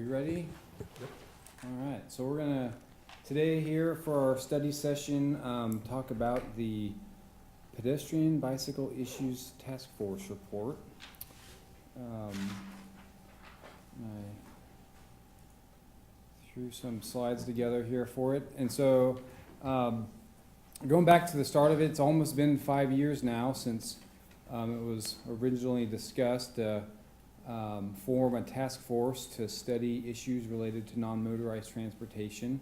ready? Yep. All right, so we're gonna, today here for our study session, talk about the Pedestrian Bicycle Issues Task Force report. I threw some slides together here for it. And so, going back to the start of it, it's almost been 5 years now since it was originally discussed to form a task force to study issues related to non-motorized transportation.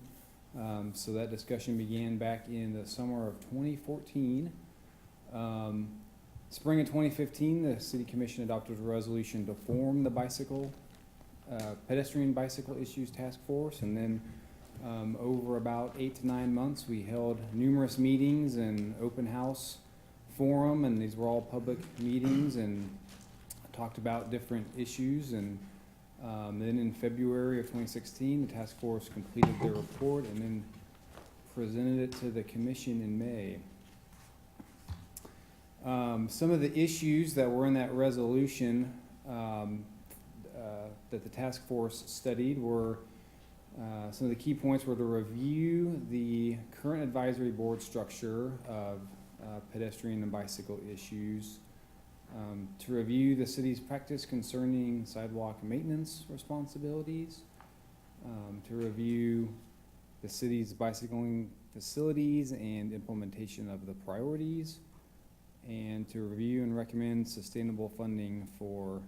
So that discussion began back in the summer of 2014. Spring of 2015, the City Commission adopted a resolution to form the Pedestrian Bicycle Issues Task Force, and then over about 8 to 9 months, we held numerous meetings and open house forum, and these were all public meetings, and talked about different issues. And then in February of 2016, the task force completed their report and then presented it to the commission in May. Some of the issues that were in that resolution that the task force studied were some of the key points were to review the current advisory board structure of pedestrian and bicycle issues, to review the city's practice concerning sidewalk maintenance responsibilities, to review the city's bicycling facilities and implementation of the priorities, and to review and recommend sustainable funding for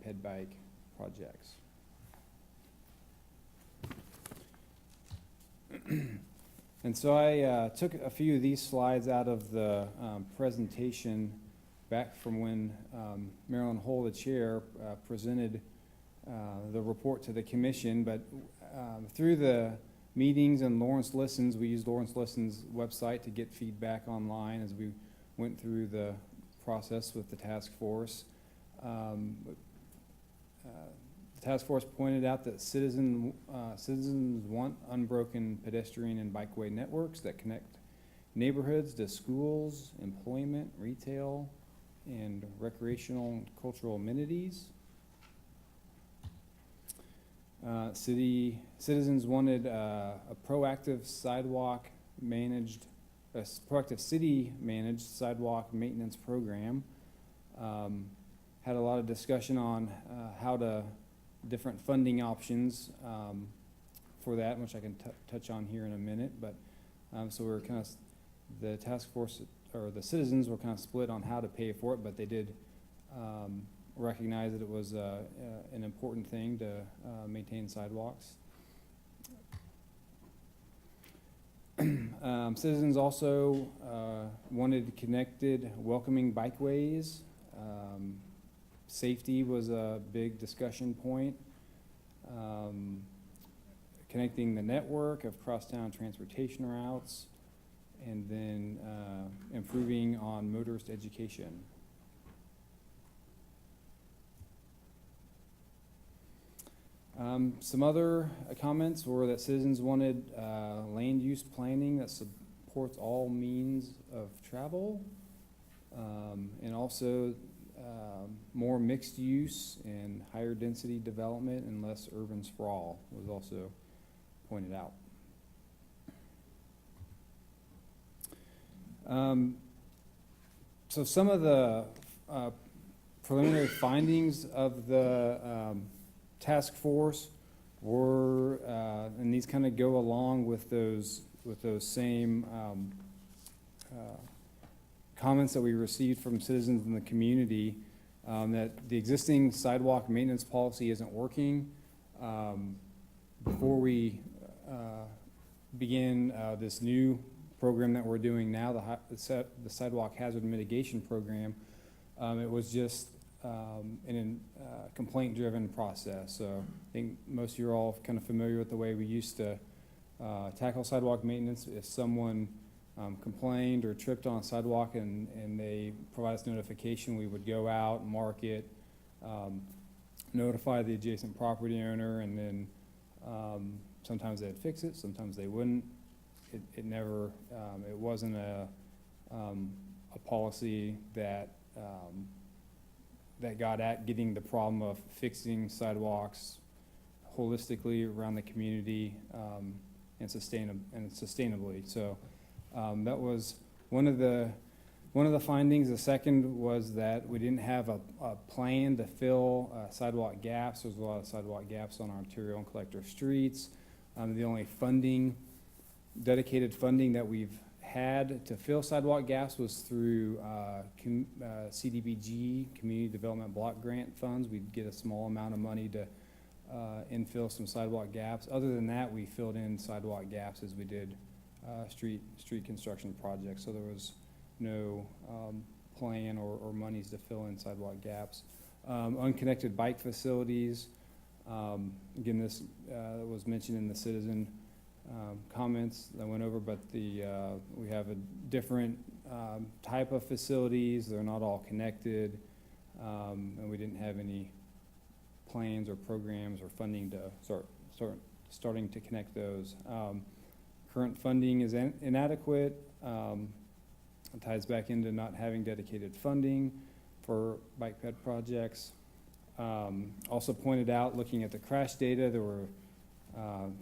ped bike projects. And so I took a few of these slides out of the presentation back from when Marilyn Hull, the chair, presented the report to the commission. But through the meetings and Lawrence Listens, we used Lawrence Listens' website to get feedback online as we went through the process with the task force. The task force pointed out that citizens want unbroken pedestrian and bikeway networks that connect neighborhoods to schools, employment, retail, and recreational and cultural amenities. Citizens wanted a proactive city-managed sidewalk maintenance program. Had a lot of discussion on different funding options for that, which I can touch on here in a minute. But so we're kind of, the task force or the citizens were kind of split on how to pay for it, but they did recognize that it was an important thing to maintain sidewalks. Citizens also wanted connected, welcoming bikeways. Safety was a big discussion point. Connecting the network of crosstown transportation routes, and then improving on motorist education. Some other comments were that citizens wanted land use planning that supports all means of travel, and also more mixed use and higher density development and less urban sprawl was also pointed out. So some of the preliminary findings of the task force were, and these kind of go along with those same comments that we received from citizens in the community, that the existing sidewalk maintenance policy isn't working. Before we begin this new program that we're doing now, the Sidewalk Hazard Mitigation Program, it was just in a complaint-driven process. So I think most of you are all kind of familiar with the way we used to tackle sidewalk maintenance. If someone complained or tripped on a sidewalk and they provide us notification, we would go out, mark it, notify the adjacent property owner, and then sometimes they'd fix it, sometimes they wouldn't. It never, it wasn't a policy that got at getting the problem of fixing sidewalks holistically around the community, and sustainably. So that was one of the findings. The second was that we didn't have a plan to fill sidewalk gaps. There's a lot of sidewalk gaps on our arterial and collector streets. The only dedicated funding that we've had to fill sidewalk gaps was through CDBG, Community Development Block Grant funds. We'd get a small amount of money to infill some sidewalk gaps. Other than that, we filled in sidewalk gaps as we did street construction projects. So there was no plan or monies to fill in sidewalk gaps. Unconnected bike facilities. Again, this was mentioned in the citizen comments that went over, but we have a different type of facilities. They're not all connected, and we didn't have any plans or programs or funding to starting to connect those. Current funding is inadequate. It ties back into not having dedicated funding for bike ped projects. Also pointed out, looking at the crash data, there were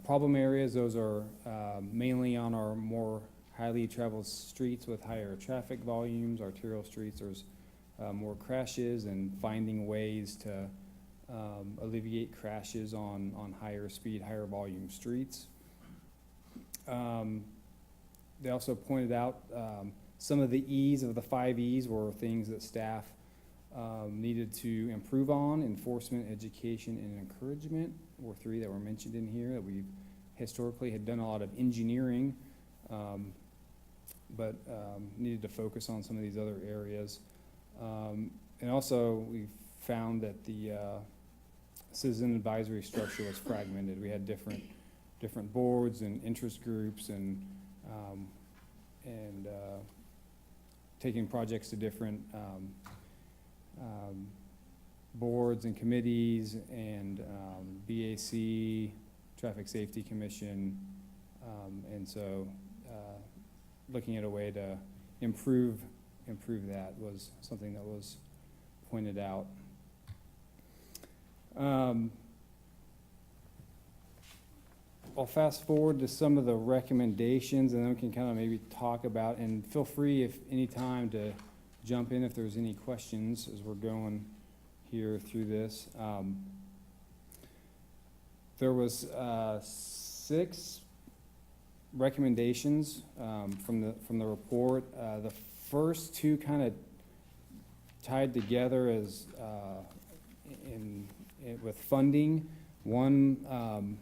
problem areas. Those are mainly on our more highly traveled streets with higher traffic volumes. Arterial streets, there's more crashes, and finding ways to alleviate crashes on higher speed, higher volume streets. They also pointed out some of the E's of the 5 E's were things that staff needed to improve on. Enforcement, education, and encouragement were 3 that were mentioned in here, that we historically had done a lot of engineering, but needed to focus on some of these other areas. And also we found that the citizen advisory structure was fragmented. We had different boards and interest groups, and taking projects to different boards and committees, and BAC, Traffic Safety Commission, and so looking at a way to improve that was something that was pointed out. I'll fast forward to some of the recommendations, and then we can kind of maybe talk about, and feel free if any time to jump in if there's any questions as we're going here through this. There was 6 recommendations from the report. The first 2 kind of tied together as with funding. One,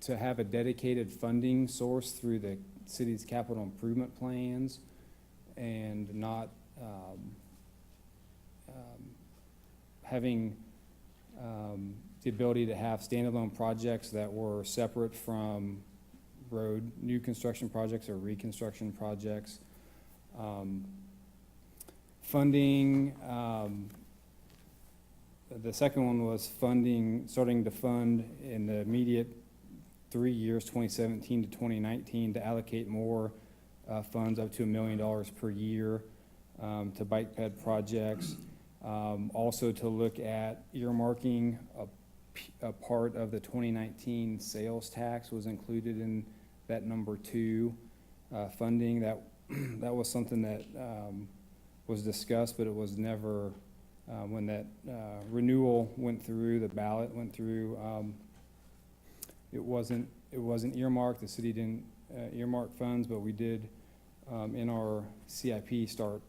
to have a dedicated funding source through the city's capital improvement plans, and not having the ability to have standalone projects that were separate from new construction projects or reconstruction projects. Funding, the second one was starting to fund in the immediate 3 years, 2017 to 2019, to allocate more funds up to $1 million per year to bike ped projects. Also to look at earmarking a part of the 2019 sales tax was included in that number 2 funding. That was something that was discussed, but it was never, when that renewal went through, the ballot went through, it wasn't earmarked. The city didn't earmark funds, but we did in our CIP start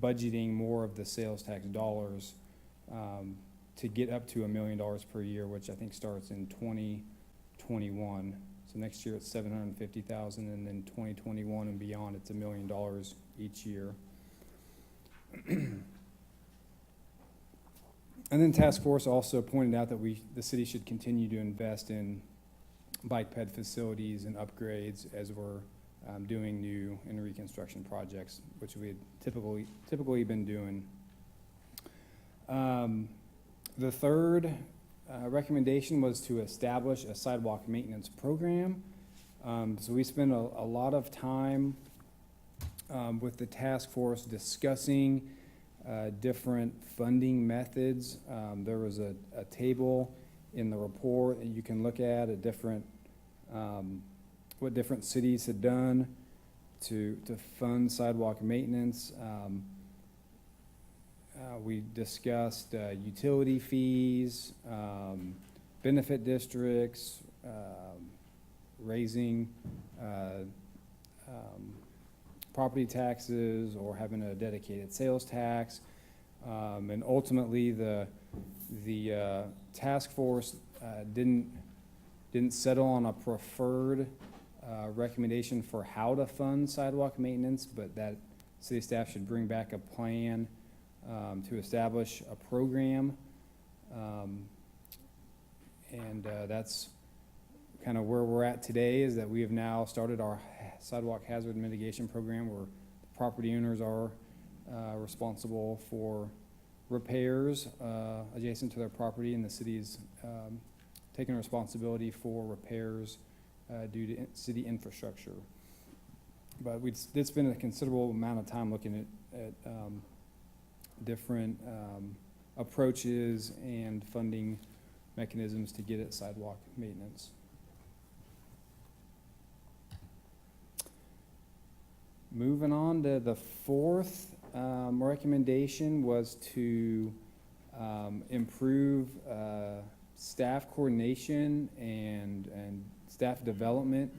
budgeting more of the sales tax dollars to get up to $1 million per year, which I think starts in 2021. So next year it's $750,000, and then 2021 and beyond it's $1 million each year. And then task force also pointed out that the city should continue to invest in bike ped facilities and upgrades as we're doing new and reconstruction projects, which we had typically been doing. The third recommendation was to establish a sidewalk maintenance program. So we spent a lot of time with the task force discussing different funding methods. There was a table in the report that you can look at different, what different cities had done to fund sidewalk maintenance. We discussed utility fees, benefit districts, raising property taxes or having a dedicated sales tax. And ultimately, the task force didn't settle on a preferred recommendation for how to fund sidewalk maintenance, but that city staff should bring back a plan to establish a program. That's kind of where we're at today, is that we have now started our sidewalk hazard mitigation program, where the property owners are responsible for repairs adjacent to their property, and the city's taking responsibility for repairs due to city infrastructure. But it's been a considerable amount of time looking at different approaches and funding mechanisms to get at sidewalk maintenance. Moving on to the fourth recommendation was to improve staff coordination and staff development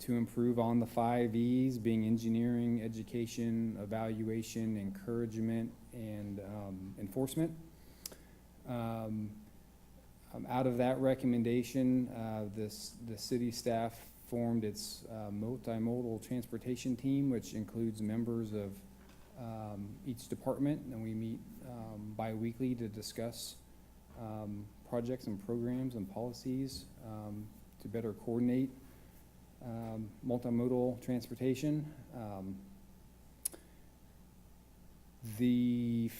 to improve on the 5 E's, being engineering, education, evaluation, encouragement, and enforcement. Out of that recommendation, the city staff formed its multimodal transportation team, which includes members of each department, and we meet bi-weekly to discuss projects and programs and policies to better coordinate multimodal transportation. The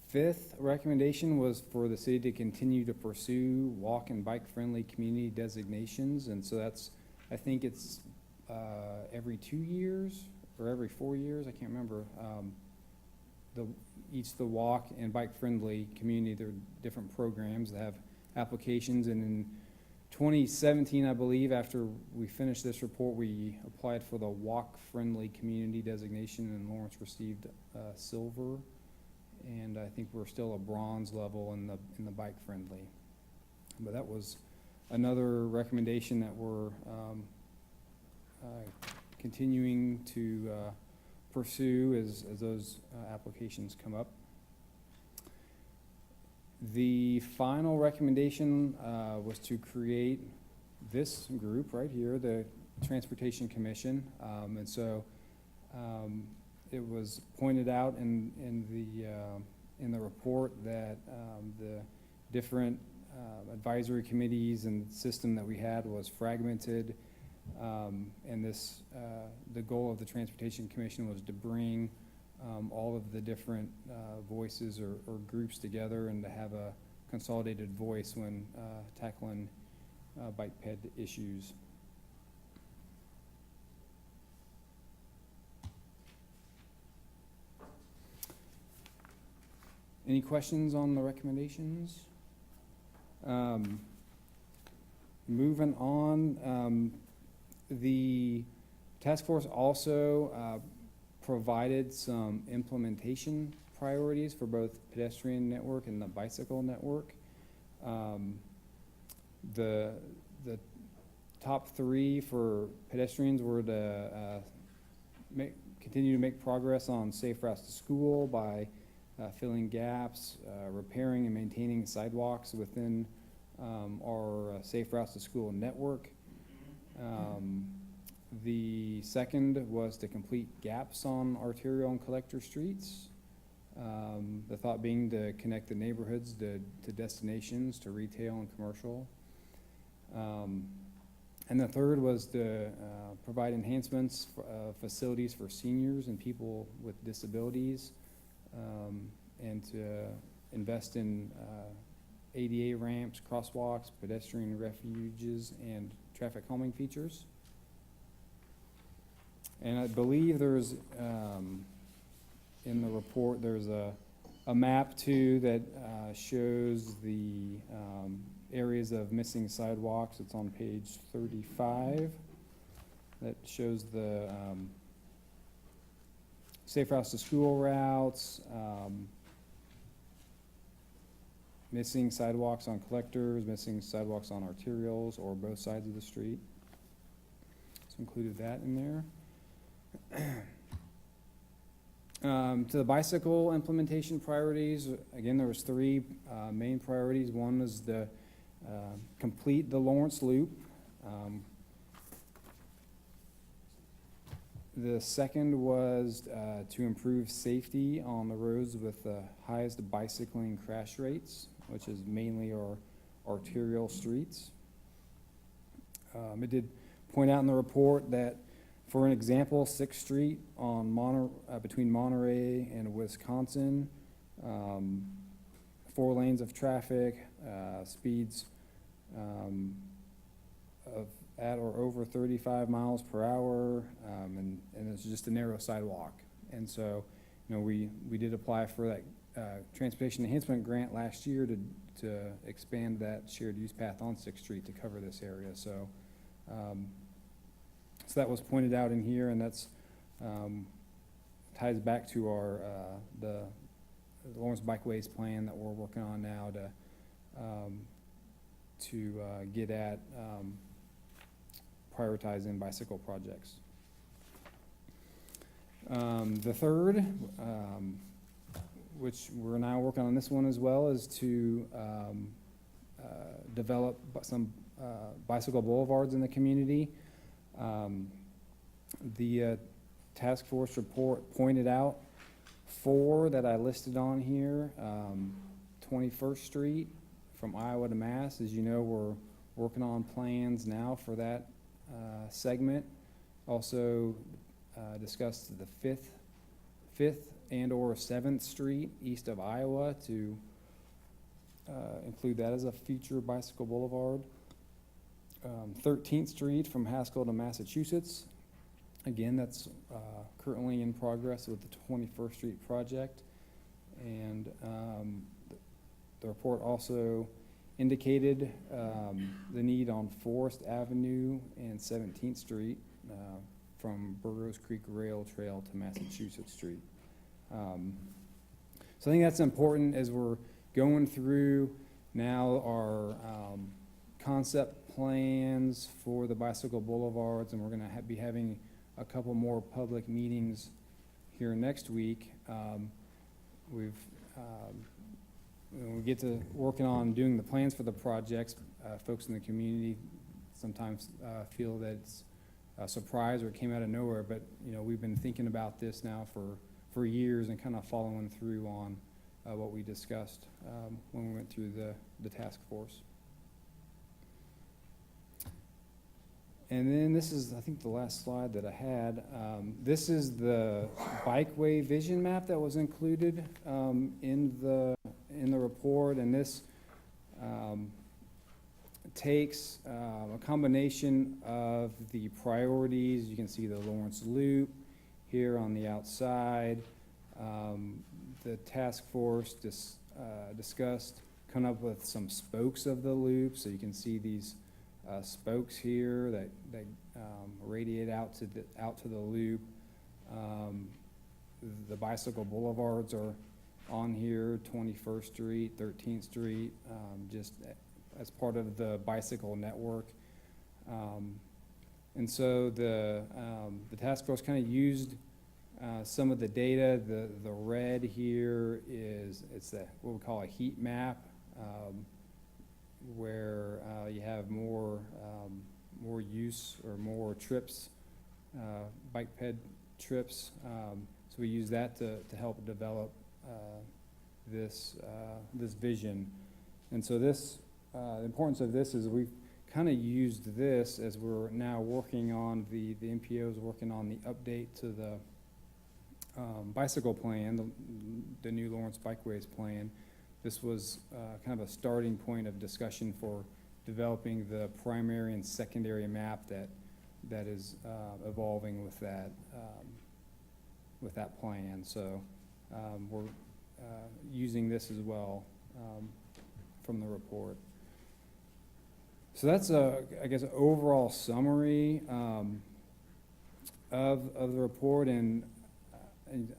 fifth recommendation was for the city to continue to pursue walk and bike friendly community designations, and so that's, I think it's every 2 years or every 4 years, I can't remember. The walk and bike friendly community, there are different programs that have applications, and in 2017, I believe, after we finished this report, we applied for the walk friendly community designation, and Lawrence received silver, and I think we're still a bronze level in the bike friendly. But that was another recommendation that we're continuing to pursue as those applications come up. The final recommendation was to create this group right here, the Transportation Commission, and so it was pointed out in the report that the different advisory committees and system that we had was fragmented, and this the goal of the Transportation Commission was to bring all of the different voices or groups together and to have a consolidated voice when tackling bike ped issues. Any questions on the recommendations? Moving on, the task force also provided some implementation priorities for both pedestrian network and the bicycle network. The top 3 for pedestrians were to continue to make progress on safe routes to school by filling gaps, repairing and maintaining sidewalks within our safe routes to school network. The second was to complete gaps on arterial and collector streets. The thought being to connect the neighborhoods to destinations, to retail and commercial. And the third was to provide enhancements for facilities for seniors and people with disabilities, and to invest in ADA ramps, crosswalks, pedestrian refuges, and traffic calming features. And I believe there's, in the report, there's a map too that shows the areas of missing sidewalks. It's on page 35. That shows the safe routes to school routes, missing sidewalks on collectors, missing sidewalks on arterials or both sides of the street. So included that in there. To the bicycle implementation priorities, again, there was three main priorities. One was the complete the Lawrence Loop. The second was to improve safety on the roads with the highest bicycling crash rates, which is mainly our arterial streets. It did point out in the report that, for an example, 6th Street on between Monterey and Wisconsin, 4 lanes of traffic, speeds of at or over 35 miles per hour, and it's just a narrow sidewalk. And so, you know, we did apply for that transportation enhancement grant last year to expand that shared use path on 6th Street to cover this area. So, so that was pointed out in here, and that's ties back to our the Lawrence Bikeways plan that we're working on now to get at prioritizing bicycle projects. The third, which we're now working on this one as well, is to develop some bicycle boulevards in the community. The task force report pointed out 4 that I listed on here. 21st Street from Iowa to Mass. As you know, we're working on plans now for that segment. Also discussed the 5th and or 7th Street east of Iowa to include that as a future bicycle boulevard. 13th Street from Haskell to Massachusetts. Again, that's currently in progress with the 21st Street project. And the report also indicated the need on Forest Avenue and 17th Street from Burroughs Creek Rail Trail to Massachusetts Street. So I think that's important as we're going through now our concept plans for the bicycle boulevards, and we're going to be having a couple more public meetings here next week. When we get to working on doing the plans for the projects, folks in the community sometimes feel that it's a surprise or it came out of nowhere, but you know, we've been thinking about this now for years and kind of following through on what we discussed when we went through the task force. And then this is, I think, the last slide that I had. This is the Bikeway Vision Map that was included in the report, and this takes a combination of the priorities. You can see the Lawrence Loop here on the outside. The task force discussed coming up with some spokes of the loop, so you can see these spokes here that radiate out to the loop. The bicycle boulevards are on here, 21st Street, 13th Street, just as part of the bicycle network. And so the task force kind of used some of the data. The red here it's what we call a heat map, where you have more use or more trips, bike ped trips. So we use that to help develop this vision. And so the importance of this is we've kind of used this as we're now working on the MPO is working on the update to the bicycle plan, the new Lawrence Bikeways plan. This was kind of a starting point of discussion for developing the primary and secondary map that is evolving with that plan. So we're using this as well from the report. So that's I guess, an overall summary of the report, and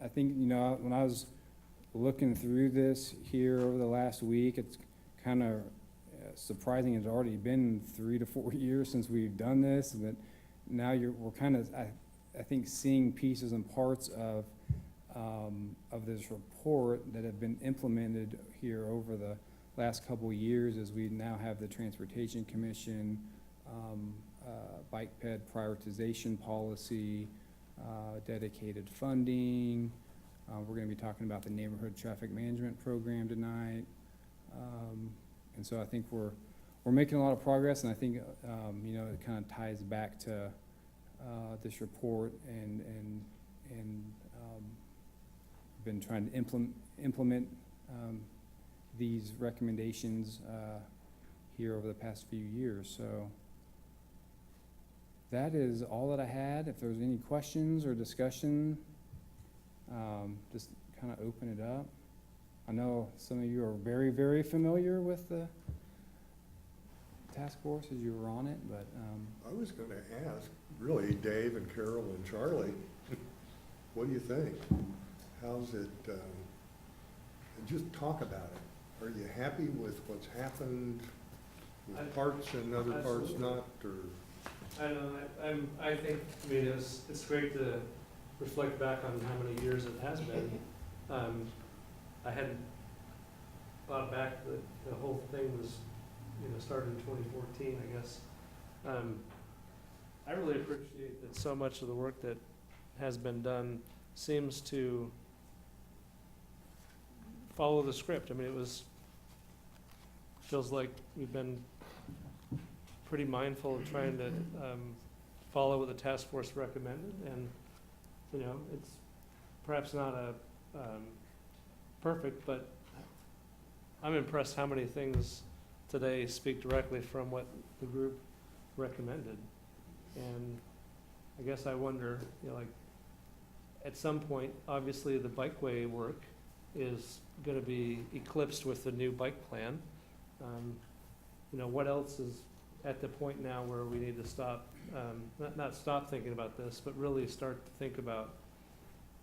I think, when I was looking through this here over the last week, it's kind of surprising. It's already been 3 to 4 years since we've done this, but now we're kind of, I think, seeing pieces and parts of this report that have been implemented here over the last couple of years, as we now have the Transportation Commission, bike ped prioritization policy, dedicated funding. We're going to be talking about the neighborhood traffic management program tonight. And so I think we're making a lot of progress, and I think, it kind of ties back to this report, and been trying to implement these recommendations here over the past few years. So that is all that I had. If there's any questions or discussion, just kind of open it up. I know some of you are very, very familiar with the task force as you were on it, but I was going to ask, really, Dave and Carol and Charlie, what do you think? How's it, just talk about it. Are you happy with what's happened with parts and other parts not, or? I don't know, I think, it's great to reflect back on how many years it has been. I hadn't thought back that the whole thing was, started in 2014, I guess. I really appreciate that so much of the work that has been done seems to follow the script. I mean, feels like we've been pretty mindful of trying to follow what the task force recommended, and it's perhaps not a perfect, but I'm impressed how many things today speak directly from what the group recommended. And I guess I wonder, at some point, obviously the bikeway work is going to be eclipsed with the new bike plan. What else is at the point now where we need to stop, not stop thinking about this, but really start to think about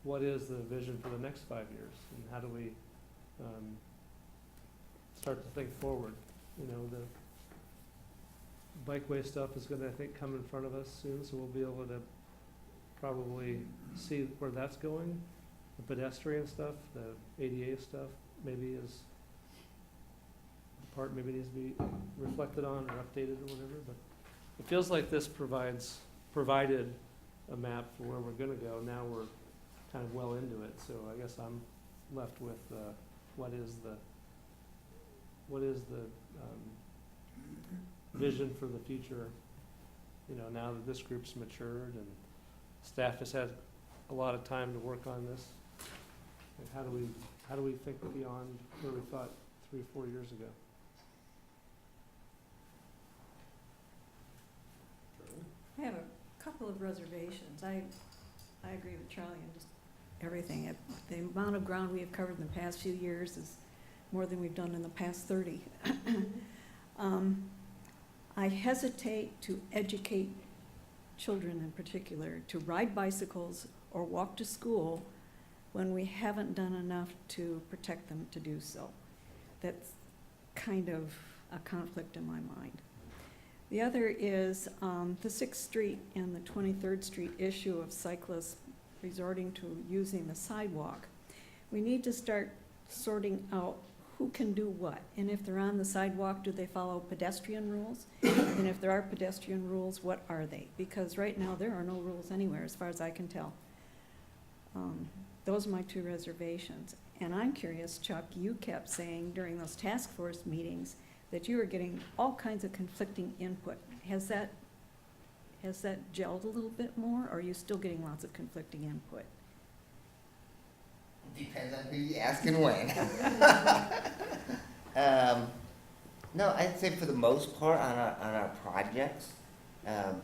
what is the vision for the next 5 years, and how do we start to think forward. The bikeway stuff is going to, I think, come in front of us soon, so we'll be able to probably see where that's going. The pedestrian stuff, the ADA stuff, maybe is part maybe needs to be reflected on or updated or whatever, but it feels like this provided a map for where we're going to go. Now we're kind of well into it, so I guess I'm left with what is the vision for the future, now that this group's matured and staff has had a lot of time to work on this. Like, how do we think beyond where we thought 3 or 4 years ago? I have a couple of reservations. I agree with Charlie on just everything. The amount of ground we have covered in the past few years is more than we've done in the past 30. I hesitate to educate children in particular to ride bicycles or walk to school when we haven't done enough to protect them to do so. That's kind of a conflict in my mind. The other is the 6th Street and the 23rd Street issue of cyclists resorting to using the sidewalk. We need to start sorting out who can do what. And if they're on the sidewalk, do they follow pedestrian rules? And if there are pedestrian rules, what are they? Because right now there are no rules anywhere as far as I can tell. Those are my 2 reservations. And I'm curious, Chuck, you kept saying during those task force meetings that you were getting all kinds of conflicting input. Has that gelled a little bit more, or are you still getting lots of conflicting input? Depends on who you ask and when. No, I'd say for the most part on our projects,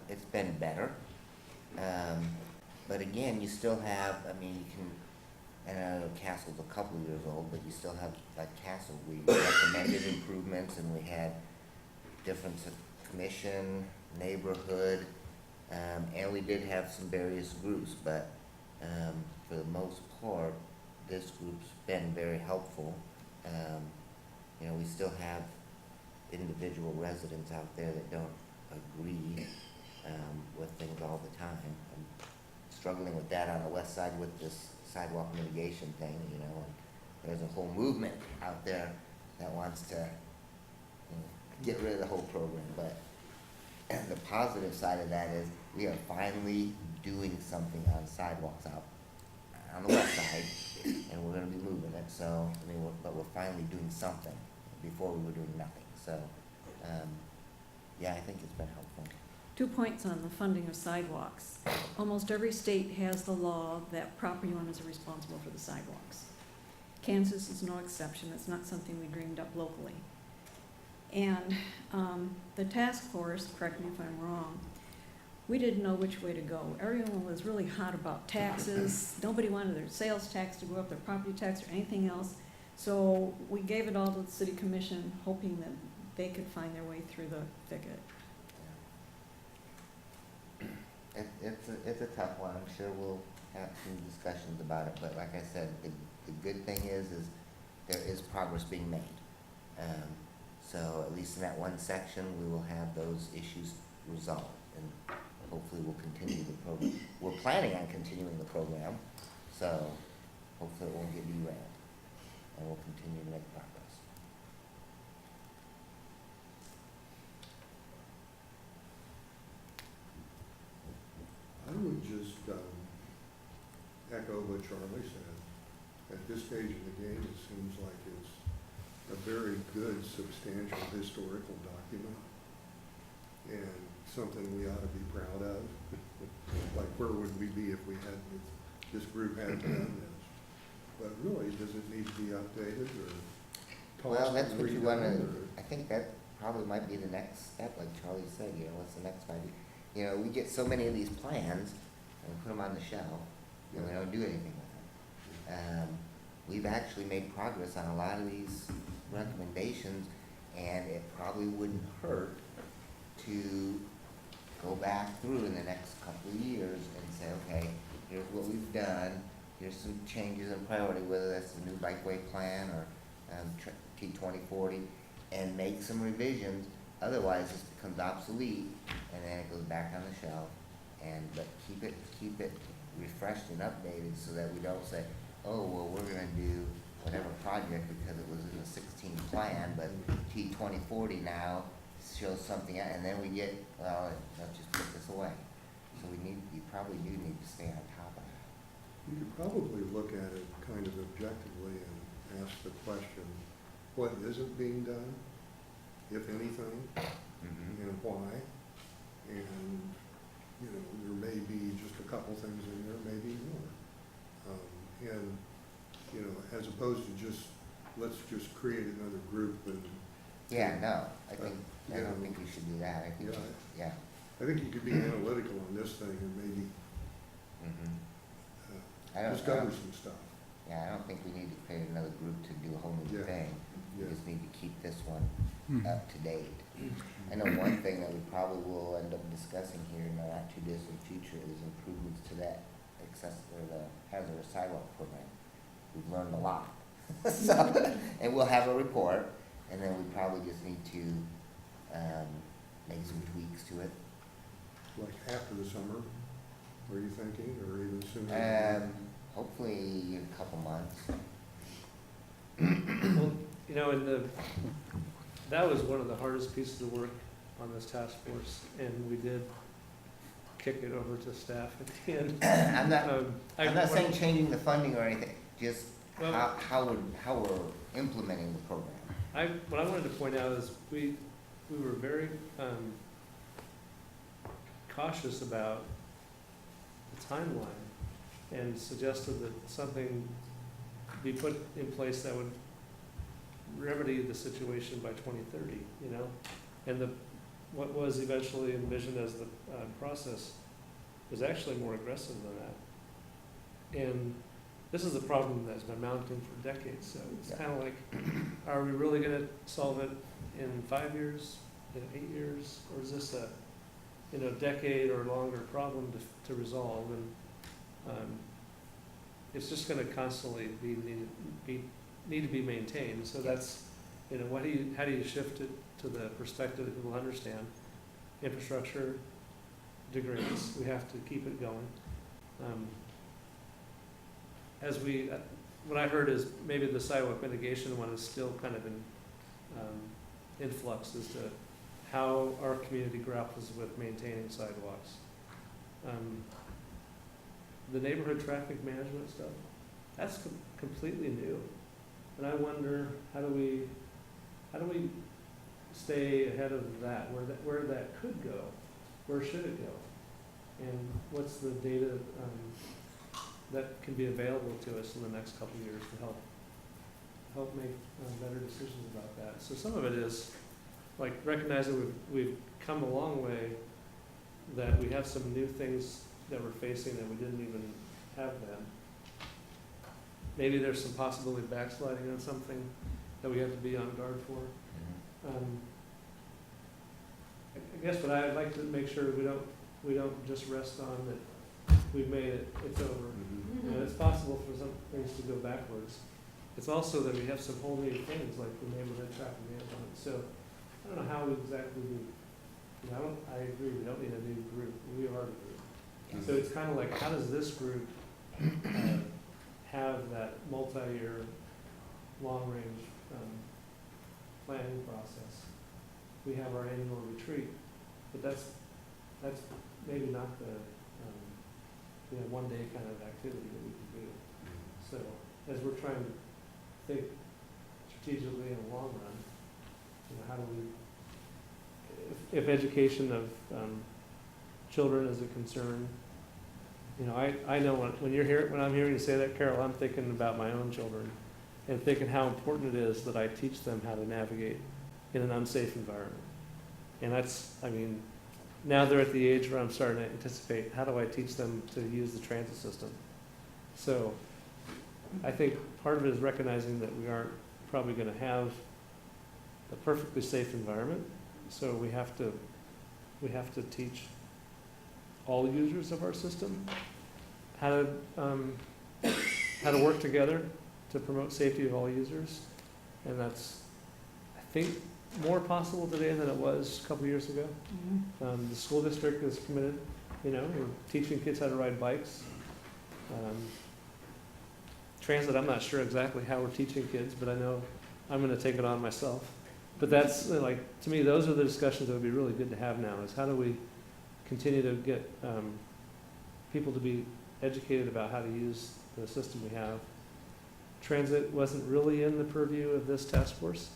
it's been better. But again, you still have, and I know Castle's a couple of years old, but you still have, like Castle, we recommended improvements and we had different commission, neighborhood, and we did have some various groups, but, for the most part, this group's been very helpful. You know, we still have individual residents out there that don't agree, with things all the time. I'm struggling with that on the west side with this sidewalk mitigation thing, you know, and there's a whole movement out there that wants to, you know, get rid of the whole program, but the positive side of that is we are finally doing something on sidewalks out on the west side, and we're gonna be moving it, so, I mean, but we're finally doing something. Before we were doing nothing, so, yeah, I think it's been helpful. 2 points on the funding of sidewalks. Almost every state has the law that property owners are responsible for the sidewalks. Kansas is no exception. It's not something we dreamed up locally. And the task force, correct me if I'm wrong, we didn't know which way to go. Everyone was really hot about taxes. Nobody wanted their sales tax to go up, their property tax, or anything else. So we gave it all to the city commission, hoping that they could find their way through the thicket. It's a tough one. I'm sure we'll have some discussions about it, but like I said, the good thing is there is progress being made. So at least in that one section, we will have those issues resolved, and hopefully we'll continue the program. We're planning on continuing the program, so hopefully it won't get derailed, and we'll continue to make progress. I would just echo what Charlie said. At this stage of the game, it seems like it's a very good, substantial historical document, and something we ought to be proud of. Like, where would we be if this group hadn't done this? But really, does it need to be updated or Well, tossed that's and what you redone, wanna, or- I think that probably might be the next step, like Charlie said, you know, what's the next 5 years? You know, we get so many of these plans, and we put them on the shelf, and we don't do anything with them. We've actually made progress on a lot of these recommendations, and it probably wouldn't hurt to go back through in the next couple of years and say, okay, here's what we've done, here's some changes in priority, whether that's the new bikeway plan or T2040, and make some revisions. Otherwise, this becomes obsolete, and then it goes back on the shelf. But keep it refreshed and updated so that we don't say, oh, well, we're gonna do whatever project because it was in the 16 plan, but T2040 now shows something, and then we get, well, let's just put this away. So you probably do need to stay on top of that. You could probably look at it kind of objectively and ask the question, what isn't being done, if anything, and why? And, you know, there may be just a couple things in there, maybe more. And, you know, as opposed to just, let's just create another group and. Yeah, no, I Yeah. don't think we should do that. I think, Yeah, yeah. I think you could be analytical on this thing and maybe Mhm. I don't- discover some stuff. Yeah, I don't think we need to create another group to do a whole new Yeah. thing. We Yeah. just need to keep this one up to date. I know one thing that we probably will end up discussing here in the not too distant future is improvements to that the hazardous sidewalk program. We've learned a lot. So, and we'll have a report, and then we probably just need to, make some tweaks to it. Like after the summer, were you thinking, or even sooner? Hopefully in a couple months. Well, you know, that was one of the hardest pieces of work on this task force, and we did kick it over to staff at the end. I'm not saying changing the funding or anything, just Well- how we're implementing the program. What I wanted to point out is we were very cautious about the timeline and suggested that something be put in place that would remedy the situation by 2030, you know? And what was eventually envisioned as the process was actually more aggressive than that. And this is a problem that's been mounting for decades, so it's Yeah. kind of like, are we really gonna solve it in 5 years, 8 years? Or is this a, decade or longer problem to resolve? And it's just gonna constantly need to be maintained. So that's, how do you shift it to the perspective that people understand? Infrastructure degrades, we have to keep it going. What I heard is maybe the sidewalk mitigation one is still kind of in flux as to how our community grapples with maintaining sidewalks. The neighborhood traffic management stuff, that's completely new. And I wonder, how do we stay ahead of that, where that could go? Where should it go? And what's the data that can be available to us in the next couple of years to help make better decisions about that? So some of it is like recognizing we've come a long way, that we have some new things that we're facing that we didn't even have then. Maybe there's some possibility of backsliding on something that we have to be on guard for. I guess what I'd like to make sure we don't just rest on that we've made it, it's over. It's possible for some things to go backwards. It's also that we have some whole new things like the neighborhood traffic management. So I don't know how exactly I agree, we don't need a new group, we are the group. So it's kind of like, how does this group have that multi-year, long-range planning process? We have our annual retreat, but that's maybe not the one-day kind of activity that we can do. So as we're trying to think strategically in the long run, how do we, if education of children is a concern, I know when I'm hearing you say that, Carol, I'm thinking about my own children and thinking how important it is that I teach them how to navigate in an unsafe environment. And now they're at the age where I'm starting to anticipate, how do I teach them to use the transit system? So I think part of it is recognizing that we aren't probably going to have a perfectly safe environment. So we have to teach all users of our system how to work together to promote safety of all users. And that's, I think, more possible today than it was a couple years ago. The school district is committed, we're teaching kids how to ride bikes. Transit, I'm not sure exactly how we're teaching kids, but I know I'm going to take it on myself. But that's to me, those are the discussions that would be really good to have now, is how do we continue to get people to be educated about how to use the system we have. Transit wasn't really in the purview of this task force,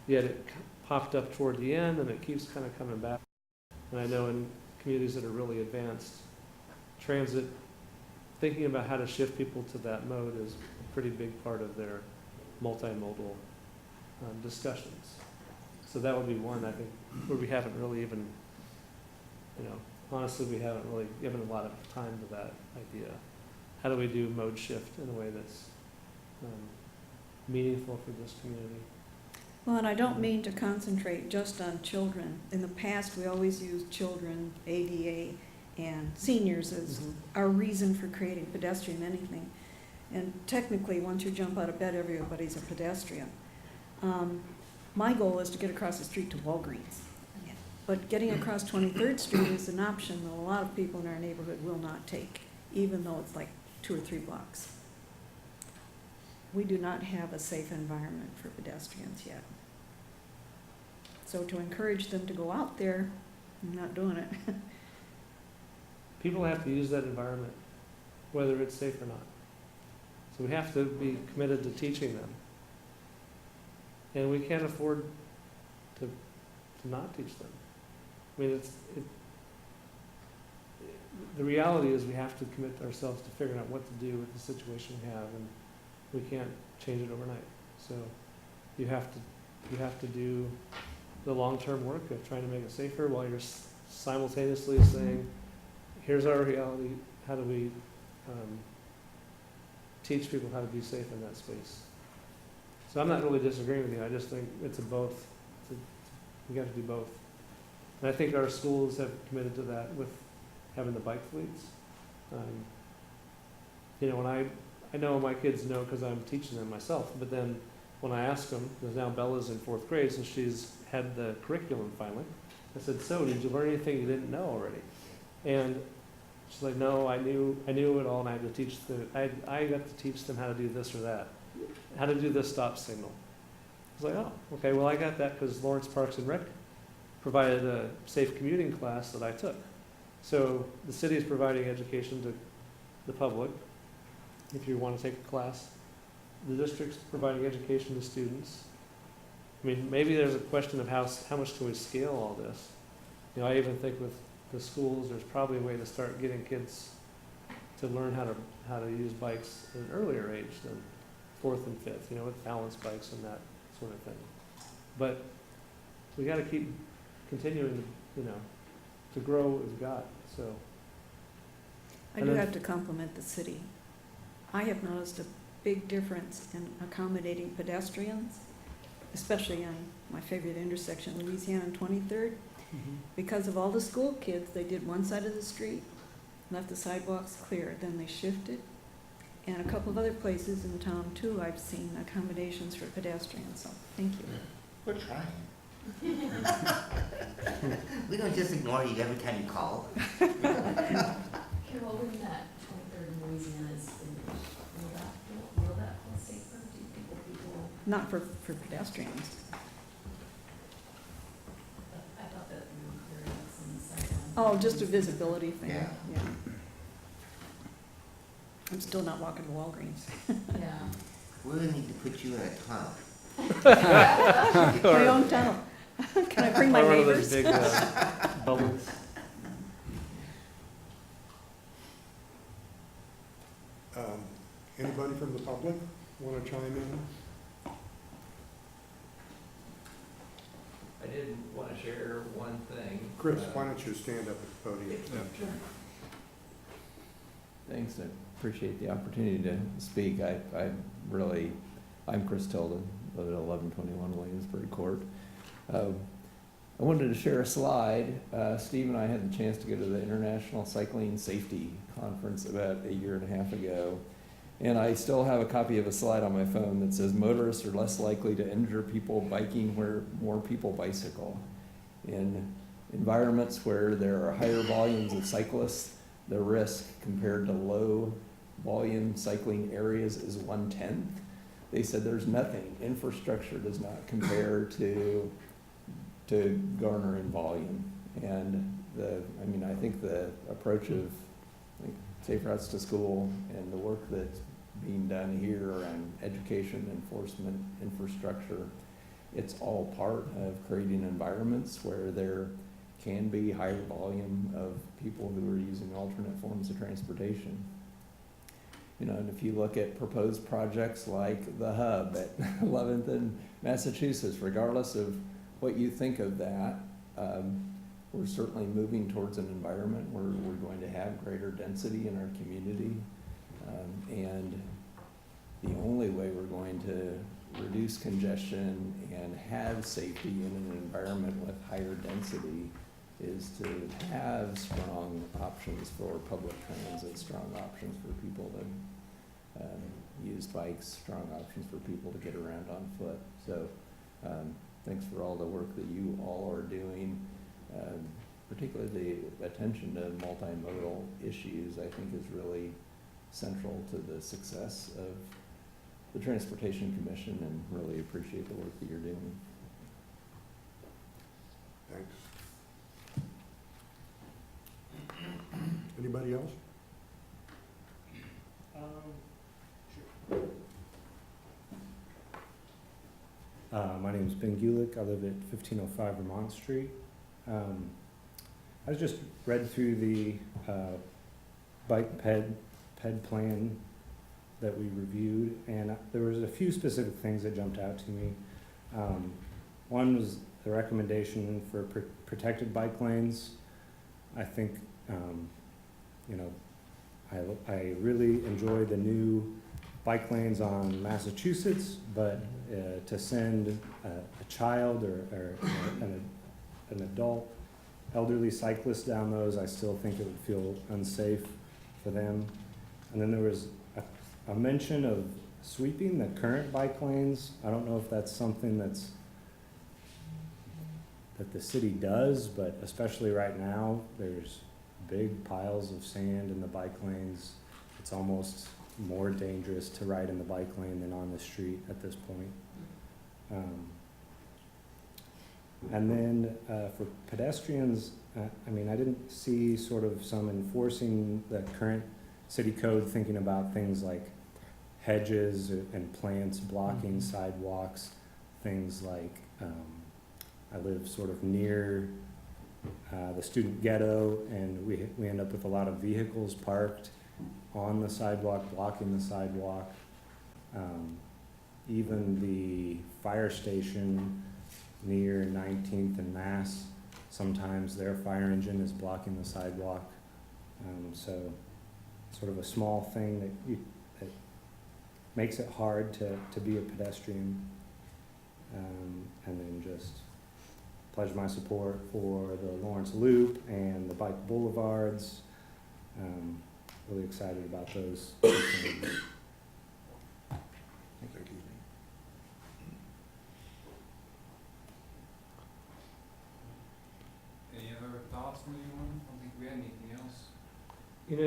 yet it popped up toward the end, and it keeps kind of coming back. And I know in communities that are really advanced, transit, thinking about how to shift people to that mode is a pretty big part of their multimodal discussions. So that would be one, I think, where we haven't really even, honestly, we haven't really given a lot of time to that idea. How do we do mode shift in a way that's meaningful for this community? Well, and I don't mean to concentrate just on children. In the past, we always used children, ADA, and seniors as our reason for creating pedestrian anything. And technically, once you jump out of bed, everybody's a pedestrian. My goal is to get across the street to Walgreens. But getting across 23rd Street is an option that a lot of people in our neighborhood will not take, even though it's like 2 or 3 blocks. We do not have a safe environment for pedestrians yet. So to encourage them to go out there, I'm not doing it. People have to use that environment, whether it's safe or not. So we have to be committed to teaching them. And we can't afford to not teach them. I mean, the reality is we have to commit ourselves to figuring out what to do with the situation we have, and we can't change it overnight. So you have to do the long-term work of trying to make it safer while you're simultaneously saying, here's our reality, how do we teach people how to be safe in that space? So I'm not really disagreeing with you, I just think it's a both. We got to do both. And I think our schools have committed to that with having the bike fleets. You know, when I know my kids know because I'm teaching them myself, but then when I ask them, because now Bella's in 4th grade, so she's had the curriculum finally, I said, so did you learn anything you didn't know already? And she's like, no, I knew it all, and I had to teach I got to teach them how to do this or that, how to do this stop signal. I was like, oh, okay, well, I got that because Lawrence Parks and Rec provided a safe commuting class that I took. So the city is providing education to the public, if you want to take a class. The district's providing education to students. I mean, maybe there's a question of how much can we scale all this? You know, I even think with the schools, there's probably a way to start getting kids to learn how to use bikes at an earlier age than 4th and 5th, you know, with balance bikes and that sort of thing. But we got to keep continuing, you know, to grow what we've got, so. I And do then- have to compliment the city. I have noticed a big difference in accommodating pedestrians, especially on my favorite intersection, Louisiana and 23rd. Because of all the school kids, they did one side of the street, left the sidewalks clear, then they shifted. And a couple of other places in town too, I've seen accommodations for pedestrians, so thank you. We're trying. We don't just ignore you every time you call. Carol, when that 23rd in Louisiana is finished, will that feel safer? Do you think will people, Not for pedestrians. I thought that we were hearing some sight Oh, just a visibility thing, Yeah. yeah. I'm still not walking to Walgreens. Yeah. We really need to put you in a tunnel. My own tunnel. Can I bring my Or one of those neighbors? big bubbles. Anybody from the public want to chime in? I did want to share one thing. Chris, why don't you stand up at the podium? Thanks, I appreciate the opportunity to speak. I'm Chris Tilden, live at 1121 Williamsburg Court. I wanted to share a slide. Steve and I had the chance to go to the International Cycling Safety Conference about a year and a half ago. And I still have a copy of a slide on my phone that says motorists are less likely to injure people biking where more people bicycle. In environments where there are higher volumes of cyclists, the risk compared to low volume cycling areas is 1/10. They said there's nothing. Infrastructure does not compare to garner in volume. And I think the approach of safe routes to school and the work that's being done here around education, enforcement, infrastructure, it's all part of creating environments where there can be higher volume of people who are using alternate forms of transportation. You know, and if you look at proposed projects like the hub at 11th and Massachusetts, regardless of what you think of that, we're certainly moving towards an environment where we're going to have greater density in our community. And the only way we're going to reduce congestion and have safety in an environment with higher density is to have strong options for public transit, strong options for people to use bikes, strong options for people to get around on foot. So thanks for all the work that you all are doing. Particularly the attention to multimodal issues, I think, is really central to the success of the Transportation Commission, and really appreciate the work that you're doing. Thanks. Anybody else? My name is Ben Gulick. I live at 1505 Vermont Street. I just read through the bike ped plan that we reviewed, and there was a few specific things that jumped out to me. One was the recommendation for protected bike lanes. I think, I really enjoy the new bike lanes on Massachusetts, but to send a child or an adult elderly cyclists down those, I still think it would feel unsafe for them. And then there was a mention of sweeping the current bike lanes. I don't know if that's something that the city does, but especially right now, there's big piles of sand in the bike lanes. It's almost more dangerous to ride in the bike lane than on the street at this point. And then for pedestrians, I mean, I didn't see sort of some enforcing the current city code, thinking about things like hedges and plants blocking sidewalks, things like, I live sort of near the student ghetto, and we end up with a lot of vehicles parked on the sidewalk, blocking the sidewalk. Even the fire station near 19th and Mass, sometimes their fire engine is blocking the sidewalk. So sort of a small thing that makes it hard to be a pedestrian. And then just pledge my support for the Lawrence Loop and the bike boulevards. Really excited about those two things. Thank you. Any other thoughts from anyone? I don't think we had anything else. You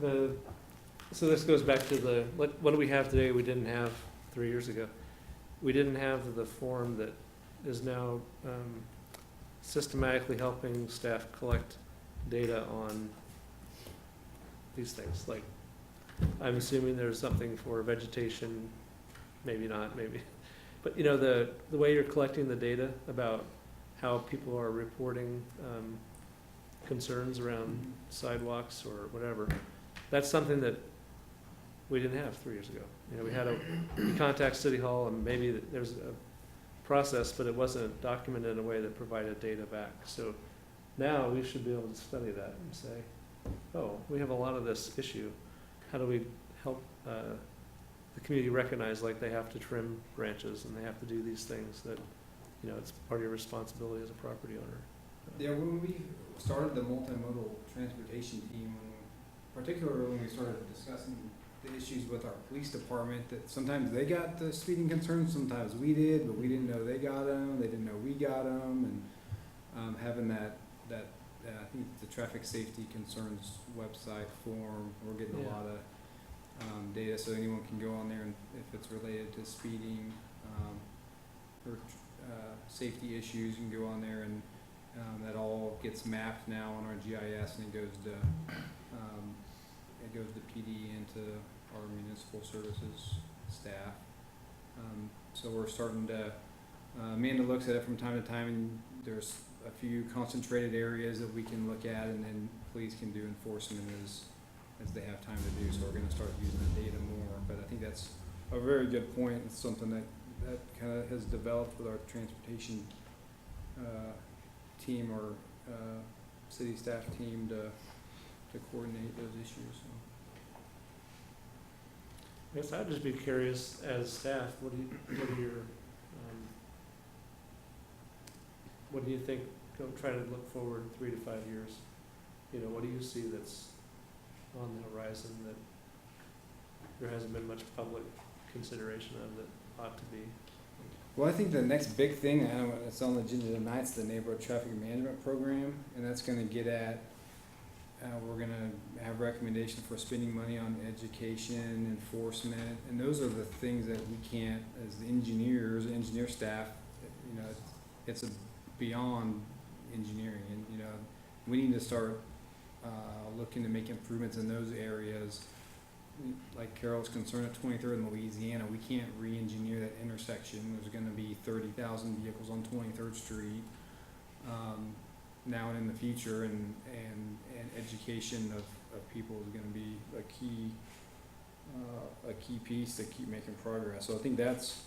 know, so this goes back to what do we have today we didn't have 3 years ago? We didn't have the form that is now systematically helping staff collect data on these things. Like, I'm assuming there's something for vegetation, maybe not, maybe. But you know, the way you're collecting the data about how people are reporting concerns around sidewalks or whatever, that's something that we didn't have 3 years ago. You know, we contact City Hall, and maybe there's a process, but it wasn't documented in a way that provided data back. So now we should be able to study that and say, oh, we have a lot of this issue. How do we help the community recognize, like, they have to trim branches and they have to do these things that, you know, it's part of your responsibility as a property owner. Yeah, when we started the multimodal transportation team, particularly when we started discussing the issues with our police department, that sometimes they got the speeding concerns, sometimes we did, but we didn't know they got them, they didn't know we got them, and having that I think the traffic safety concerns website form, we're getting a Yeah. lot of data, so anyone can go on there, and if it's related to speeding or safety issues, you can go on there, and that all gets mapped now on our GIS, and it goes to PD and to our municipal services staff. So we're starting to, Amanda looks at it from time to time, and there's a few concentrated areas that we can look at, and then police can do enforcement as they have time to do. So we're gonna start using that data more, but I think that's a very good point. It's something that kind of has developed with our transportation team or city staff team to coordinate those issues. So. I guess I'd just be curious, as staff, what do you think, try to look forward 3 to 5 years? You know, what do you see that's on the horizon that there hasn't been much public consideration of that ought to be? Well, I think the next big thing, it's on the agenda tonight, is the neighborhood traffic management program, and that's gonna get at, we're gonna have recommendations for spending money on education, enforcement, and those are the things that we can't, as the engineer staff, you know, it's beyond engineering, and, you know, we need to start, looking to make improvements in those areas. Like Carol's concerned at 23rd in Louisiana, we can't re-engineer that intersection. There's gonna be 30,000 vehicles on 23rd Street, now and in the future, and education of people is gonna be a key piece to keep making progress. So I think that's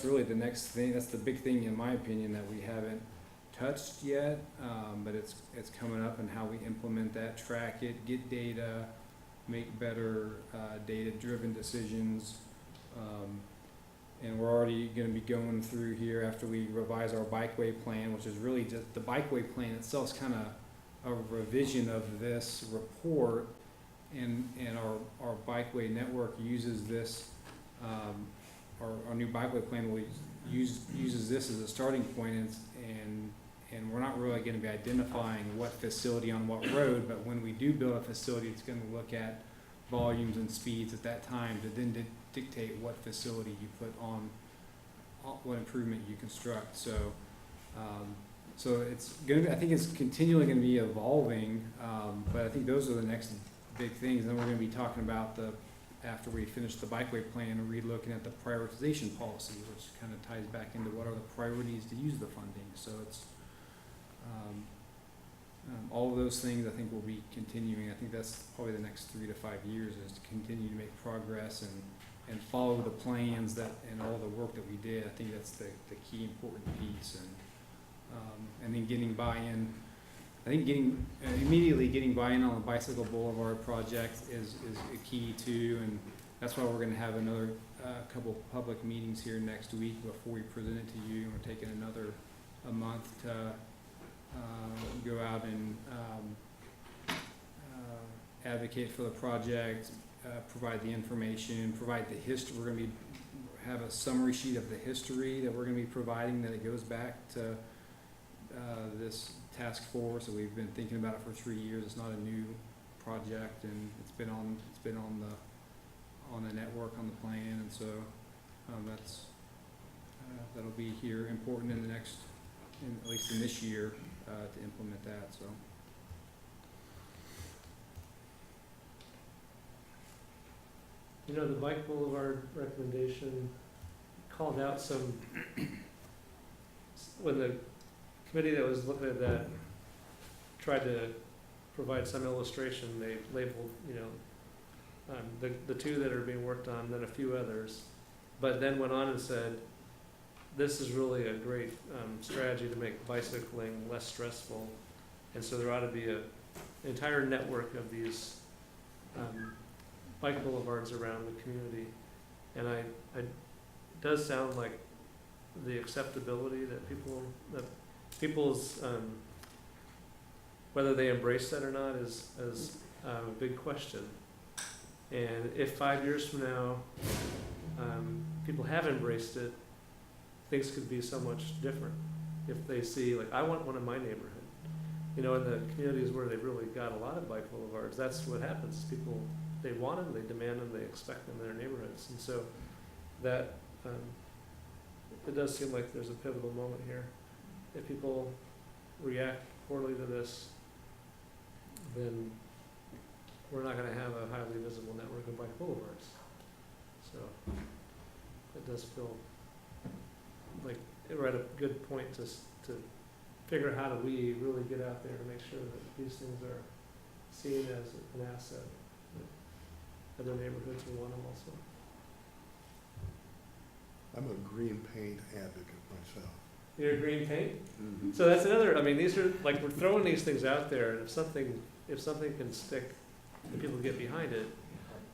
really the next thing, that's the big thing in my opinion that we haven't touched yet, but it's coming up, and how we implement that, track it, get data, make better data-driven decisions. And we're already gonna be going through here after we revise our bikeway plan, which is really just, the bikeway plan itself is kind of a revision of this report. And our bikeway network uses this, our new bikeway plan will uses this as a starting point, and we're not really gonna be identifying what facility on what road, but when we do build a facility, it's gonna look at volumes and speeds at that time to then dictate what facility you put on, what improvement you construct, so, so it's gonna be, I think it's continually gonna be evolving, but I think those are the next big things. Then we're gonna be talking about after we finish the bikeway plan, re-looking at the prioritization policy, which kind of ties back into what are the priorities to use the funding. So it's, all of those things I think will be continuing. I think that's probably the next 3 to 5 years, is to continue to make progress and follow the plans and all the work that we did. I think that's the key important piece, and then getting buy-in. I think immediately getting buy-in on the Bicycle Boulevard project is a key too, and that's why we're gonna have another couple public meetings here next week before we present it to you. And we're taking a month to go out and advocate for the project, provide the information, provide the history. We're gonna have a summary sheet of the history that we're gonna be providing, that it goes back to this task force. So we've been thinking about it for 3 years. It's not a new project, and it's been on the network, on the plan, and so that'll be here important in the next, at least in this year, to implement that. So. You know, the Bike Boulevard recommendation called out some, when the committee that was looking at that tried to provide some illustration, they labeled, the two that are being worked on, then a few others, but then went on and said, this is really a great strategy to make bicycling less stressful, and so there ought to be an entire network of these bike boulevards around the community. And it does sound like the acceptability that people's whether they embrace that or not is a big question. And if 5 years from now people have embraced it, things could be so much different. If they see, like, I want one in my neighborhood. In the communities where they've really got a lot of bike boulevards, that's what happens. People, they want them, they demand them, they expect them in their neighborhoods. And so that, it does seem like there's a pivotal moment here. If people react poorly to this, then we're not gonna have a highly visible network of bike boulevards. So it does feel like we're at a good point to figure out how do we really get out there to make sure that these things are seen as an asset, that other neighborhoods will want them also. I'm a green paint advocate myself. You're green paint? Mm-hmm. So that's another, these are, like, we're throwing these things out there, and if something can stick and people get behind it,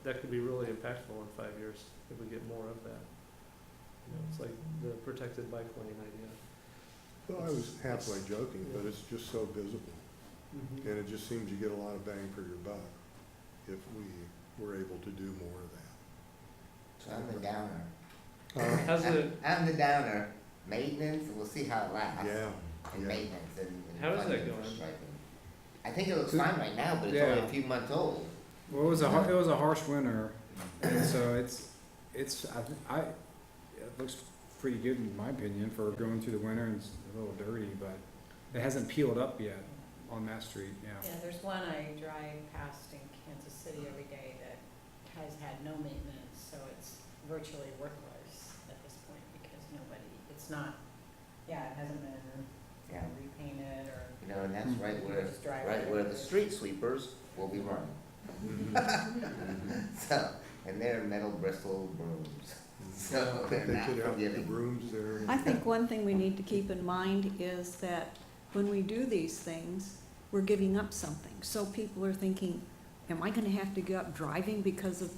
that could be really impactful in 5 years if we get more of that. It's like the protected bike lane idea. Well, I was halfway joking, but it's just so visible. Mm-hmm. And it just seems you get a lot of bang for your buck if we were able to do more of that. So I'm the downer. How's it? I'm the downer. Maintenance, we'll see how it lasts. Yeah. And yeah. maintenance and How is that funding for going? striping. I think it looks fine right now, but it's only a few months old. Well, it was a harsh winter, and so it looks pretty good in my opinion for going through the winter, and it's a little dirty, but it hasn't peeled up yet on Mass Street. Yeah. Yeah, there's one I drive past in Kansas City every day that has had no maintenance, so it's virtually worthless at this point because it's not, it hasn't been repainted or. And that's right just drive where it. the street sweepers will be running. Mm-hmm. So, and they're metal bristle brooms, so they're They not could have the forgiving. brooms there. I think one thing we need to keep in mind is that when we do these things, we're giving up something. So people are thinking, am I gonna have to go up driving because of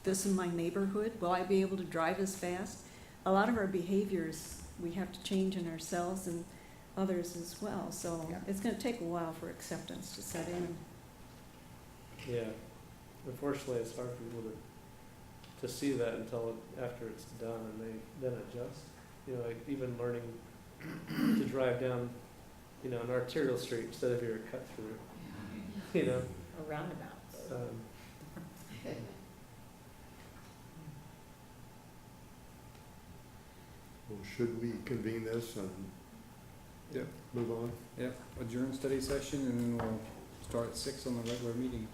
this in my neighborhood? Will I be able to drive as fast? a lot of our behaviors, we have to change in ourselves and others as well. So Yeah. it's gonna take a while for acceptance to set in. Yeah, unfortunately, it's hard for people to see that until after it's done and they then adjust. You know, like even learning to drive down, you know, an arterial street instead of your cut through, you know. Or roundabouts. Well, should we convene this and Yep. move on? Yep, adjourn study session, and then we'll start at 6 on the regular meeting.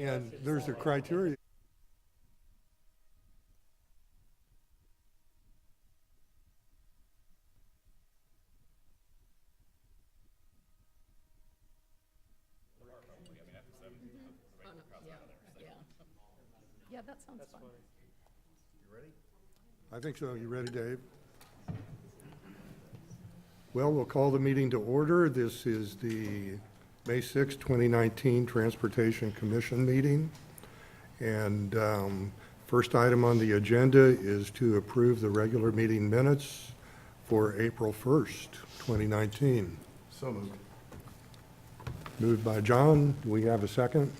And there's a criteria. Yeah, that sounds That's fun. funny. I think so. You ready, Dave? Well, we'll call the meeting to order. This is the May 6, 2019 Transportation Commission meeting. And first item on the agenda is to approve the regular meeting minutes for April 1st, 2019. So moved. Moved by John. Do we have a second?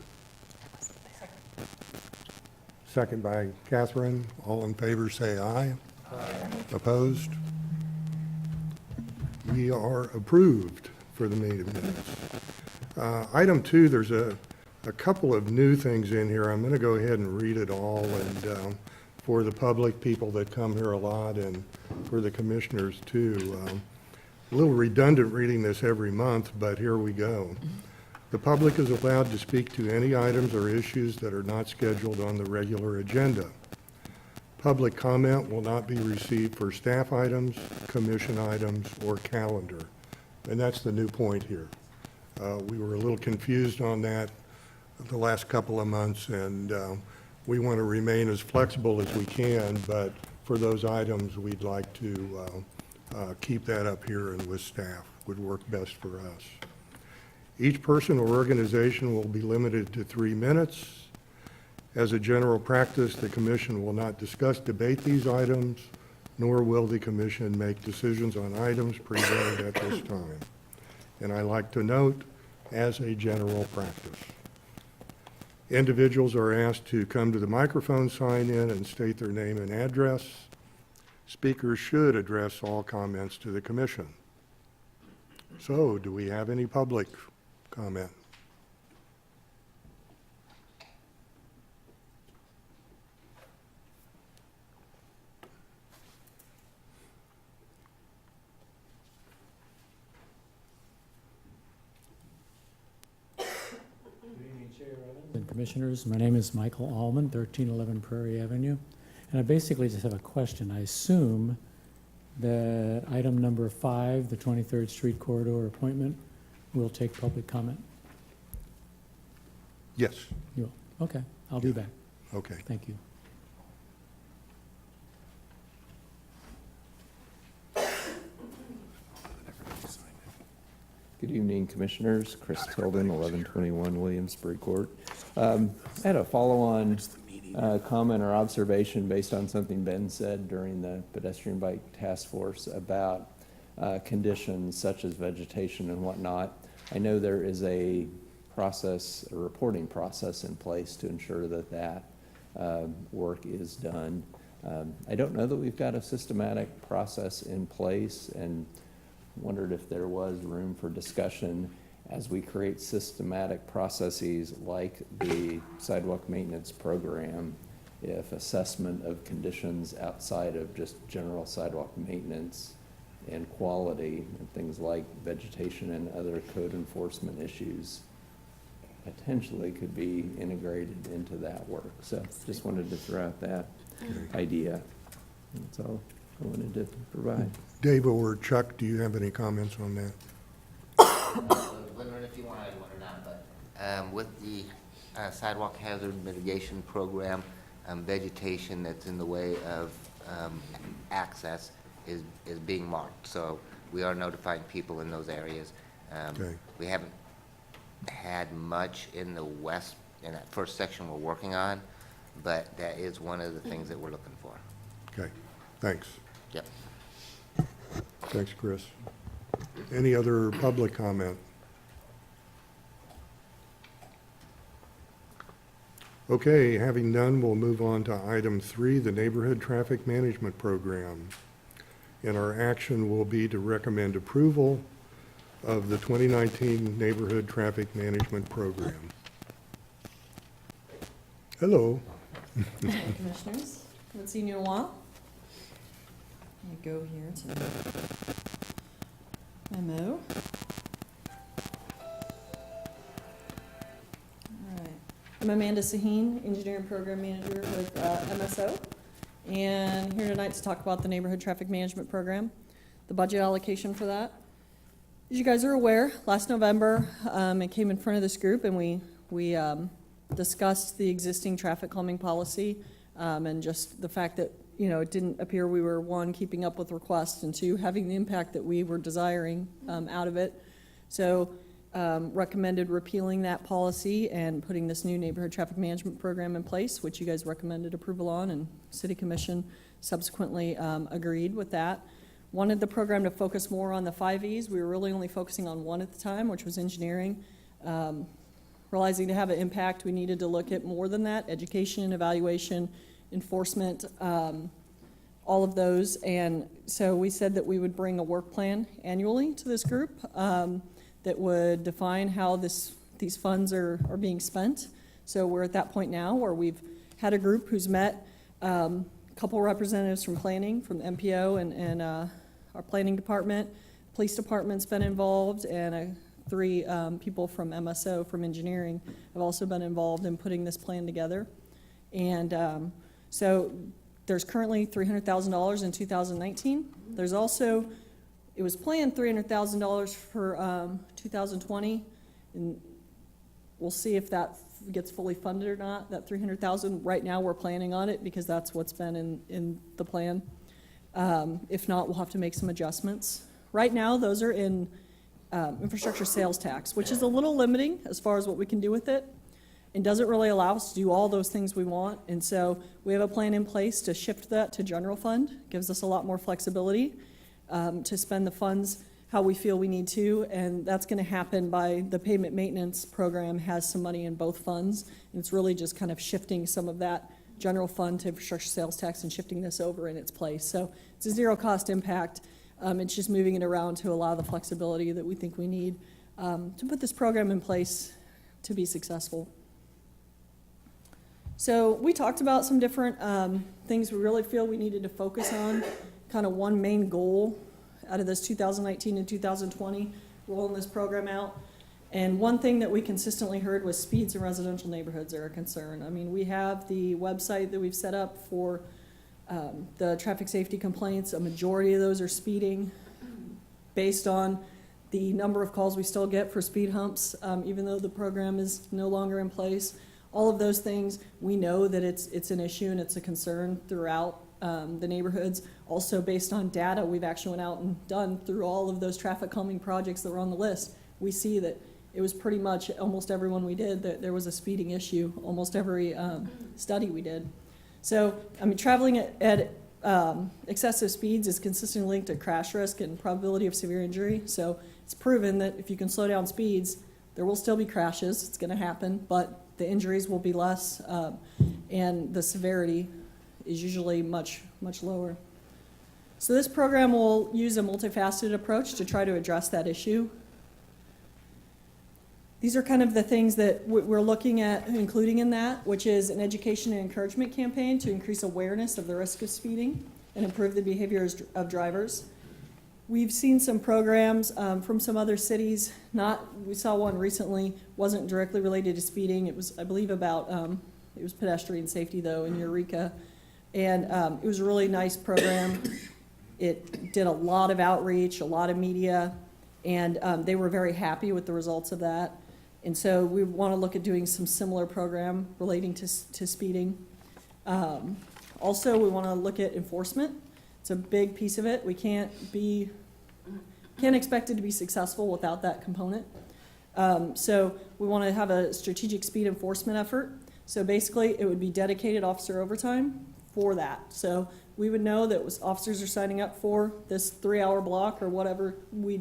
Second by Catherine. All in favor, say aye. Aye. Opposed? We are approved for the meeting minutes. Item 2, there's a couple of new things in here. I'm going to go ahead and read it all, and for the public, people that come here a lot, and for the commissioners too. A little redundant reading this every month, but here we go. The public is allowed to speak to any items or issues that are not scheduled on the regular agenda. Public comment will not be received for staff items, commission items, or calendar. And that's the new point here. We were a little confused on that the last couple of months, and we want to remain as flexible as we can, but for those items, we'd like to keep that up here and with staff would work best for us. Each person or organization will be limited to 3 minutes. As a general practice, the commission will not discuss, debate these items, nor will the commission make decisions on items presented at this time. And I like to note, as a general practice. Individuals are asked to come to the microphone, sign in, and state their name and address. Speakers should address all comments to the commission. So, do we have any public comment? And Commissioners, my name is Michael Allman, 1311 Prairie Avenue, and I basically just have a question. I assume that item number 5, the 23rd Street Corridor appointment, will take public comment. Yes. You will? Okay, I'll be back. Okay. Thank you. Good evening, Commissioners. Chris Tilden, 1121 Williamsburg Court. I had a follow-on comment or observation based on something Ben said during the Pedestrian Bike Task Force about conditions such as vegetation and whatnot. I know there is a process, a reporting process in place to ensure that that work is done. I don't know that we've got a systematic process in place, and wondered if there was room for discussion as we create systematic processes like the sidewalk maintenance program, if assessment of conditions outside of just general sidewalk maintenance and quality and things like vegetation and other code enforcement issues potentially could be integrated into that work. So just wanted to throw out that idea. That's all I wanted to provide. Dave or Chuck, do you have any comments on that? Wondering if you wanted one or not, but with the sidewalk hazard mitigation program, vegetation that's in the way of access is being marked. So we are notifying people in those areas. Okay. We haven't had much in the west, in that first section we're working on, but that is one of the things that we're looking for. Okay, thanks. Yep. Thanks, Chris. Any other public comment? Okay, having none, we'll move on to item 3, the Neighborhood Traffic Management Program. And our action will be to recommend approval of the 2019 Neighborhood Traffic Management Program. Hello. Hi, Commissioners. Haven't seen you in a while. I go here to memo. All right. I'm Amanda Saheen, Engineering Program Manager with MSO, and here tonight to talk about the Neighborhood Traffic Management Program, the budget allocation for that. As you guys are aware, last November, it came in front of this group and we discussed the existing traffic calming policy and just the fact that, you know, it didn't appear we were, one, keeping up with requests, and two, having the impact that we were desiring out of it. So recommended repealing that policy and putting this new neighborhood traffic management program in place, which you guys recommended approval on, and City Commission subsequently agreed with that. Wanted the program to focus more on the 5 E's. We were really only focusing on one at the time, which was engineering. Realizing to have an impact, we needed to look at more than that: education, evaluation, enforcement, all of those. And so we said that we would bring a work plan annually to this group that would define how these funds are being spent. So we're at that point now where we've had a group who's met, a couple representatives from planning, from the MPO and our planning department. Police department's been involved, and 3 people from MSO, from engineering, have also been involved in putting this plan together. And so there's currently $300,000 in 2019. There's also, it was planned $300,000 for 2020, and we'll see if that gets fully funded or not, that $300,000. Right now, we're planning on it because that's what's been in the plan. If not, we'll have to make some adjustments. Right now, those are in infrastructure sales tax, which is a little limiting as far as what we can do with it, and doesn't really allow us to do all those things we want. And so we have a plan in place to shift that to general fund. Gives us a lot more flexibility to spend the funds how we feel we need to, and that's going to happen by the pavement maintenance program has some money in both funds, and it's really just kind of shifting some of that general fund to infrastructure sales tax and shifting this over in its place. So it's a zero cost impact. It's just moving it around to allow the flexibility that we think we need to put this program in place to be successful. So we talked about some different things we really feel we needed to focus on, kind of one main goal out of this 2019 and 2020, rolling this program out. And one thing that we consistently heard was speeds in residential neighborhoods are a concern. I mean, we have the website that we've set up for the traffic safety complaints. A majority of those are speeding based on the number of calls we still get for speed humps, even though the program is no longer in place. All of those things, we know that it's an issue and it's a concern throughout the neighborhoods. Also, based on data we've actually went out and done through all of those traffic calming projects that were on the list, we see that it was pretty much almost every one we did that there was a speeding issue, almost every study we did. So, I mean, traveling at excessive speeds is consistently linked to crash risk and probability of severe injury. So it's proven that if you can slow down speeds, there will still be crashes. It's going to happen, but the injuries will be less, and the severity is usually much, much lower. So this program will use a multifaceted approach to try to address that issue. These are kind of the things that we're looking at including in that, which is an education and encouragement campaign to increase awareness of the risk of speeding and improve the behaviors of drivers. We've seen some programs from some other cities. We saw one recently, wasn't directly related to speeding. It was, I believe, about, it was pedestrian safety though in Eureka. And it was a really nice program. It did a lot of outreach, a lot of media, and they were very happy with the results of that. And so we want to look at doing some similar program relating to speeding. Also, we want to look at enforcement. It's a big piece of it. We can't expect it to be successful without that component. So we want to have a strategic speed enforcement effort. So basically, it would be dedicated officer overtime for that. So we would know that officers are signing up for this 3-hour block or whatever we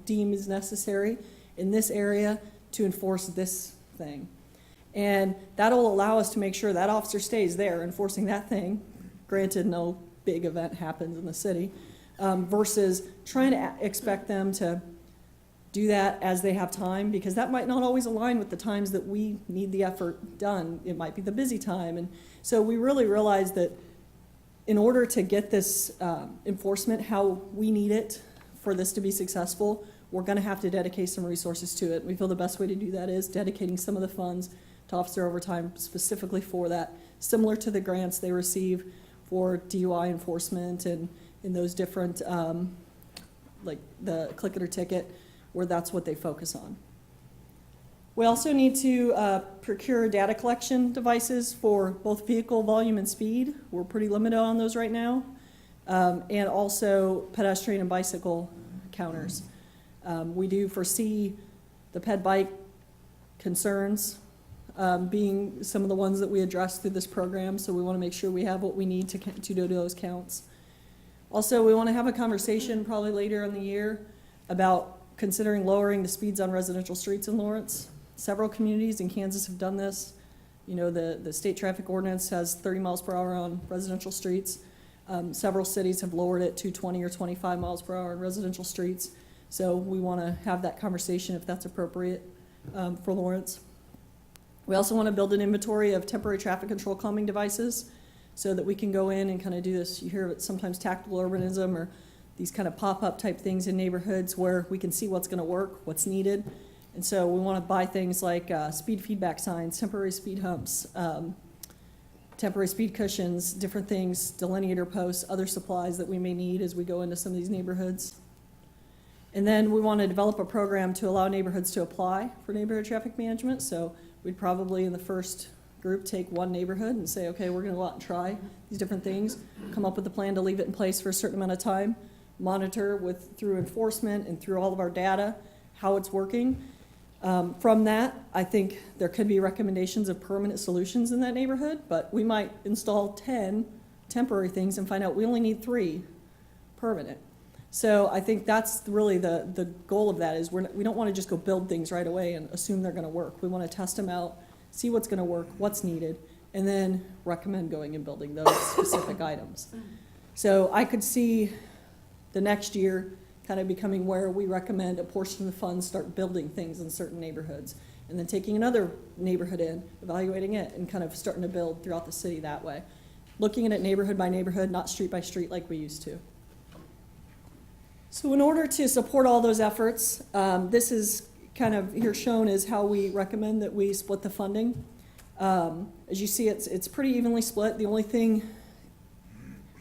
deem is necessary in this area to enforce this thing. And that'll allow us to make sure that officer stays there enforcing that thing. Granted, no big event happens in the city, versus trying to expect them to do that as they have time, because that might not always align with the times that we need the effort done. It might be the busy time. And so we really realized that in order to get this enforcement how we need it for this to be successful, we're going to have to dedicate some resources to it. We feel the best way to do that is dedicating some of the funds to officer overtime specifically for that, similar to the grants they receive for DUI enforcement and in those different, like the click it or ticket, where that's what they focus on. We also need to procure data collection devices for both vehicle volume and speed. We're pretty limited on those right now. And also pedestrian and bicycle counters. We do foresee the ped bike concerns being some of the ones that we address through this program, so we want to make sure we have what we need to do those counts. Also, we want to have a conversation probably later in the year about considering lowering the speeds on residential streets in Lawrence. Several communities in Kansas have done this. You know, the state traffic ordinance has 30 miles per hour on residential streets. Several cities have lowered it to 20 or 25 miles per hour on residential streets. So we want to have that conversation if that's appropriate for Lawrence. We also want to build an inventory of temporary traffic control calming devices so that we can go in and kind of do this. You hear of it sometimes tactical urbanism or these kind of pop-up type things in neighborhoods where we can see what's going to work, what's needed. And so we want to buy things like speed feedback signs, temporary speed humps, temporary speed cushions, different things, delineator posts, other supplies that we may need as we go into some of these neighborhoods. And then we want to develop a program to allow neighborhoods to apply for neighborhood traffic management. So we'd probably in the first group take one neighborhood and say, okay, we're going to go out and try these different things, come up with a plan to leave it in place for a certain amount of time, monitor through enforcement and through all of our data how it's working. From that, I think there could be recommendations of permanent solutions in that neighborhood, but we might install 10 temporary things and find out we only need 3 permanent. So I think that's really the goal of that is we don't want to just go build things right away and assume they're going to work. We want to test them out, see what's going to work, what's needed, and then recommend going and building those specific items. So I could see the next year kind of becoming where we recommend a portion of the funds start building things in certain neighborhoods, and then taking another neighborhood in, evaluating it, and kind of starting to build throughout the city that way. Looking at it neighborhood by neighborhood, not street by street like we used to. So in order to support all those efforts, this is kind of here shown as how we recommend that we split the funding. As you see, it's pretty evenly split. The only thing,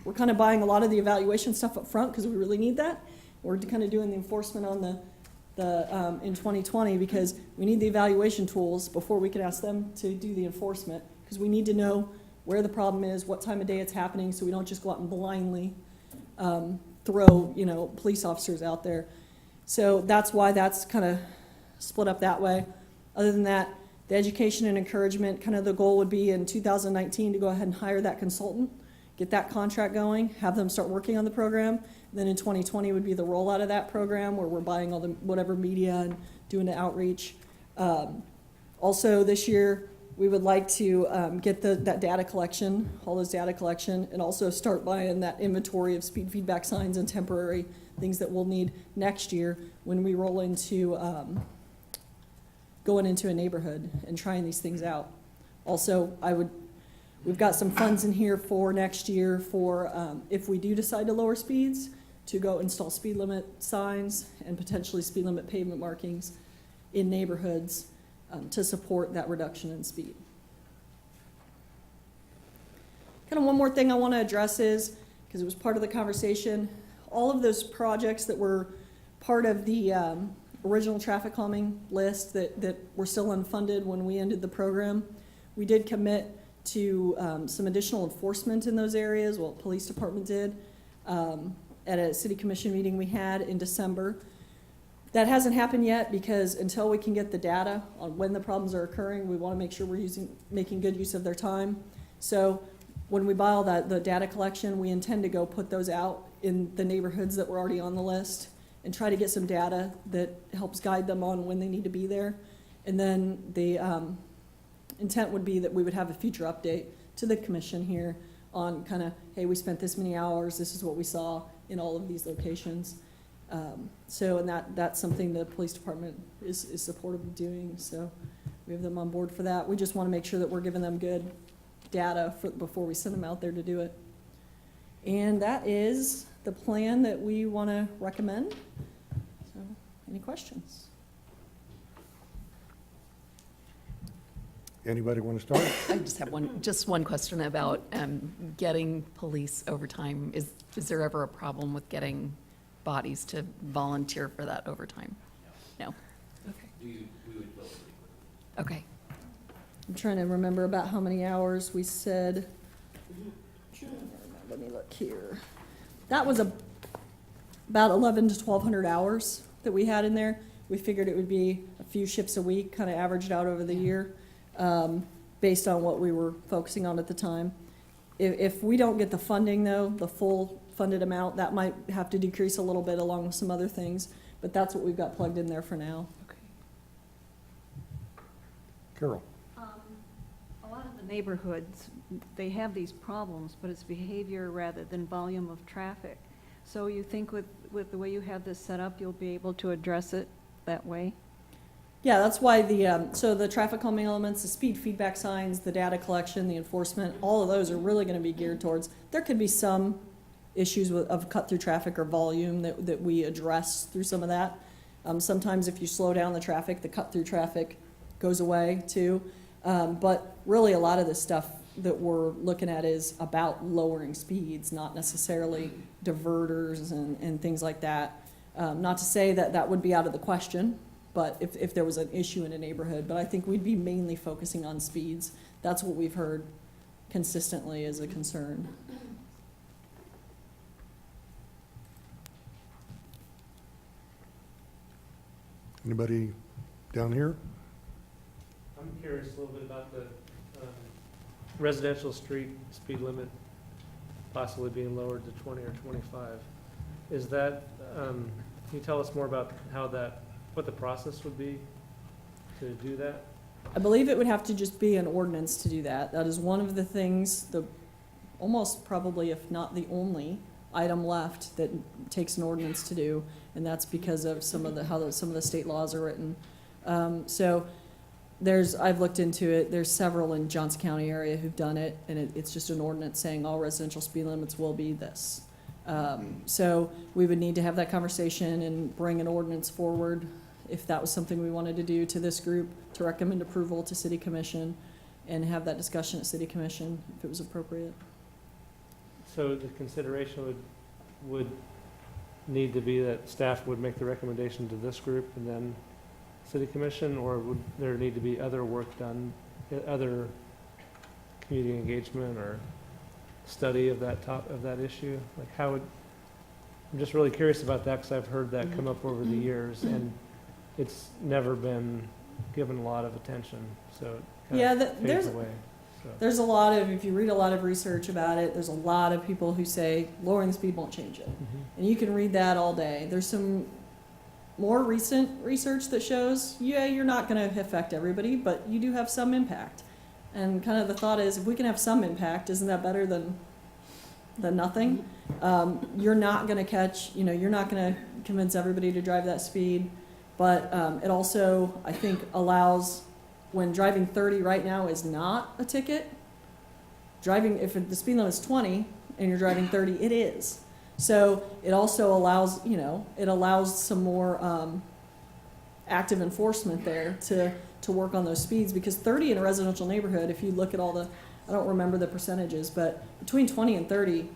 we're kind of buying a lot of the evaluation stuff up front because we really need that. We're kind of doing the enforcement on the in 2020 because we need the evaluation tools before we can ask them to do the enforcement, because we need to know where the problem is, what time of day it's happening, so we don't just go out and blindly throw, police officers out there. So that's why that's kind of split up that way. Other than that, the education and encouragement, kind of the goal would be in 2019 to go ahead and hire that consultant, get that contract going, have them start working on the program. Then in 2020 would be the rollout of that program where we're buying all the whatever media and doing the outreach. Also this year, we would like to get that data collection, all those data collection, and also start buying that inventory of speed feedback signs and temporary things that we'll need next year when we roll into going into a neighborhood and trying these things out. Also, we've got some funds in here for next year for if we do decide to lower speeds, to go install speed limit signs and potentially speed limit pavement markings in neighborhoods to support that reduction in speed. Kind of one more thing I want to address is, because it was part of the conversation, all of those projects that were part of the original traffic calming list that were still unfunded when we ended the program, we did commit to some additional enforcement in those areas. Well, police department did at a city commission meeting we had in December. That hasn't happened yet because until we can get the data on when the problems are occurring, we want to make sure we're making good use of their time. So when we buy all the data collection, we intend to go put those out in the neighborhoods that were already on the list and try to get some data that helps guide them on when they need to be there. And then the intent would be that we would have a future update to the commission here on kind of, hey, we spent this many hours, this is what we saw in all of these locations. And that's something the police department is supportive of doing, so we have them on board for that. We just want to make sure that we're giving them good data before we send them out there to do it. And that is the plan that we want to recommend. So, any questions? Anybody want to start? I just have just one question about getting police overtime. Is there ever a problem with getting bodies to volunteer for that overtime? No? Okay. Okay. I'm trying to remember about how many hours we said. Let me look here. That was about 1,100 to 1,200 hours that we had in there. We figured it would be a few shifts a week, kind of averaged out over the year, based on what we were focusing on at the time. If we don't get the funding, though, the full funded amount, that might have to decrease a little bit along with some other things, but that's what we've got plugged in there for now. Carol? A lot of the neighborhoods, they have these problems, but it's behavior rather than volume of traffic. So you think with the way you have this set up, you'll be able to address it that way? Yeah, that's why so the traffic calming elements, the speed feedback signs, the data collection, the enforcement, all of those are really gonna be geared towards, there could be some issues of cut-through traffic or volume that we address through some of that. Sometimes if you slow down the traffic, the cut-through traffic goes away too. But really a lot of this stuff that we're looking at is about lowering speeds, not necessarily diverters and things like that. Not to say that that would be out of the question, but if there was an issue in a neighborhood, but I think we'd be mainly focusing on speeds. That's what we've heard consistently as a concern. Anybody down here? I'm curious a little bit about the residential street speed limit possibly being lowered to 20 or 25. Is that, can you tell us more about what the process would be to do that? I believe it would have to just be an ordinance to do that. That is one of the things, almost probably, if not the only item left that takes an ordinance to do, and that's because of how some of the state laws are written. So I've looked into it, there's several in Johnson County area who've done it, and it's just an ordinance saying all residential speed limits will be this. So we would need to have that conversation and bring an ordinance forward if that was something we wanted to do to this group, to recommend approval to City Commission and have that discussion at City Commission if it was appropriate. So the consideration would need to be that staff would make the recommendation to this group and then City Commission, or would there need to be other work done, other community engagement or study of that issue? Like I'm just really curious about that because I've heard that come up over the years and it's never been given a lot of attention, so it kind of fades away. So. There's a lot of, if you read a lot of research about it, there's a lot of people who say lowering the speed won't change it. Mm-hmm. And you can read that all day. There's some more recent research that shows, yeah, you're not going to affect everybody, but you do have some impact. And kind of the thought is, if we can have some impact, isn't that better than nothing? You're not going to you're not going to convince everybody to drive that speed, but it also, I think, allows, when driving 30 right now is not a ticket, if the speed limit is 20 and you're driving 30, it is. So it also allows, it allows some more active enforcement there to work on those speeds, because 30 in a residential neighborhood, if you look at I don't remember the percentages, but between 20 and 30,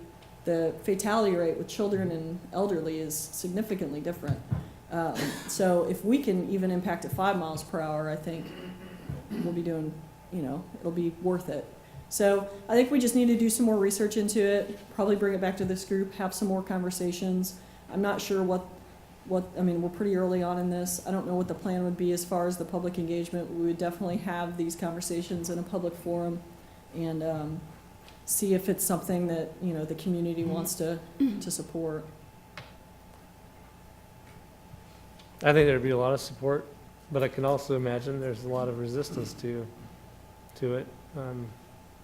the fatality rate with children and elderly is significantly different. So if we can even impact at 5 miles per hour, I think we'll be doing, it'll be worth it. So I think we just need to do some more research into it, probably bring it back to this group, have some more conversations. I'm not sure we're pretty early on in this. I don't know what the plan would be as far as the public engagement. We would definitely have these conversations in a public forum and see if it's something that, the community wants to support. I think there'd be a lot of support, but I can also imagine there's a lot of resistance to it.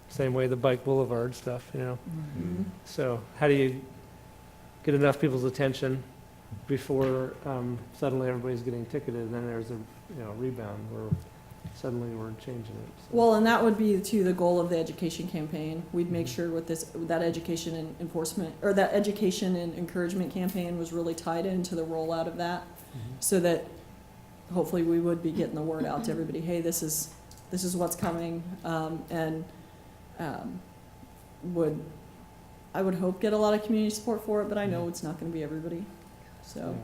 Same way the bike boulevard stuff, Mm-hmm. So how do you get enough people's attention before suddenly everybody's getting ticketed, and then there's a rebound where suddenly we're changing it? So. Well, and that would be the goal of the education campaign. We'd make sure with that education and enforcement, or that education and encouragement campaign was really tied into the rollout of that, so that hopefully we would be getting the word out to everybody, hey, this is this is what's coming, and, I would hope get a lot of community support for it, but I know it's not gonna be everybody, so.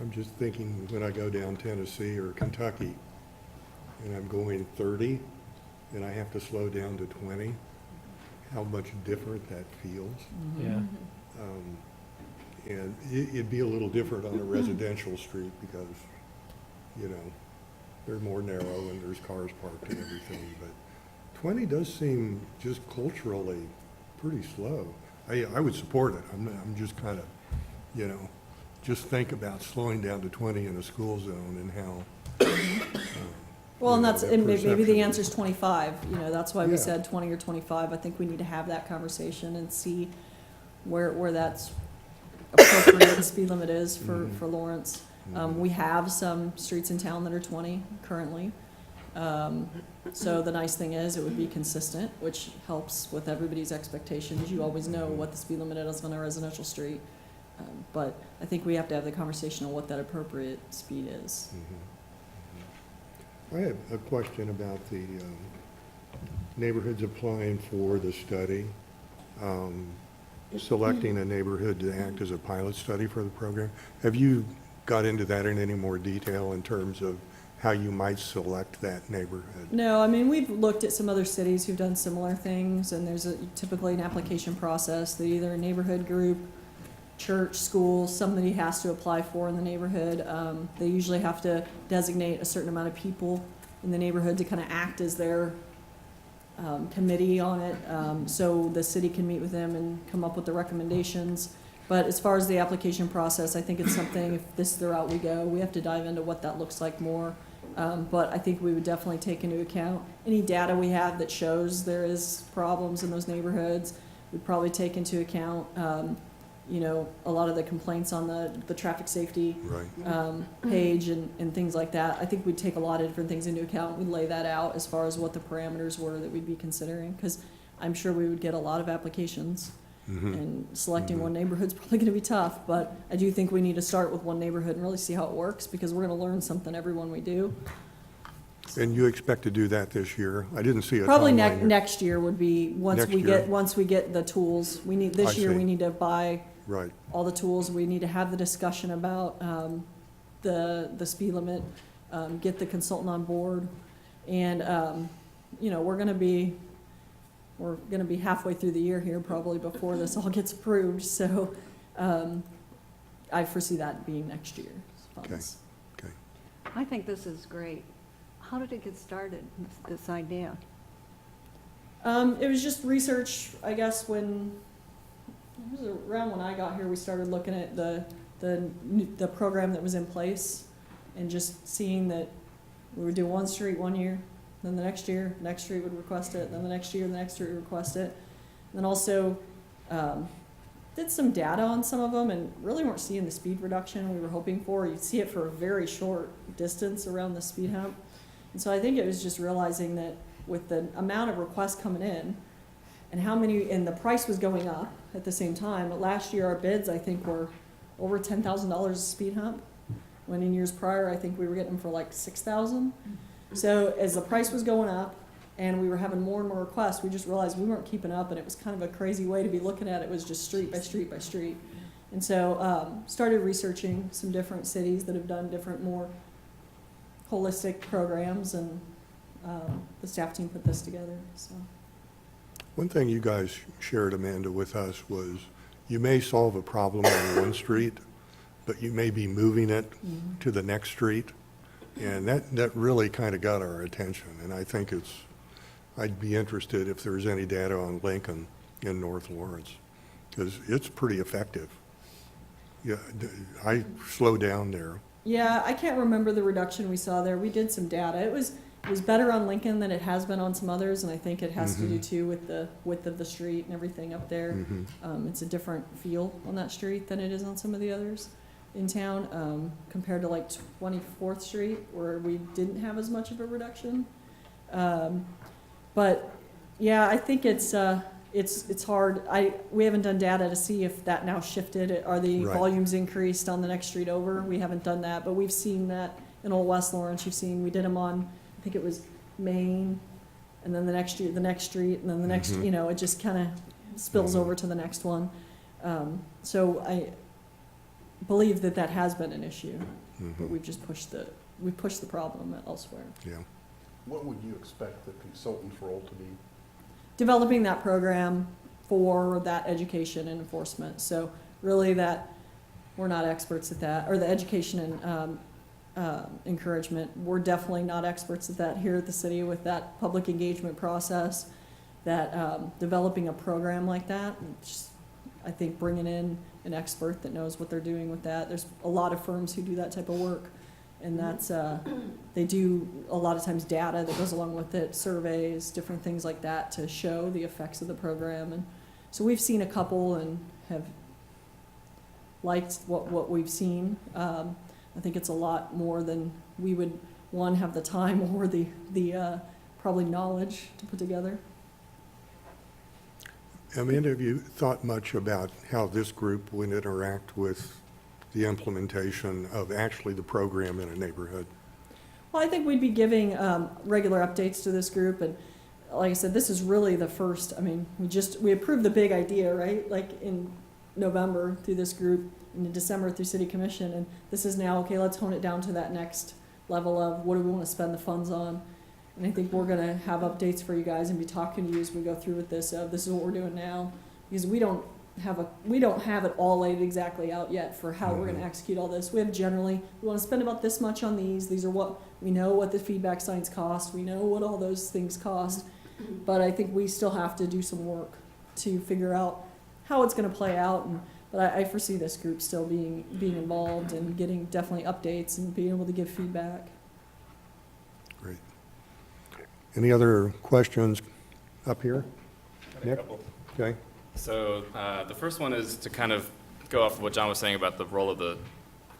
I'm just thinking when I go down Tennessee or Kentucky and I'm going 30 and I have to slow down to 20, how much different that feels. Yeah. And it'd be a little different on a residential street because, you know, they're more narrow and there's cars parked and everything, but 20 does seem just culturally pretty slow. I would support it. I'm just kind of, you know, just think about slowing down to 20 in a school zone and how. Well, and you know, that's, that and maybe perception the is- answer's 25, you know, that's why we Yeah. said 20 or 25. I think we need to have that conversation and see where that's appropriate the speed limit is Mhm. for Lawrence. Mhm. We have some streets in town that are 20 currently. So the nice thing is, it would be consistent, which helps with everybody's expectations. You always know what the speed limit is on a residential street. But I think we have to have the conversation on what that appropriate speed is. I have a question about the neighborhoods applying for the study. Selecting a neighborhood to act as a pilot study for the program. Have you got into that in any more detail in terms of how you might select that neighborhood? No, I mean, we've looked at some other cities who've done similar things, and there's typically an application process that either a neighborhood group, church, school, somebody has to apply for in the neighborhood. They usually have to designate a certain amount of people in the neighborhood to kind of act as their committee on it, so the city can meet with them and come up with the recommendations. But as far as the application process, I think it's something, if this is the route we go, we have to dive into what that looks like more. But I think we would definitely take into account any data we have that shows there is problems in those neighborhoods. We'd probably take into account, you know, a lot of the complaints on the traffic safety Right. page and things like that. I think we'd take a lot of different things into account. We'd lay that out as far as what the parameters were that we'd be considering, because I'm sure we would get a lot of applications. Mhm. And selecting Mhm. one neighborhood's probably gonna be tough, but I do think we need to start with one neighborhood and really see how it works, because we're gonna learn something every one we do. And you expect to do that this year? I didn't see a Probably timeline here. next year would be, Next year? once we get the tools. I This year, see. we need to buy Right. all the tools. We need to have the discussion about, the speed limit, get the consultant on board. And, you know, we're gonna be halfway through the year here probably before this all gets approved, so, I foresee that being next year's funds. Okay. I think this is great. How did it get started, this idea? It was just research, I guess, it was around when I got here, we started looking at the program that was in place and just seeing that we would do one street one year, then the next year, next street would request it, then the next year, the next street would request it. And then also, did some data on some of them and really weren't seeing the speed reduction we were hoping for. You'd see it for a very short distance around the speed hump. And so I think it was just realizing that with the amount of requests coming in and and the price was going up at the same time. But last year, our bids, I think, were over $10,000 a speed hump, when in years prior, I think we were getting them for like $6,000. So as the price was going up and we were having more and more requests, we just realized we weren't keeping up, and it was kind of a crazy way to be looking at it. It was just street by street by street. And so started researching some different cities that have done different, more holistic programs, and the staff team put this together, so. One thing you guys shared, Amanda, with us was you may solve a problem on one street, but you may be moving it to the next street. And that really kind of got our attention. And I think I'd be interested if there's any data on Lincoln in North Lawrence, because it's pretty effective. Yeah, I slow down there. Yeah, I can't remember the reduction we saw there. We did some data. It was better on Lincoln than it has been on some others, and I think it has to do too with the width of the street and everything up there. It's a different feel on that street than it is on some of the others in town, compared to like 24th Street, where we didn't have as much of a reduction. But yeah, I think it's hard. We haven't done data to see if that now shifted. Are the Right. volumes increased on the next street over? We haven't done that, but we've seen that in Old West Lawrence, you've seen, we did them on, I think it was Main, and then the next year, the next street, and then the next, Mhm. you know, it just kind of spills Mhm. over to the next one. So I believe that that has been an issue, but Mhm. we've just pushed the problem elsewhere. Yeah. What would you expect the consultant's role to be? Developing that program for that education and enforcement. So really that, we're not experts at that, or the education and encouragement. We're definitely not experts at that here at the city with that public engagement process, that developing a program like that. Just, I think bringing in an expert that knows what they're doing with that. There's a lot of firms who do that type of work. And that's, they do a lot of times data that goes along with it, surveys, different things like that to show the effects of the program. And so we've seen a couple and have liked what we've seen. I think it's a lot more than we would, one, have the time or the probably knowledge to put together. Amanda, have you thought much about how this group would interact with the implementation of actually the program in a neighborhood? Well, I think we'd be giving regular updates to this group, and like I said, this is really the first, I mean, we approved the big idea, right? Like in November through this group, and in December through City Commission, and this is now, okay, let's hone it down to that next level of what do we want to spend the funds on. And I think we're gonna have updates for you guys and be talking to you as we go through with this, this is what we're doing now. Because we don't have it all laid exactly out yet for how we're gonna execute all this. We have generally, we wanna spend about this much on these are what, we know what the feedback signs cost, we know what all those things cost. But I think we still have to do some work to figure out how it's gonna play out, but I foresee this group still being involved and getting definitely updates and being able to give feedback. Great. Any other questions up here? I have a Nick? couple. Okay. So the first one is to kind of go off of what John was saying about the role of the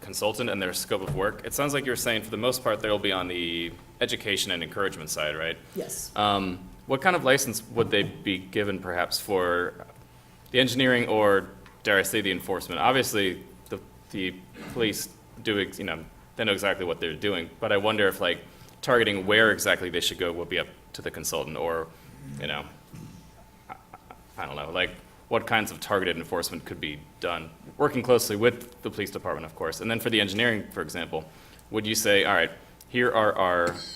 consultant and their scope of work. It sounds like you're saying for the most part they'll be on the education and encouragement side, right? Yes. What kind of license would they be given perhaps for the engineering or, dare I say, the enforcement? Obviously, the police do, they know exactly what they're doing, but I wonder if like targeting where exactly they should go will be up to the consultant, or, I don't know, like what kinds of targeted enforcement could be done, working closely with the police department, of course. And then for the engineering, for example, would you say, all right, here are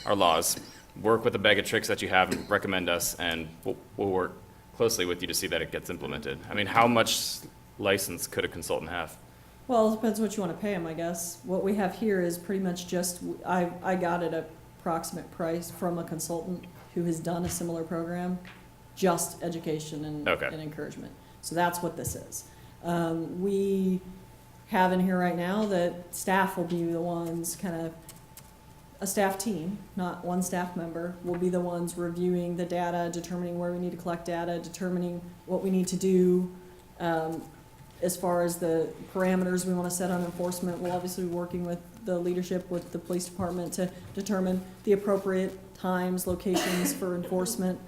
our laws, work with the bag of tricks that you have and recommend us, and we'll work closely with you to see that it gets implemented? I mean, how much license could a consultant have? Well, it depends what you want to pay them, I guess. What we have here is pretty much just, I got it at approximate price from a consultant who has done a similar program, just education and encouragement. So that's what this is. We have in here right now that staff will be the ones a staff team, not one staff member, will be the ones reviewing the data, determining where we need to collect data, determining what we need to do. As far as the parameters we want to set on enforcement, we'll obviously be working with the leadership, with the police department to determine the appropriate times, locations for enforcement.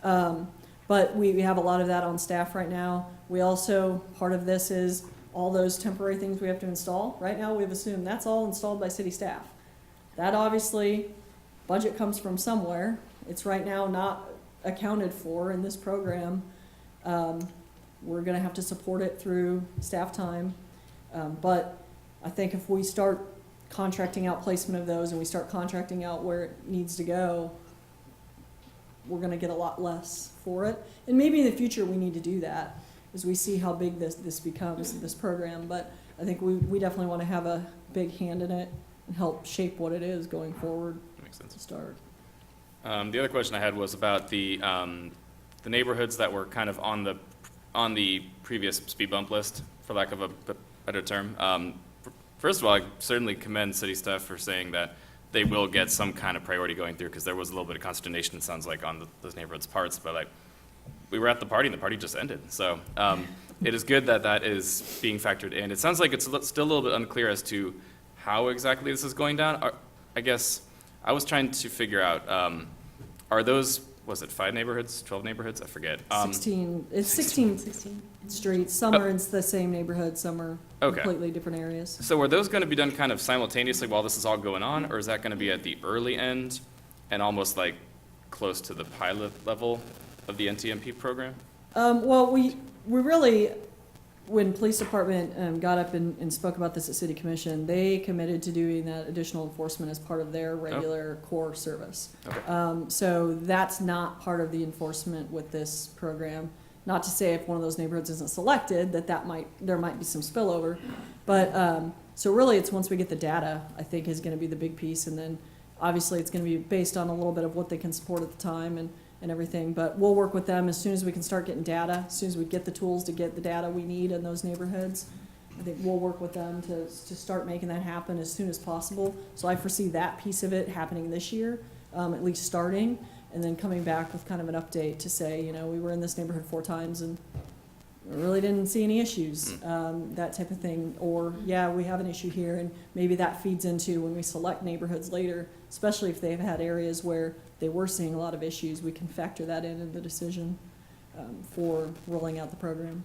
But we have a lot of that on staff right now. We also, part of this is all those temporary things we have to install. Right now, we've assumed that's all installed by city staff. That obviously, budget comes from somewhere. It's right now not accounted for in this program. We're gonna have to support it through staff time. But I think if we start contracting out placement of those and we start contracting out where it needs to go, we're gonna get a lot less for it. And maybe in the future, we need to do that as we see how big this becomes, this program. But I think we definitely wanna have a big hand in it and help shape what it is going forward. That makes sense. To start. The other question I had was about the neighborhoods that were kind of on the previous speed bump list, for lack of a better term. First of all, I certainly commend city staff for saying that they will get some kind of priority going through, because there was a little bit of consternation, it sounds like, on those neighborhoods' parts. But like, we were at the party and the party just ended. So it is good that that is being factored in. It sounds like it's still a little bit unclear as to how exactly this is going down. I guess I was trying to figure out, are those was it 5 neighborhoods, 12 neighborhoods? I forget. 16, it's 16 streets. Some are in the same neighborhood, some are Okay. completely different areas. So are those going to be done kind of simultaneously while this is all going on, or is that going to be at the early end and almost like close to the pilot level of the NTMP program? Well, we really, when police department got up and spoke about this at city commission, they committed to doing that additional enforcement as part of their regular core service. Okay. So that's not part of the enforcement with this program. Not to say if one of those neighborhoods isn't selected, there might be some spillover. But, so really it's once we get the data, I think is gonna be the big piece. And then obviously it's gonna be based on a little bit of what they can support at the time and everything. But we'll work with them as soon as we can start getting data, as soon as we get the tools to get the data we need in those neighborhoods. I think we'll work with them to start making that happen as soon as possible. So I foresee that piece of it happening this year, at least starting, and then coming back with kind of an update to say, you know, we were in this neighborhood 4 times and we really didn't see any issues, that type of thing. Or, yeah, we have an issue here, and maybe that feeds into when we select neighborhoods later, especially if they've had areas where they were seeing a lot of issues, we can factor that in the decision for rolling out the program.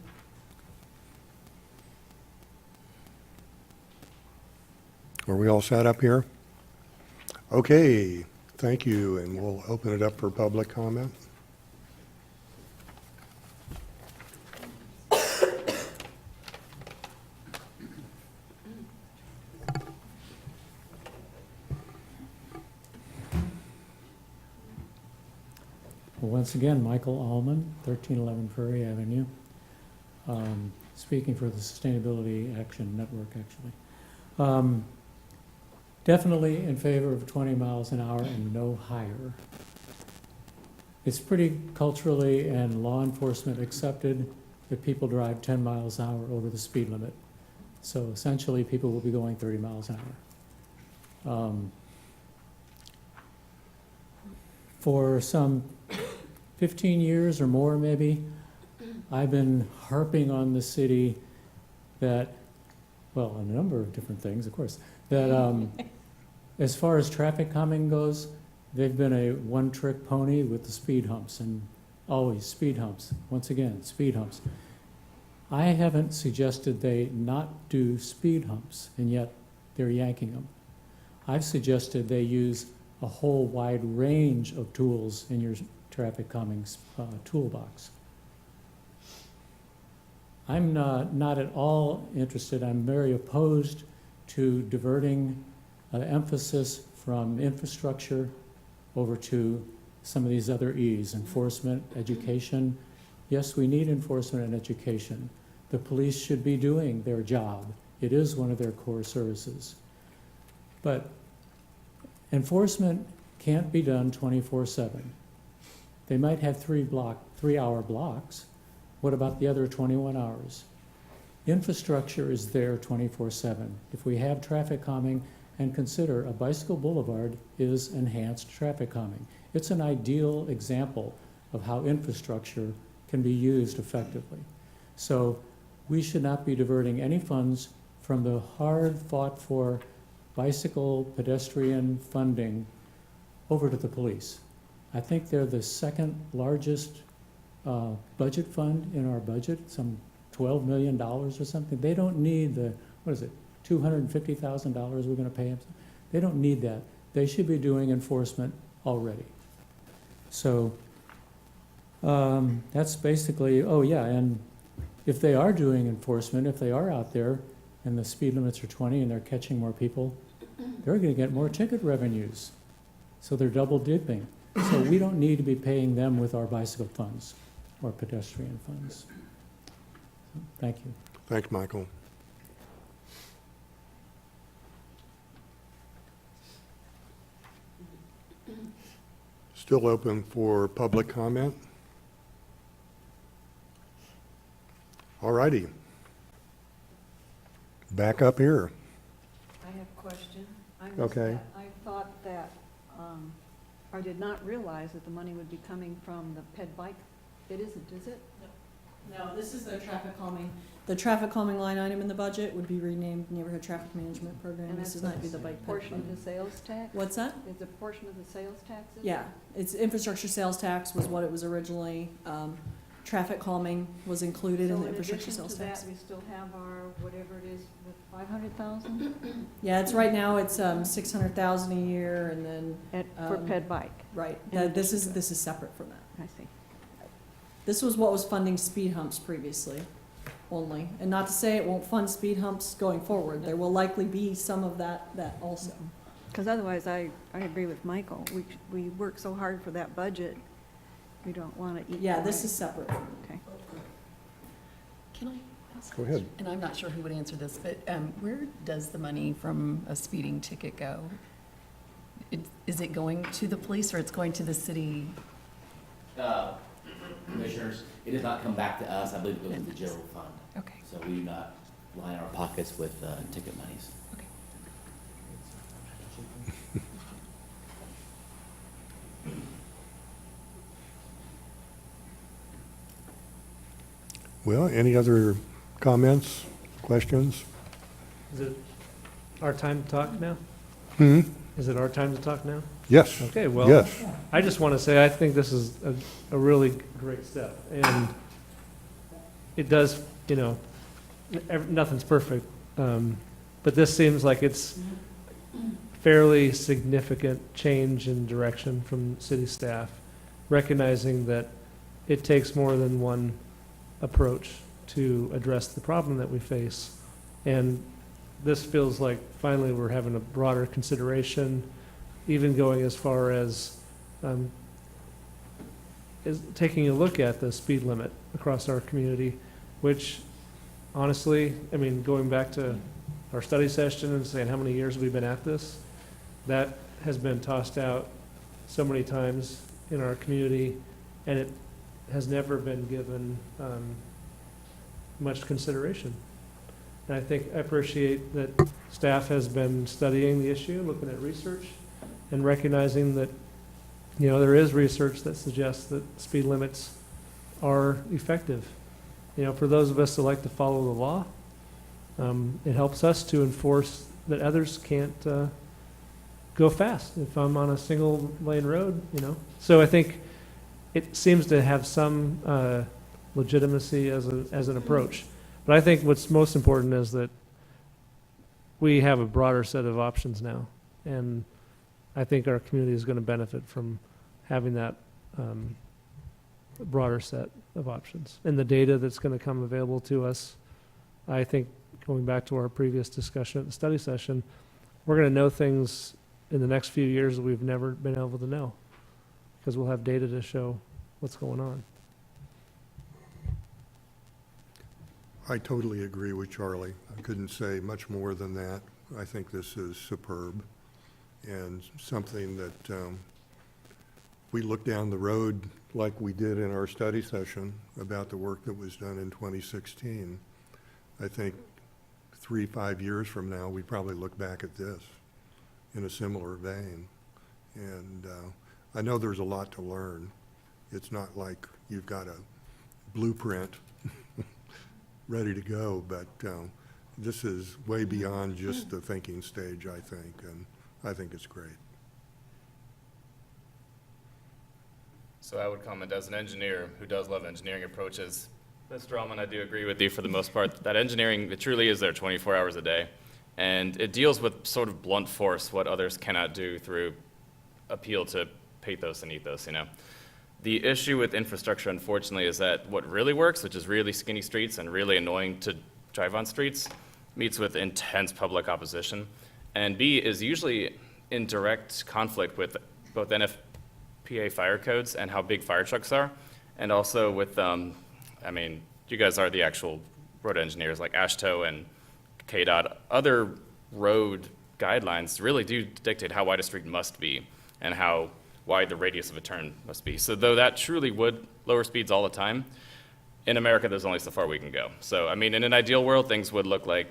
Are we all set up here? Okay, thank you, and we'll open it up for public comment. Well, once again, Michael Allman, 1311 Prairie Avenue, speaking for the Sustainability Action Network, actually. Definitely in favor of 20 miles an hour and no higher. It's pretty culturally and law enforcement accepted that people drive 10 miles an hour over the speed limit. So essentially, people will be going 30 miles an hour. For some 15 years or more maybe, I've been harping on the city that, well, a number of different things, of course, that as far as traffic calming goes, they've been a one-trick pony with the speed humps, and always speed humps. Once again, speed humps. I haven't suggested they not do speed humps, and yet they're yanking them. I've suggested they use a whole wide range of tools in your traffic calming toolbox. I'm not at all interested, I'm very opposed to diverting emphasis from infrastructure over to some of these other E's, enforcement, education. Yes, we need enforcement and education. The police should be doing their job. It is one of their core services. But enforcement can't be done 24/7. They might have 3-hour blocks. What about the other 21 hours? Infrastructure is there 24/7. If we have traffic calming, and consider a bicycle boulevard is enhanced traffic calming. It's an ideal example of how infrastructure can be used effectively. So we should not be diverting any funds from the hard fought for bicycle pedestrian funding over to the police. I think they're the second largest budget fund in our budget, some $12 million or something. They don't need the, what is it, $250,000 we're gonna pay them? They don't need that. They should be doing enforcement already. So that's basically, oh yeah, and if they are doing enforcement, if they are out there and the speed limits are 20 and they're catching more people, they're gonna get more ticket revenues. So they're double dipping. So we don't need to be paying them with our bicycle funds or pedestrian funds. So, thank you. Thanks, Michael. Still open for public comment? All righty. Back up here. I have a question. I missed Okay. that. I thought that, I did not realize that the money would be coming from the Ped Bike. It isn't, is it? No, this is the traffic calming. The traffic calming line item in the budget would be renamed Neighborhood Traffic Management Program. And This that's does not be the bike ped portion of fund. the sales tax? What's that? Is a portion of the sales taxes? Yeah, it's infrastructure sales tax was what it was originally. Traffic calming was included in the infrastructure sales So in tax. addition to that, we still have our, whatever it is, with 500,000 Yeah, it's right now, it's 600,000 a year and then, for ped bike? right, In this addition to is separate from that. I see. This was what was funding speed humps previously only. And not to say it won't fund speed humps going forward. There will likely be some of that also. Because otherwise, I agree with Michael. We work so hard for that budget, we don't want to eat. Yeah, away. this is separate. Okay. Can I ask? Go ahead. And I'm not sure who would answer this, but where does the money from a speeding ticket go? Is it going to the police or it's going to the city? Commissioners, it does not come back to us. I believe it goes to the general fund. Okay. So we do not line our pockets with ticket monies. Okay. Well, any other comments, questions? Is it our time to talk now? Hmm? Is it our time to talk now? Yes. Okay, well, Yes. I just want to say, I think this is a really great step. And it does, nothing's perfect. But this seems like it's fairly significant change in direction from city staff, recognizing that it takes more than one approach to address the problem that we face. And this feels like finally we're having a broader consideration, even going as far as taking a look at the speed limit across our community, which honestly, I mean, going back to our study session and saying how many years we've been at this, that has been tossed out so many times in our community, and it has never been given much consideration. And I appreciate that staff has been studying the issue, looking at research, and recognizing that, there is research that suggests that speed limits are effective. For those of us that like to follow the law, it helps us to enforce that others can't go fast if I'm on a single lane road, So I think it seems to have some legitimacy as an approach. But I think what's most important is that we have a broader set of options now. And I think our community is going to benefit from having that broader set of options. And the data that's going to come available to us, I think, going back to our previous discussion at the study session, we're going to know things in the next few years that we've never been able to know, because we'll have data to show what's going on. I totally agree with Charlie. I couldn't say much more than that. I think this is superb and something that we look down the road like we did in our study session about the work that was done in 2016. I think 3-5 years from now, we probably look back at this in a similar vein. And I know there's a lot to learn. It's not like you've got a blueprint ready to go, but this is way beyond just the thinking stage, I think, and I think it's great. So I would comment as an engineer who does love engineering approaches, Mr. Allman, I do agree with you for the most part, that engineering, it truly is there 24 hours a day. And it deals with sort of blunt force, what others cannot do through appeal to pathos and ethos, The issue with infrastructure, unfortunately, is that what really works, which is really skinny streets and really annoying to drive on streets, meets with intense public opposition. And B, is usually in direct conflict with both NFPA fire codes and how big fire trucks are, and also with, you guys are the actual road engineers like AASHTO and KDOT. Other road guidelines really do dictate how wide a street must be and how wide the radius of a turn must be. So though that truly would lower speeds all the time, in America there's only so far we can go. So in an ideal world, things would look like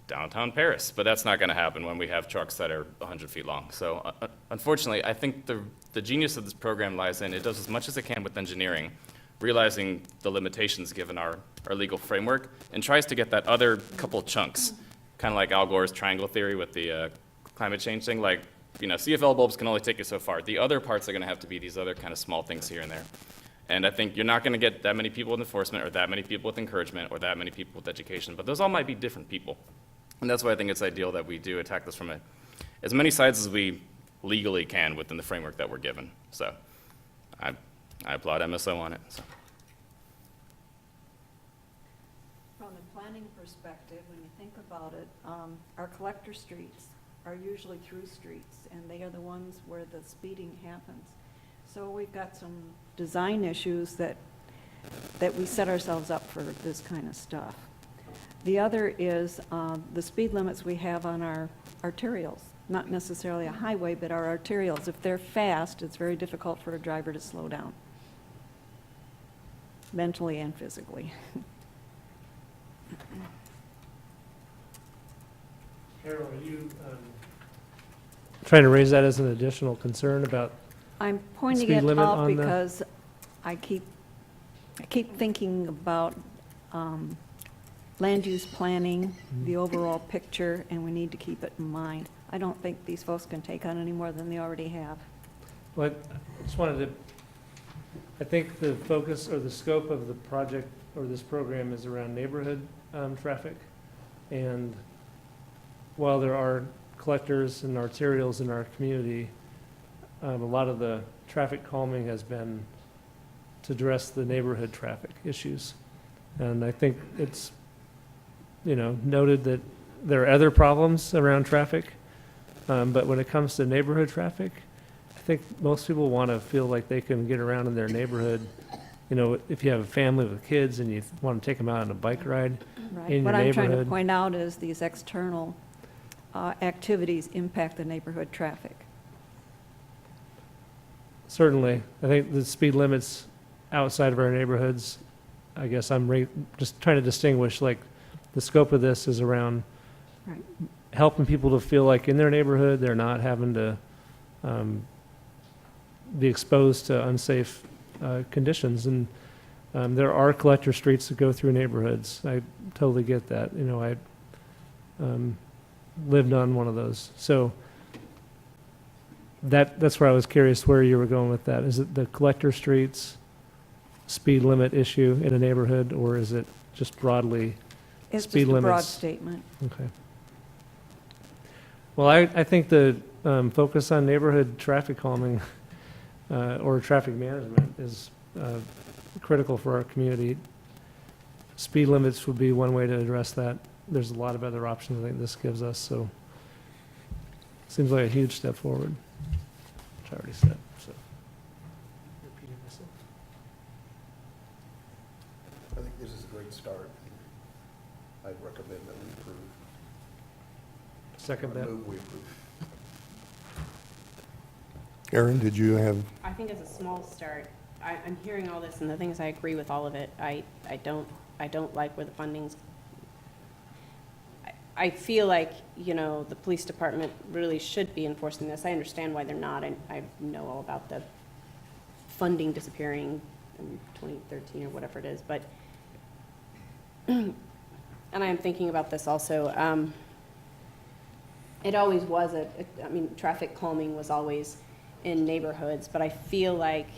downtown Paris, but that's not going to happen when we have trucks that are 100 feet long. So unfortunately, I think the genius of this program lies in it does as much as it can with engineering realizing the limitations given our legal framework, and tries to get that other couple chunks, kind of like Al Gore's triangle theory with the climate change thing. Like, CFL bulbs can only take you so far. The other parts are going to have to be these other kind of small things here and there. And I think you're not going to get that many people with enforcement, or that many people with encouragement, or that many people with education, but those all might be different people. And that's why I think it's ideal that we do attack this from as many sides as we legally can within the framework that we're given. So I applaud MSO on it. So. From the planning perspective, when you think about it, our collector streets are usually through streets, and they are the ones where the speeding happens. So we've got some design issues that we set ourselves up for this kind of stuff. The other is the speed limits we have on our arterials, not necessarily a highway, but our arterials. If they're fast, it's very difficult for a driver to slow down, mentally and physically. Carol, are you trying to raise that as an additional concern about? I'm pointing Speed it limit out on the- because I keep thinking about land use planning, the overall picture, and we need to keep it in mind. I don't think these folks can take on any more than they already have. Well, I just wanted to, I think the focus or the scope of the project or this program is around neighborhood traffic. And while there are collectors and arterials in our community, a lot of the traffic calming has been to address the neighborhood traffic issues. And I think it's, noted that there are other problems around traffic, but when it comes to neighborhood traffic, I think most people want to feel like they can get around in their neighborhood. If you have a family with kids and you want to take them out on a bike ride Right. in your What I'm trying to neighborhood. point out is these external activities impact the neighborhood traffic. Certainly. I think the speed limits outside of our neighborhoods, I guess I'm just trying to distinguish, like, the scope of this is around Right. helping people to feel like in their neighborhood, they're not having to be exposed to unsafe conditions. And there are collector streets that go through neighborhoods. I totally get that. I lived on one of those. So that's where I was curious where you were going with that. Is it the collector streets speed limit issue in a neighborhood, or is it just broadly It's speed just a broad limits? statement. Okay. Well, I think the focus on neighborhood traffic calming or traffic management is critical for our community. Speed limits would be one way to address that. There's a lot of other options I think this gives us, so seems like a huge step forward, which I already said, so. Repeating myself. I think this is a great start. I'd recommend that we approve. Second that. I move we approve. Aaron, did you have? I think it's a small start. I'm hearing all this, and the things I agree with all of it. I don't like where the funding's. I feel like, the police department really should be enforcing this. I understand why they're not. I know all about the funding disappearing in 2013 or whatever it is, but, and I'm thinking about this also. It always was traffic calming was always in neighborhoods, but I feel like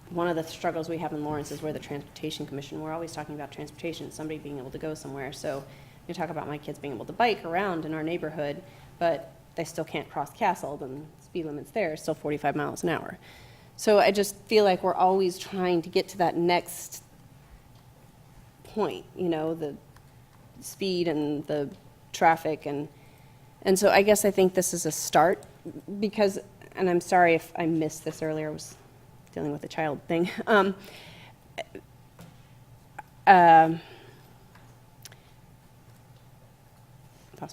one of the struggles we have in Lawrence is we're the Transportation Commission. We're always talking about transportation, somebody being able to go somewhere. So you talk about my kids being able to bike around in our neighborhood, but they still can't cross Castle, and speed limit's there, it's still 45 miles an hour. So I just feel like we're always trying to get to that next point, the speed and the traffic. And so I guess I think this is a start because, and I'm sorry if I missed this earlier, I was dealing with a child thing. Lost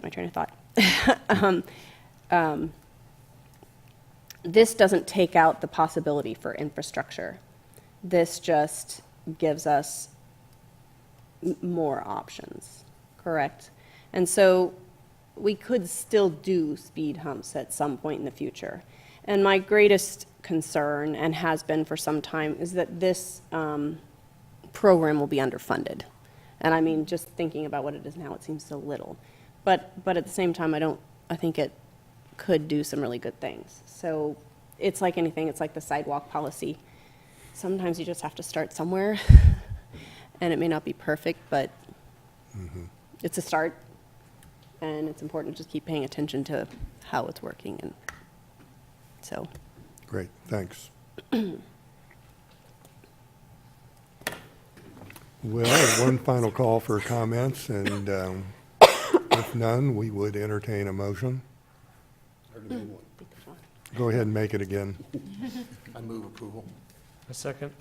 my train of thought. This doesn't take out the possibility for infrastructure. This just gives us more options, correct? And so we could still do speed humps at some point in the future. And my greatest concern, and has been for some time, is that this program will be underfunded. And I mean, just thinking about what it is now, it seems so little. But at the same time, I think it could do some really good things. So it's like anything, it's like the sidewalk policy. Sometimes you just have to start somewhere, and it may not be perfect, but it's a start, and it's important to just keep paying attention to how it's working, and so. Great, thanks. Well, one final call for comments, and if none, we would entertain a motion. Already made one. Go ahead and make it again. I move approval. A second?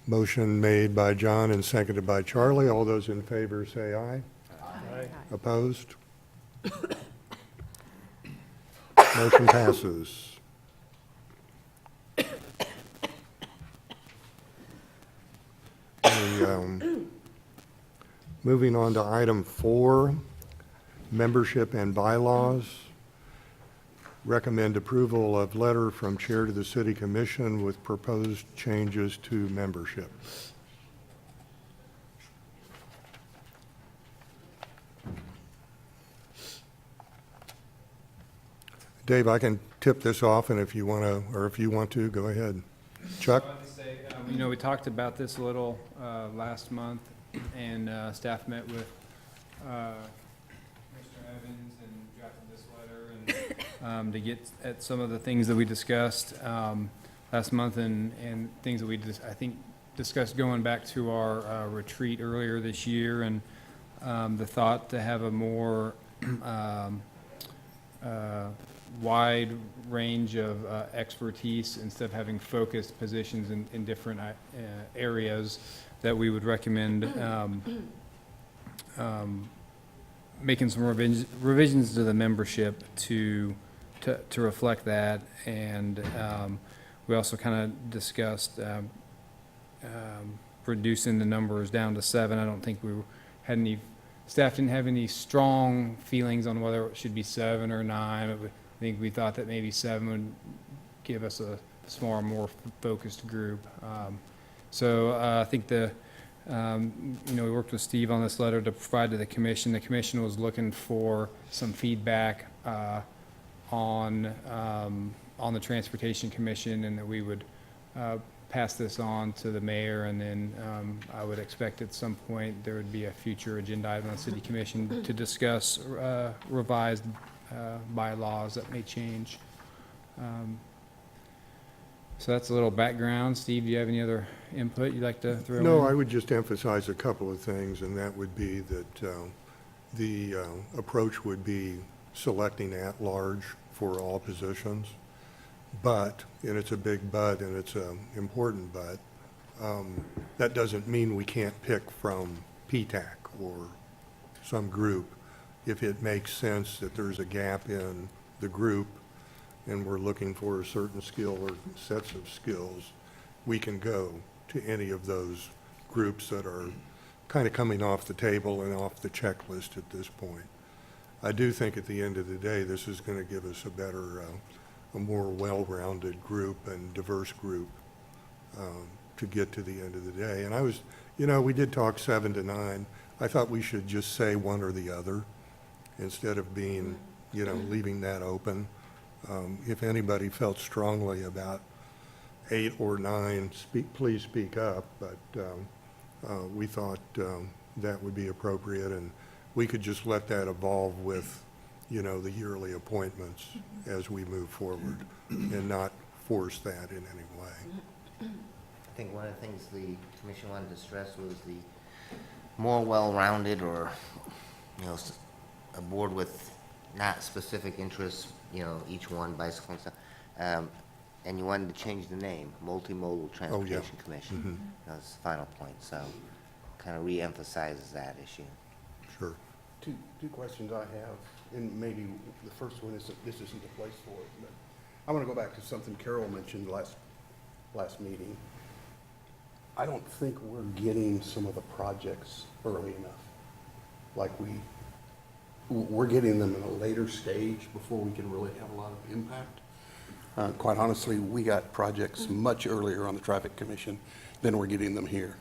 Motion made by John and seconded by Charlie. All those in favor say aye. Aye. Opposed? Motion passes. Moving on to item 4, membership and bylaws. Recommend approval of letter from chair to the city commission with proposed changes to membership. Dave, I can tip this off, and if you want to, or if you want to, go ahead. Chuck? I wanted to say, you know, we talked about this a little last month, and staff met with Mr. Evans and drafted this letter and to get at some of the things that we discussed last month and things that we just, I think, discussed going back to our retreat earlier this year, and the thought to have a more wide range of expertise instead of having focused positions in different areas, that we would recommend making some revisions to the membership to reflect that. And we also kind of discussed reducing the numbers down to 7. I don't think we had any, staff didn't have any strong feelings on whether it should be 7 or 9. But I think we thought that maybe 7 would give us a smaller, more focused group. So I think the, you know, we worked with Steve on this letter to provide to the commission. The commission was looking for some feedback on the Transportation Commission, and that we would pass this on to the mayor, and then I would expect at some point there would be a future agenda item on the city commission to discuss revised bylaws that may change. So that's a little background. Steve, do you have any other input you'd like to throw in? No, I would just emphasize a couple of things, and that would be that the approach would be selecting at large for all positions. But, and it's a big but, and it's an important but, that doesn't mean we can't pick from PTAC or some group. If it makes sense that there's a gap in the group and we're looking for a certain skill or sets of skills, we can go to any of those groups that are kind of coming off the table and off the checklist at this point. I do think at the end of the day, this is going to give us a better, a more well-rounded group and diverse group to get to the end of the day. And I was, you know, we did talk 7 to 9. I thought we should just say one or the other instead of being, you know, leaving that open. If anybody felt strongly about 8 or 9, please speak up, but we thought that would be appropriate, and we could just let that evolve with, you know, the yearly appointments as we move forward and not force that in any way. I think one of the things the commission wanted to stress was the more well-rounded, or, you know, a board with not specific interests, you know, each one bicycle and stuff. And you wanted to change the name, Multimodal Transportation Commission. That was the final point, so kind of re-emphasizes that issue. Sure. Two questions I have, and maybe the first one isn't, this isn't the place for it, but I want to go back to something Carol mentioned last meeting. I don't think we're getting some of the projects early enough. Like we're getting them in a later stage before we can really have a lot of impact. Quite honestly, we got projects much earlier on the Traffic Commission than we're getting them here.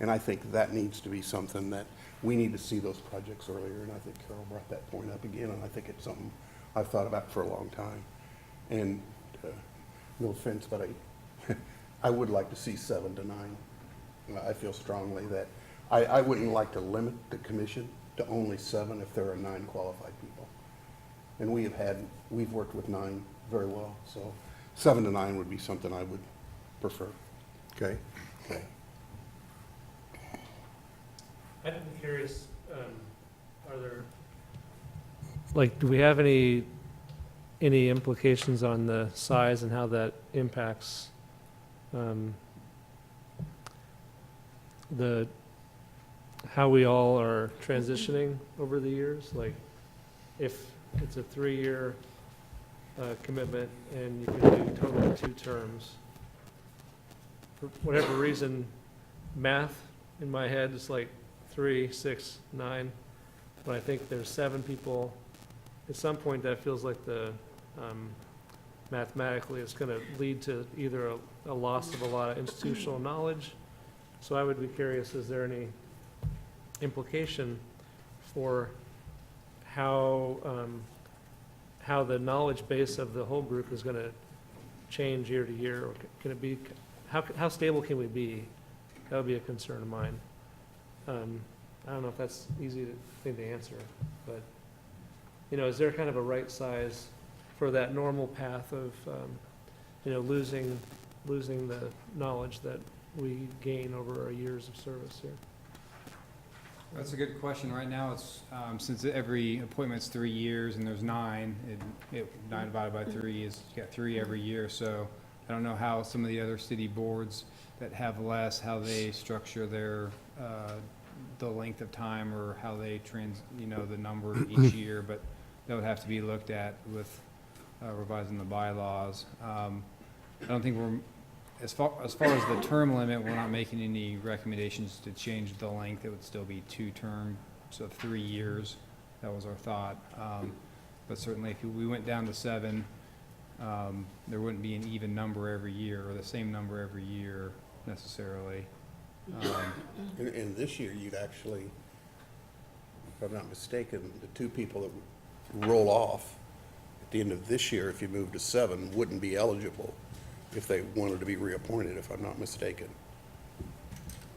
And I think that needs to be something that we need to see those projects earlier. And I think Carol brought that point up again, and I think it's something I've thought about for a long time. And no offense, but I would like to see 7 to 9. I feel strongly that I wouldn't like to limit the commission to only 7 if there are 9 qualified people. And we've worked with 9 very well, so 7 to 9 would be something I would prefer. Okay? Okay. I'd be curious, are there, like, do we have any implications on the size and how that impacts how we all are transitioning over the years? Like, if it's a 3-year commitment and you can do totally 2 terms, for whatever reason, math in my head is like 3, 6, 9. But I think there's 7 people. At some point, that feels like the mathematically it's going to lead to either a loss of a lot of institutional knowledge. So I would be curious, is there any implication for how the knowledge base of the whole group is going to change year to year? Or can it be, how stable can we be? That would be a concern of mine. I don't know if that's easy thing to answer, but, is there kind of a right size for that normal path of, losing the knowledge that we gain over our years of service here? That's a good question. Right now, it's, since every appointment's 3 years and there's 9, 9 divided by 3 is, you got 3 every year. So I don't know how some of the other city boards that have less, how they structure their, the length of time or how they the number each year, but that would have to be looked at with revising the bylaws. I don't think as far as the term limit, we're not making any recommendations to change the length. It would still be 2 terms, so 3 years. That was our thought. But certainly if we went down to 7, there wouldn't be an even number every year or the same number every year necessarily. And this year, you'd actually, if I'm not mistaken, the 2 people that would roll off at the end of this year, if you move to 7, wouldn't be eligible if they wanted to be reappointed, if I'm not mistaken,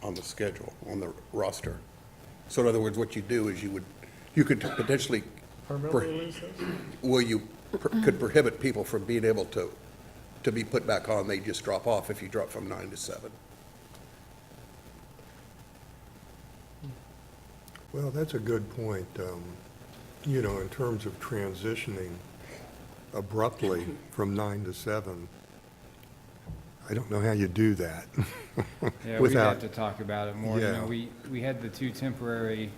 on the schedule, on the roster. So in other words, what you do is you could potentially, Permanently lose those? well, you could prohibit people from being able to be put back on. They just drop off if you drop from 9 to 7. Well, that's a good point. In terms of transitioning abruptly from 9 to 7, I don't know how you do that. Yeah, we'd have to talk about it more. Yeah. We had the 2 temporary,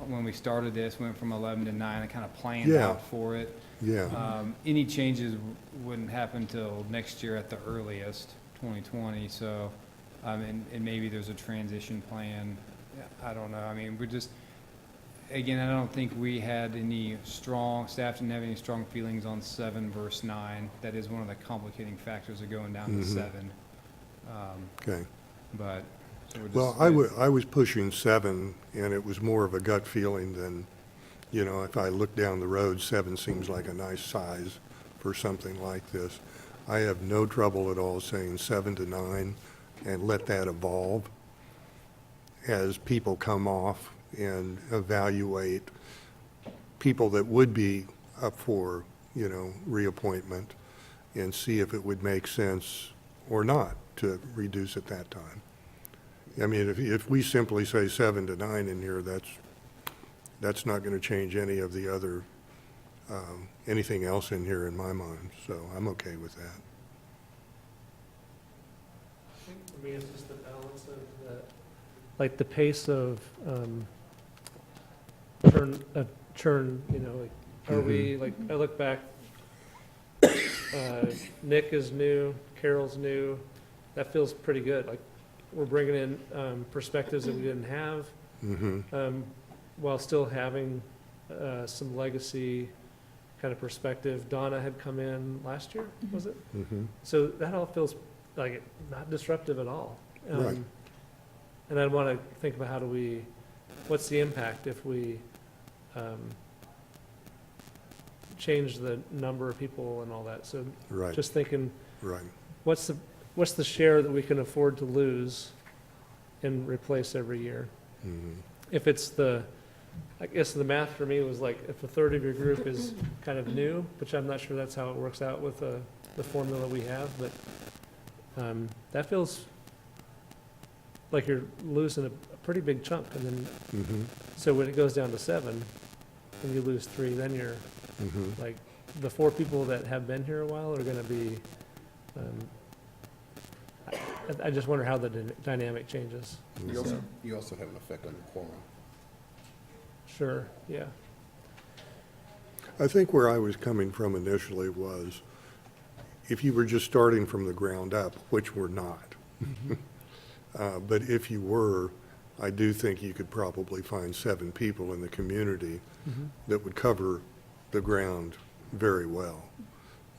when we started this, went from 11 to 9 and kind of planned Yeah. out for it. Yeah, Any changes wouldn't happen till next year at the earliest, 2020, so, and maybe there's a transition plan. I don't know. I mean, again, I don't think we had staff didn't have any strong feelings on 7 versus 9. That is one of the complicating factors of going down to 7. okay. But, so we're Well, just. I was pushing 7, and it was more of a gut feeling than, if I look down the road, 7 seems like a nice size for something like this. I have no trouble at all saying 7 to 9 and let that evolve as people come off and evaluate people that would be up for, reappointment and see if it would make sense or not to reduce at that time. I mean, if we simply say 7 to 9 in here, that's not going to change any of the other, anything else in here in my mind, so I'm okay with that. I think for me, it's just the balance of the pace of churn, are we, I look back, Nick is new, Carol's new, that feels pretty good. Like, we're bringing in perspectives that we didn't have, while still having some legacy kind of perspective. Donna had come in last year, was it? Mhm. So that all feels like it, not disruptive at all. Right. And I'd want to think about what's the impact if we change the number of people and all that. So Right, just thinking, right. what's the share that we can afford to lose and replace every year? Mhm. If it's I guess the math for me was like, if a third of your group is kind of new, which I'm not sure that's how it works out with the formula we have, but that feels like you're losing a pretty big chunk. And then, Mhm. so when it goes down to 7 and you lose 3, then you're Mhm. like, the 4 people that have been here a while are gonna be, I just wonder how the dynamic changes. Mhm. You also have an effect on your quorum. Sure, yeah. I think where I was coming from initially was, if you were just starting from the ground up, which we're not, but if you were, I do think you could probably find 7 people in the community that would cover the ground very well.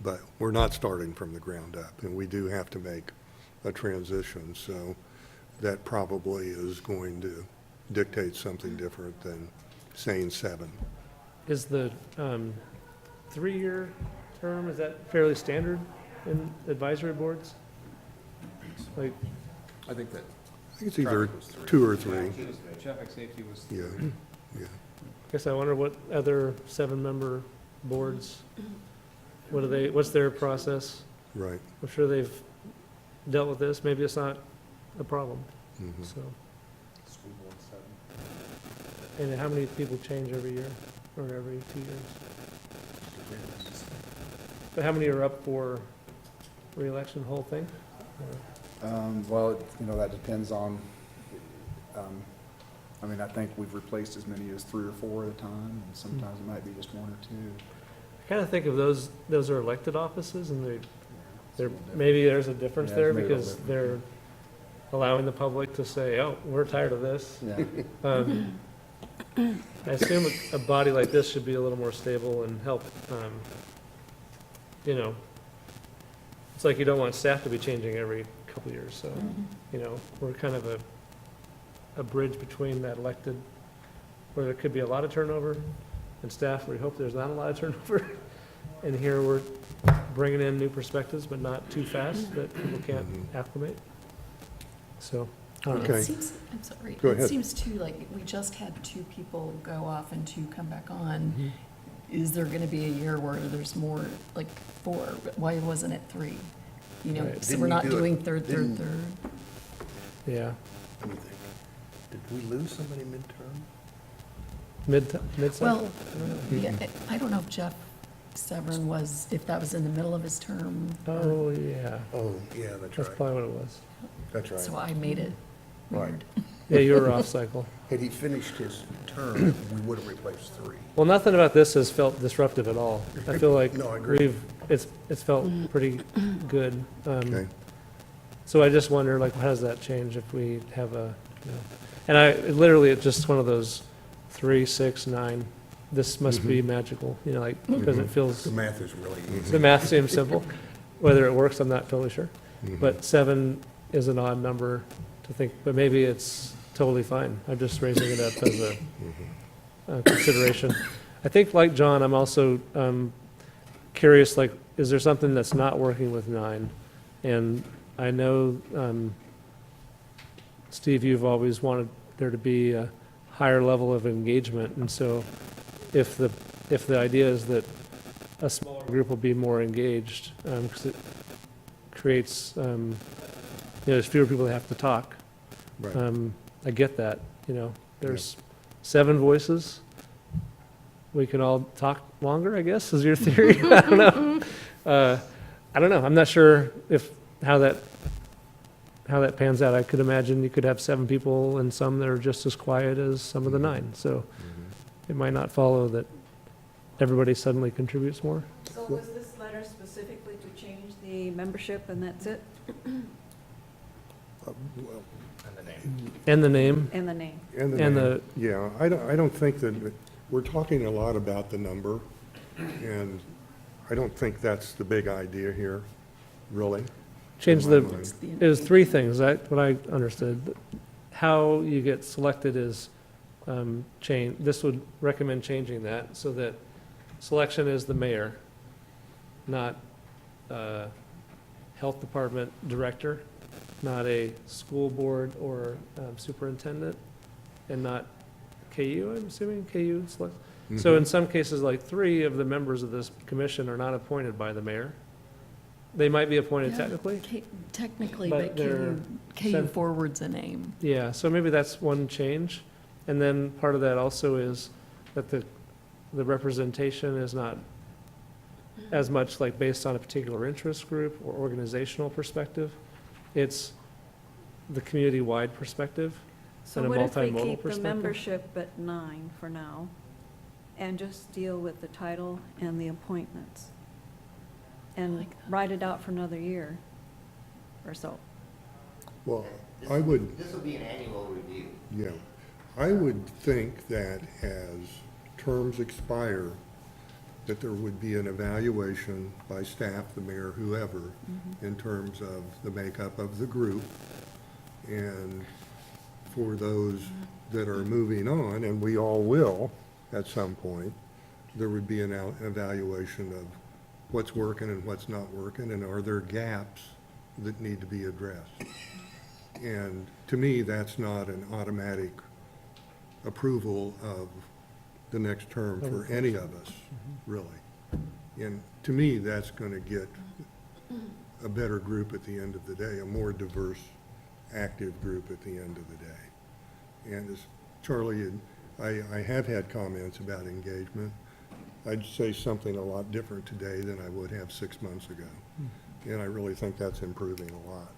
But we're not starting from the ground up, and we do have to make a transition, so that probably is going to dictate something different than saying 7. Is the 3-year term, is that fairly standard in advisory boards? Like, I think that. I think it's either 2 or 3. Traffic safety was Yeah, yeah. guess I wonder what other 7-member boards, what's their process? Right. I'm sure they've dealt with this, maybe it's not a problem, Mhm. so. And how many people change every year, or every 2 years? But how many are up for reelection, whole thing? Well, that depends on, I think we've replaced as many as 3 or 4 at a time, and sometimes it might be just 1 or 2. I kind of think of those are elected offices, and maybe there's a difference Yeah, there, maybe a little because bit. they're allowing the public to say, oh, we're tired of this. Yeah. I assume a body like this should be a little more stable and help, it's like you don't want staff to be changing every couple of years, so, we're kind of a bridge between that elected, where there could be a lot of turnover, and staff, we hope there's not a lot of turnover. And here we're bringing in new perspectives, but not too fast that people can't acclimate. So, I don't know. Okay. It seems, I'm sorry. Go ahead. It seems too, like, we just had 2 people go off and 2 come back on. Is there gonna be a year where there's more, like 4? Why wasn't it 3? Right. So we're not doing third. Yeah, Let me think. Did we lose somebody midterm? mid-cycle? Well, yeah, I don't know if Jeff Severn if that was in the middle of his term. Oh, yeah, Oh, yeah, that's that's right. probably what it was. That's right. So I made it Right. weird. Yeah, you were off cycle. Had he finished his term, we would have replaced 3. Well, nothing about this has felt disruptive at all. I feel like No, I agree. it's felt pretty good. Okay. So I just wonder, like, how does that change if we have and it's just one of those 3, 6, 9, this must be magical, because it feels, The math is really easy. the math seems simple. Whether it works, I'm not totally sure. Mhm. But 7 is an odd number to think, but maybe it's totally fine. I'm just raising it up as a consideration. I think, like John, I'm also curious, like, is there something that's not working with 9? And I know, Steve, you've always wanted there to be a higher level of engagement, and so if the idea is that a smaller group will be more engaged, because it creates, there's fewer people that have to talk. Right. I get that, there's 7 voices. We can all talk longer, I guess, is your theory? I don't know. I'm not sure how that pans out. I could imagine you could have 7 people and some that are just as quiet as some of the 9. So it might not follow that everybody suddenly contributes more. So was this letter specifically to change the membership and that's it? Well, And the name. And the name? and And yeah, I don't think that, we're talking a lot about the number, And I don't think that's the big idea here, really. Change in my the, mind. it was three things, what I understood. How you get selected is, this would recommend changing that so that selection is the mayor, not, health department director, not a school board or superintendent, and not KU, I'm assuming, KU select. So in some cases, like 3 of the members of this commission are not appointed by the mayor. They might be appointed Yeah, technically. Technically, But but they're KU sent- forwards a name. Yeah, so maybe that's one change. And then part of that also is that the representation is not as much like based on a particular interest group or organizational perspective. It's the community-wide perspective So and a what if we multimodal keep the perspective. membership at 9 for now, and just deal with the title and the appointments? And like that. write it out for another year or so. Well, I would, This will be an annual review. yeah, I would think that as terms expire, that there would be an evaluation by staff, the mayor, whoever, in terms of the makeup of the group. And for those that are moving on, and we all will at some point, there would be an evaluation of what's working and what's not working, and are there gaps that need to be addressed. And to me, that's not an automatic approval of the next term for any of us, really. And to me, that's going to get a better group at the end of the day, a more diverse, active group at the end of the day. And as Charlie, I have had comments about engagement. I'd say something a lot different today than I would have 6 months ago. And I really think that's improving a lot.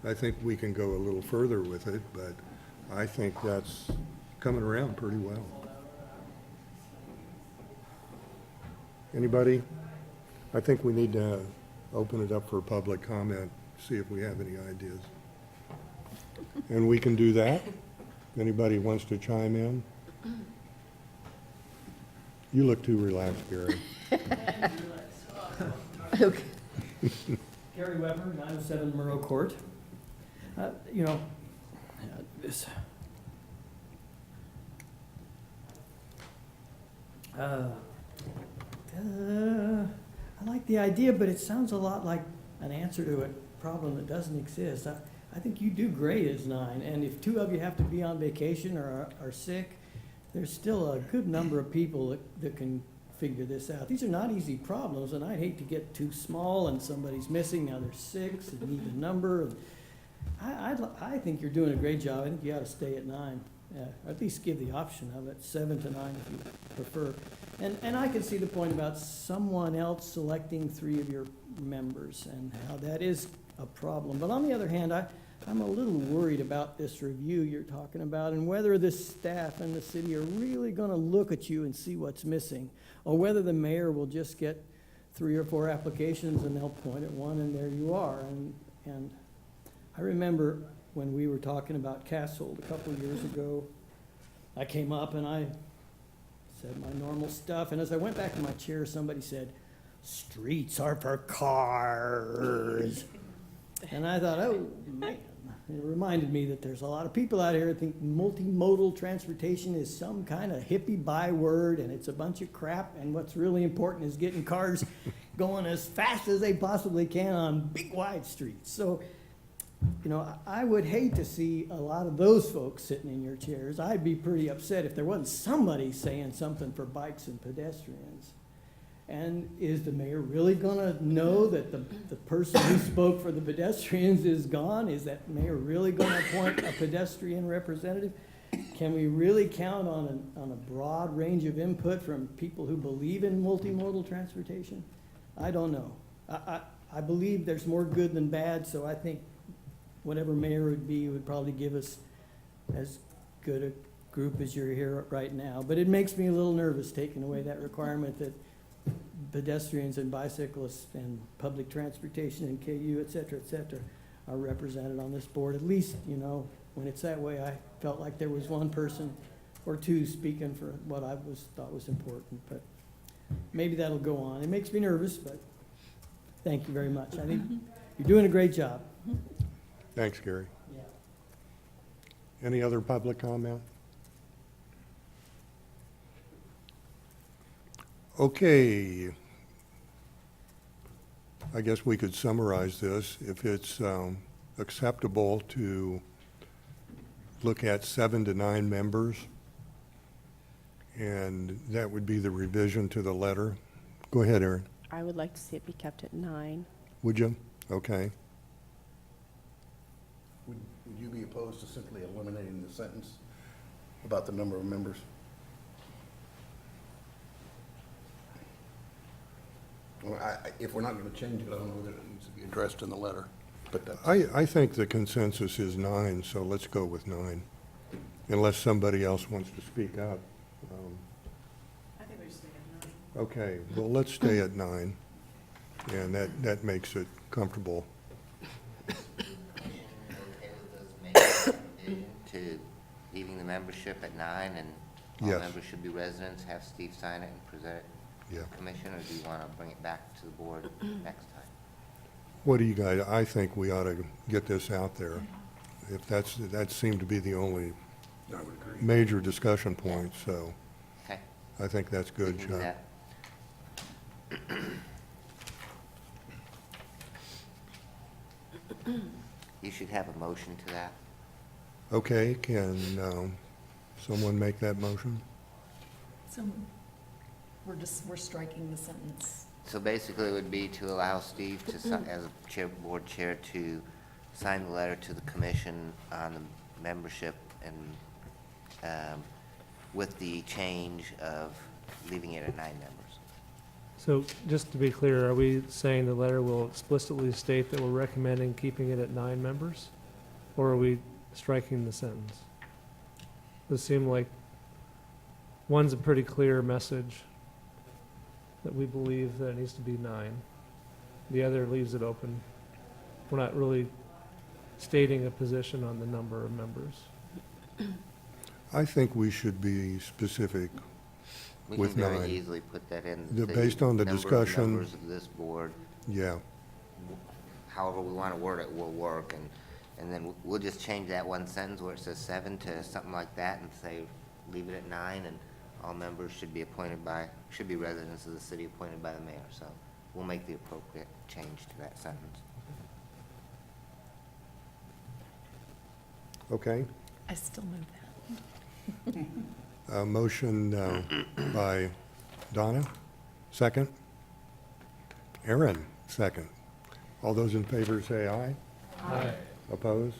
I think we can go a little further with it, but I think that's coming around pretty well. Anybody? I think we need to open it up for public comment, see if we have any ideas. And we can do that. Anybody wants to chime in? You look too relaxed, Gary. Okay. Gary Weber, 907 Murrow Court. You know, this, I like the idea, but it sounds a lot like an answer to a problem that doesn't exist. I think you do great as 9, and if 2 of you have to be on vacation or are sick, there's still a good number of people that can figure this out. These are not easy problems, and I'd hate to get too small and somebody's missing, now there's 6, and need a number. And I think you're doing a great job. I think you ought to stay at 9. At least give the option of it, 7 to 9 if you prefer. And I can see the point about someone else selecting 3 of your members and how that is a problem. But on the other hand, I'm a little worried about this review you're talking about and whether the staff and the city are really going to look at you and see what's missing, or whether the mayor will just get 3 or 4 applications and they'll point at one and there you are. And I remember when we were talking about Castle a couple of years ago, I came up and I said my normal stuff, and as I went back in my chair, somebody said, "Streets are for cars." And I thought, oh, man. It reminded me that there's a lot of people out here that think multimodal transportation is some kind of hippie byword, and it's a bunch of crap, and what's really important is getting cars going as fast as they possibly can on big, wide streets. So, you know, I would hate to see a lot of those folks sitting in your chairs. I'd be pretty upset if there wasn't somebody saying something for bikes and pedestrians. And is the mayor really gonna know that the person who spoke for the pedestrians is gone? Is that mayor really gonna appoint a pedestrian representative? Can we really count on a broad range of input from people who believe in multimodal transportation? I don't know. I believe there's more good than bad, so I think whatever mayor would be would probably give us as good a group as you're here right now. But it makes me a little nervous taking away that requirement that pedestrians and bicyclists and public transportation and KU, et cetera, are represented on this board. At least, you know, when it's that way, I felt like there was one person or 2 speaking for what I thought was important. But maybe that'll go on. It makes me nervous, but thank you very much. I think you're doing a great job. Thanks, Gary. Yeah. Any other public comment? Okay. I guess we could summarize this. If it's acceptable to look at 7 to 9 members, and that would be the revision to the letter. Go ahead, Aaron. I would like to see it be kept at 9. Would you? Okay. Would you be opposed to simply eliminating the sentence about the number of members? Well, if we're not going to change it, I don't know that it needs to be addressed in the letter, but that's. I think the consensus is 9, so let's go with 9, unless somebody else wants to speak up. I think we just leave it at 9. Okay, well, let's stay at 9, and that makes it comfortable. Okay with us making a revision to leaving the membership at 9, and all Yes. members should be residents, have Steve sign it and present it Yeah. to the commission, or do you want to bring it back to the board next time? What do you guys, I think we ought to get this out there. If that seemed to be the only I would agree. major discussion point, so Okay? I think that's We good, can do Chuck. that. You should have a motion to that. Okay, can someone make that motion? So we're striking the sentence. So basically, it would be to allow Steve to, as a board chair, to sign the letter to the commission on the membership and with the change of leaving it at 9 members. So just to be clear, are we saying the letter will explicitly state that we're recommending keeping it at 9 members? Or are we striking the sentence? It seemed like one's a pretty clear message that we believe that it needs to be 9. The other leaves it open. We're not really stating a position on the number of members. I think we should be specific. We With can very 9. easily put that in. Based on the number of discussion- members of this board, Yeah, however we want to word it will work, and then we'll just change that one sentence where it says 7 to something like that, and say, leave it at 9, and all members should be residents of the city appointed by the mayor, so we'll make the appropriate change to that sentence. okay. I still move that. Motion by Donna, second. Aaron, second. All those in favor say aye. Aye. Opposed?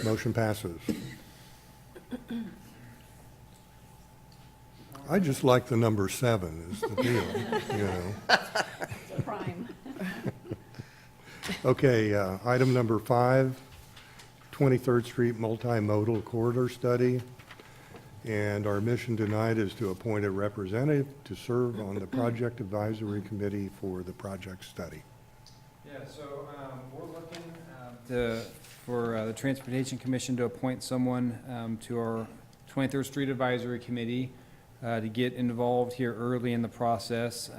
Motion passes. I just like the number 7 is the deal, you know. Prime. Okay, item number 5, 23rd Street Multimodal Corridor Study. And our mission tonight is to appoint a representative to serve on the Project Advisory Committee for the project study. Yeah, so we're looking for the Transportation Commission to appoint someone to our 23rd Street Advisory Committee to get involved here early in the process.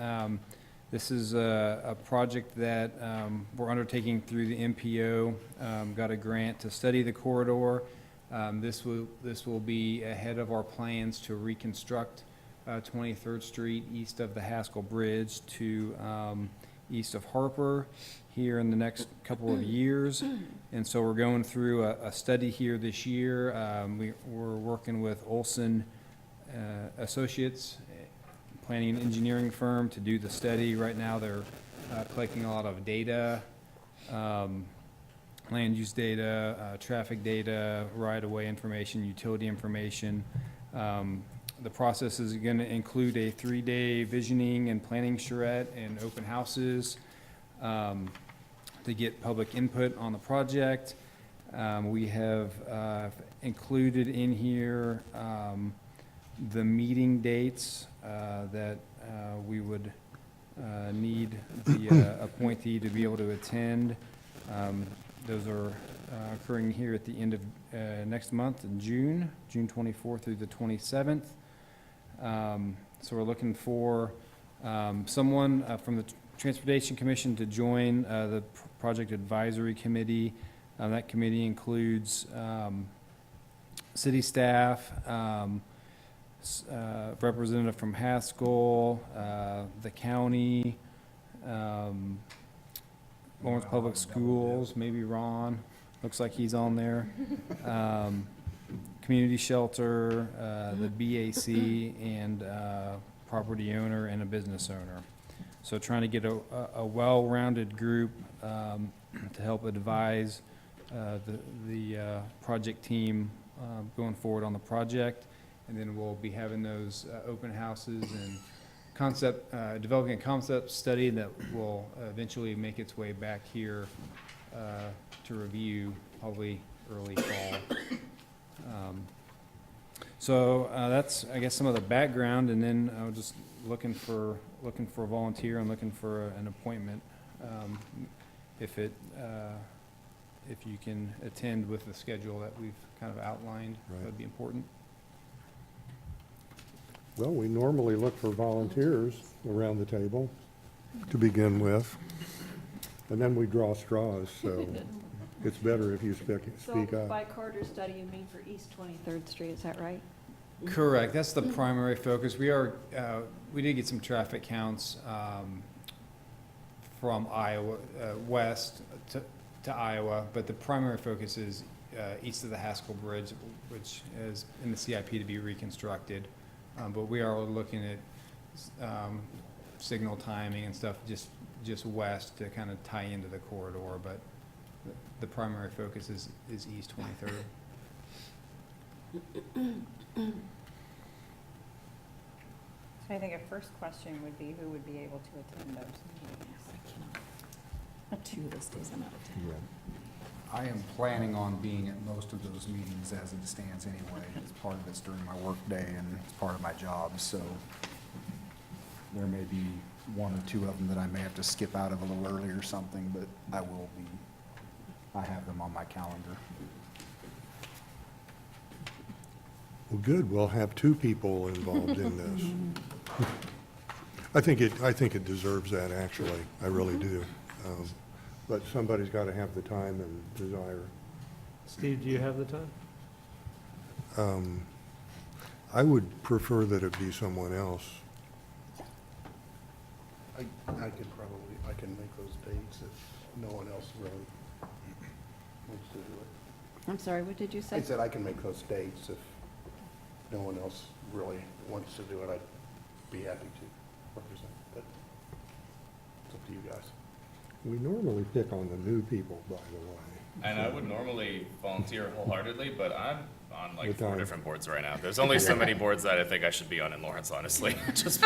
This is a project that we're undertaking through the MPO. Got a grant to study the corridor. This will be ahead of our plans to reconstruct 23rd Street east of the Haskell Bridge to east of Harper here in the next couple of years. And so we're going through a study here this year. We're working with Olson Associates, planning and engineering firm, to do the study. Right now they're collecting a lot of data, land use data, traffic data, right-of-way information, utility information. The process is going to include a 3-day visioning and planning charrette and open houses to get public input on the project. We have included in here the meeting dates that we would need the appointee to be able to attend. Those are occurring here at the end of next month in June 24th through the 27th. So we're looking for someone from the Transportation Commission to join the Project Advisory Committee. That committee includes city staff, representative from Haskell, the county, Lawrence Public Schools, maybe Ron, looks like he's on there. Community shelter, the BAC, and property owner and a business owner. So trying to get a well-rounded group to help advise the project team going forward on the project. And then we'll be having those open houses and developing a concept study that will eventually make its way back here to review, probably early fall. So that's, I guess, some of the background, and then I was just looking for a volunteer and looking for an appointment. If you can attend with the schedule that we've kind of outlined, that would be important. Well, we normally look for volunteers around the table to begin with, and then we draw straws, so it's better if you speak So up. by Carter's study, you mean for East 23rd Street, is that right? Correct. That's the primary focus. We did get some traffic counts from Iowa, west to Iowa, but the primary focus is east of the Haskell Bridge, which is in the CIP to be reconstructed. But we are looking at signal timing and stuff just west to kind of tie into the corridor, but the primary focus is East 23rd. So I think a first question would be, who would be able to attend those meetings? Two of those days I'm out of town. I am planning on being at most of those meetings as it stands anyway. It's part of it's during my work day and it's part of my job, so there may be one or two of them that I may have to skip out of a little early or something, but I have them on my calendar. Well, good, we'll have two people involved in this. I think it deserves that, actually, I really do. But somebody's got to have the time and desire. Steve, do you have the time? I would prefer that it be someone else. I can make those dates if no one else really wants to do it. I'm sorry, what did you say? I said I can make those dates if no one else really wants to do it. I'd be happy to represent, but it's up to you guys. We normally pick on the new people, by the way. And I would normally volunteer wholeheartedly, but I'm on like Good 4 time. different boards right now. There's only so many boards that I think I should be on in Lawrence, honestly. Just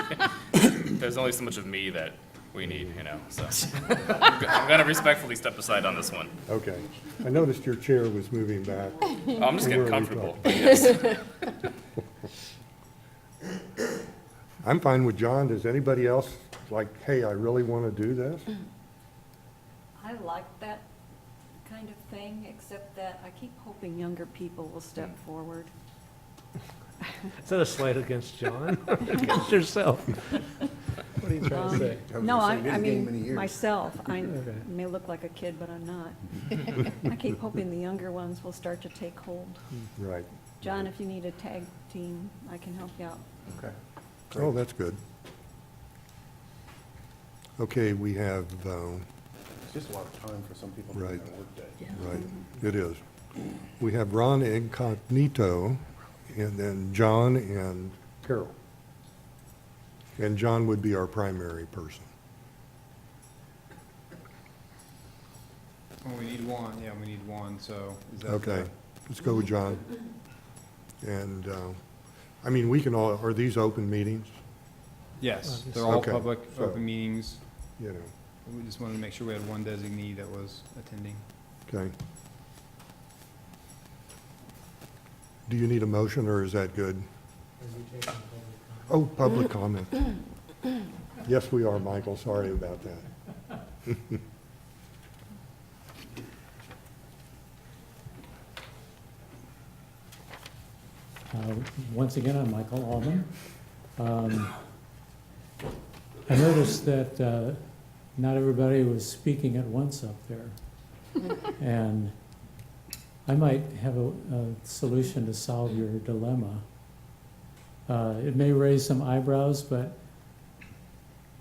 there's only so much of me that we need, so I'm gonna respectfully step aside on this one. Okay. I noticed your chair was moving back. I'm just Where getting are we comfortable, talking? but yes. I'm fine with John. Does anybody else like, hey, I really want to do this? I like that kind of thing, except that I keep hoping younger people will step forward. Is that a slight against John? Against yourself? What are you trying to say? No, I Didn't gain many mean, years. myself, I Okay. may look like a kid, but I'm not. I keep hoping the younger ones will start to take hold. Right. John, if you need a tag team, I can help you out. Okay. Oh, that's good. Okay, we have, It's just a lot of time for some people to do Right. their workday. right, it is. We have Ron Incognito, and then John and Carol. And John would be our primary person. Oh, we need one, yeah, we need one, so is that? Okay, let's go with John. And, I mean, we can all, are these open meetings? Yes, they're all Okay, public, so- open meetings. You know, We just wanted to make sure we had one designee that was attending. okay. Do you need a motion, or is that good? Oh, public comment. Yes, we are, Michael, sorry about that. Once again, I'm Michael Allman. I noticed that not everybody was speaking at once up there. And I might have a solution to solve your dilemma. It may raise some eyebrows, but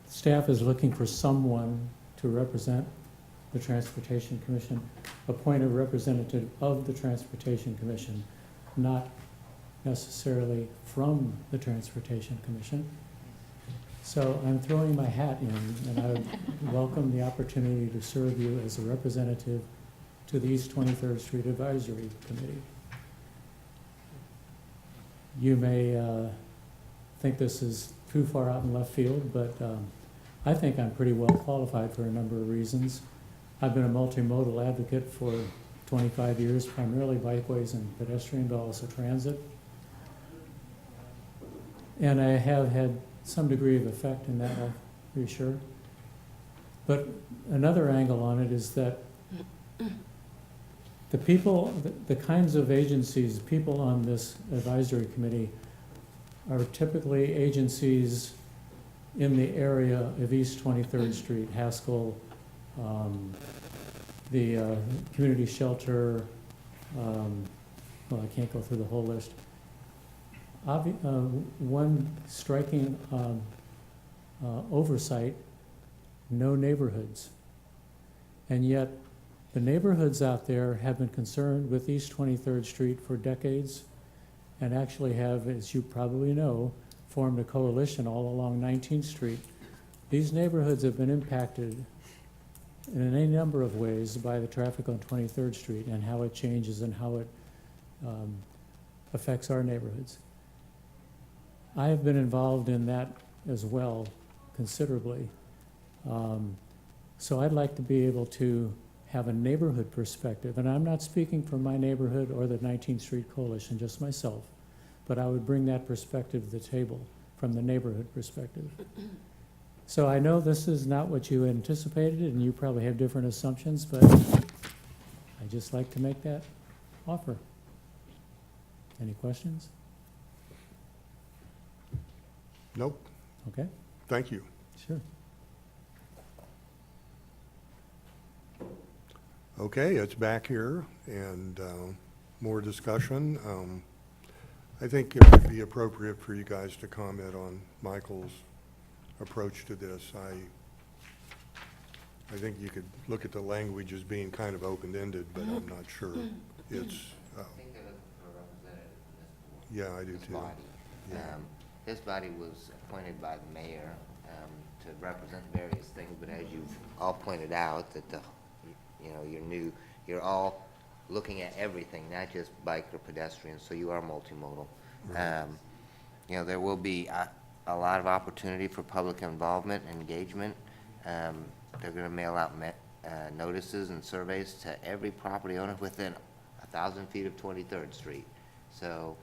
staff is looking for someone to represent the Transportation Commission, appoint a representative of the Transportation Commission, not necessarily from the Transportation Commission. So I'm throwing my hat in, and I would welcome the opportunity to serve you as a representative to the East 23rd Street Advisory Committee. You may think this is too far out in left field, but I think I'm pretty well qualified for a number of reasons. I've been a multimodal advocate for 25 years, primarily bikeways and pedestrian, but also transit. And I have had some degree of effect in that, I'm pretty sure. But another angle on it is that the people, the kinds of agencies, people on this advisory committee are typically agencies in the area of East 23rd Street, Haskell, the community shelter, well, I can't go through the whole list. One striking oversight, no neighborhoods. And yet, the neighborhoods out there have been concerned with East 23rd Street for decades, and actually have, as you probably know, formed a coalition all along 19th Street. These neighborhoods have been impacted in any number of ways by the traffic on 23rd Street and how it changes and how it affects our neighborhoods. I have been involved in that as well, considerably. So I'd like to be able to have a neighborhood perspective, and I'm not speaking for my neighborhood or the 19th Street Coalition, just myself, but I would bring that perspective to the table from the neighborhood perspective. So I know this is not what you anticipated, and you probably have different assumptions, but I just like to make that offer. Any questions? Nope, Okay, thank you. sure. Okay, it's back here, and more discussion. I think it would be appropriate for you guys to comment on Michael's approach to this. I think you could look at the language as being kind of open-ended, but I'm not sure. It's, I think they're looking for a representative from this board. yeah, I do This too. body. Yeah. This body was appointed by the mayor to represent various things, but as you've all pointed out, that you're all looking at everything, not just bike or pedestrians, so you are multimodal. Right. There will be a lot of opportunity for public involvement and engagement. They're gonna mail out notices and surveys to every property owner within 1,000 feet of 23rd Street. So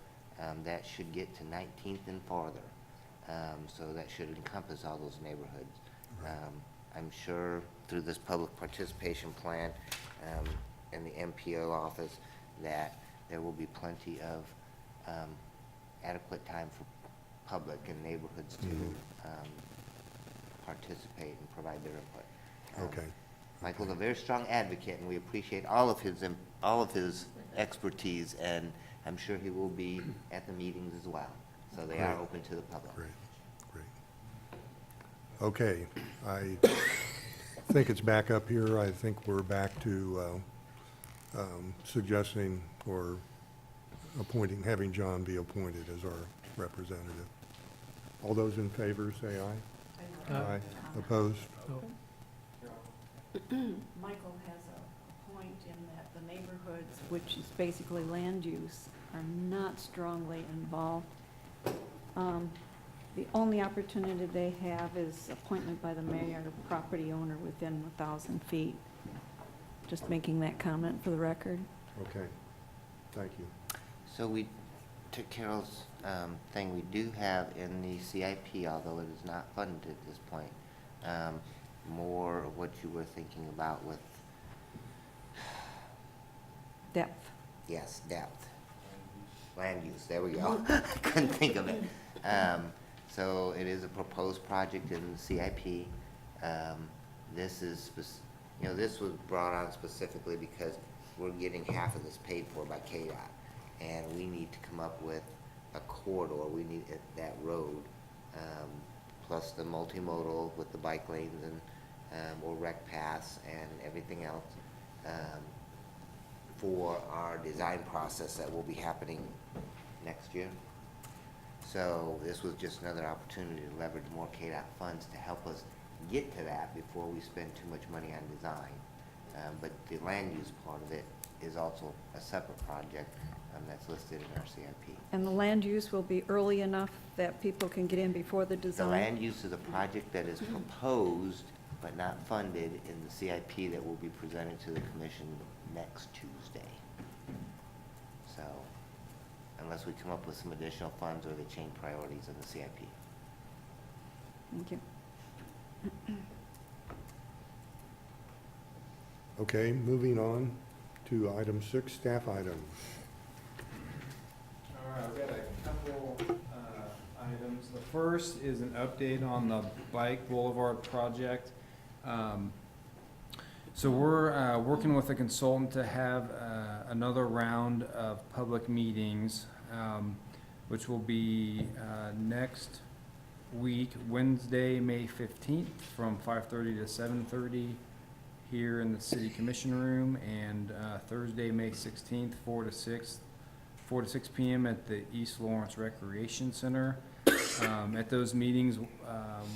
that should get to 19th and farther. So that should encompass all those neighborhoods. Right. I'm sure through this public participation plan in the MPO office that there will be plenty of adequate time for public and neighborhoods to participate and provide their input. Okay. Michael's a very strong advocate, and we appreciate all of his expertise, and I'm sure he will be at the meetings as well. So they are Great. open to the public. Great, great. Okay, I think it's back up here. I think we're back to suggesting or appointing, having John be appointed as our representative. All those in favor, say aye. Aye. Opposed? Michael has a point in that the neighborhoods, which is basically land use, are not strongly involved. The only opportunity they have is appointment by the mayor or property owner within 1,000 feet. Just making that comment for the record. Okay, thank you. So to Carol's thing, we do have in the CIP, although it is not funded at this point, more of what you were thinking about with, Depth. yes, depth. Land use, there we go. Couldn't think of it. So it is a proposed project in the CIP. This is, this was brought on specifically because we're getting half of this paid for by KDOT. And we need to come up with a corridor, we need that road, plus the multimodal with the bike lanes and, or rec paths and everything else, for our design process that will be happening next year. So this was just another opportunity to leverage more KDOT funds to help us get to that before we spend too much money on design. But the land use part of it is also a separate project that's listed in our CIP. And the land use will be early enough that people can get in before the The design? land use is a project that is proposed but not funded in the CIP that will be presented to the commission next Tuesday. So, unless we come up with some additional funds or they change priorities in the CIP. Thank you. Okay, moving on to item 6, staff items. All right, I've got a couple items. The first is an update on the Bike Boulevard project. So we're working with a consultant to have another round of public meetings, which will be next week, Wednesday, May 15th, from 5:30 to 7:30 here in the City Commission Room, and Thursday, May 16th, 4 to 6 p.m. at the East Lawrence Recreation Center. At those meetings,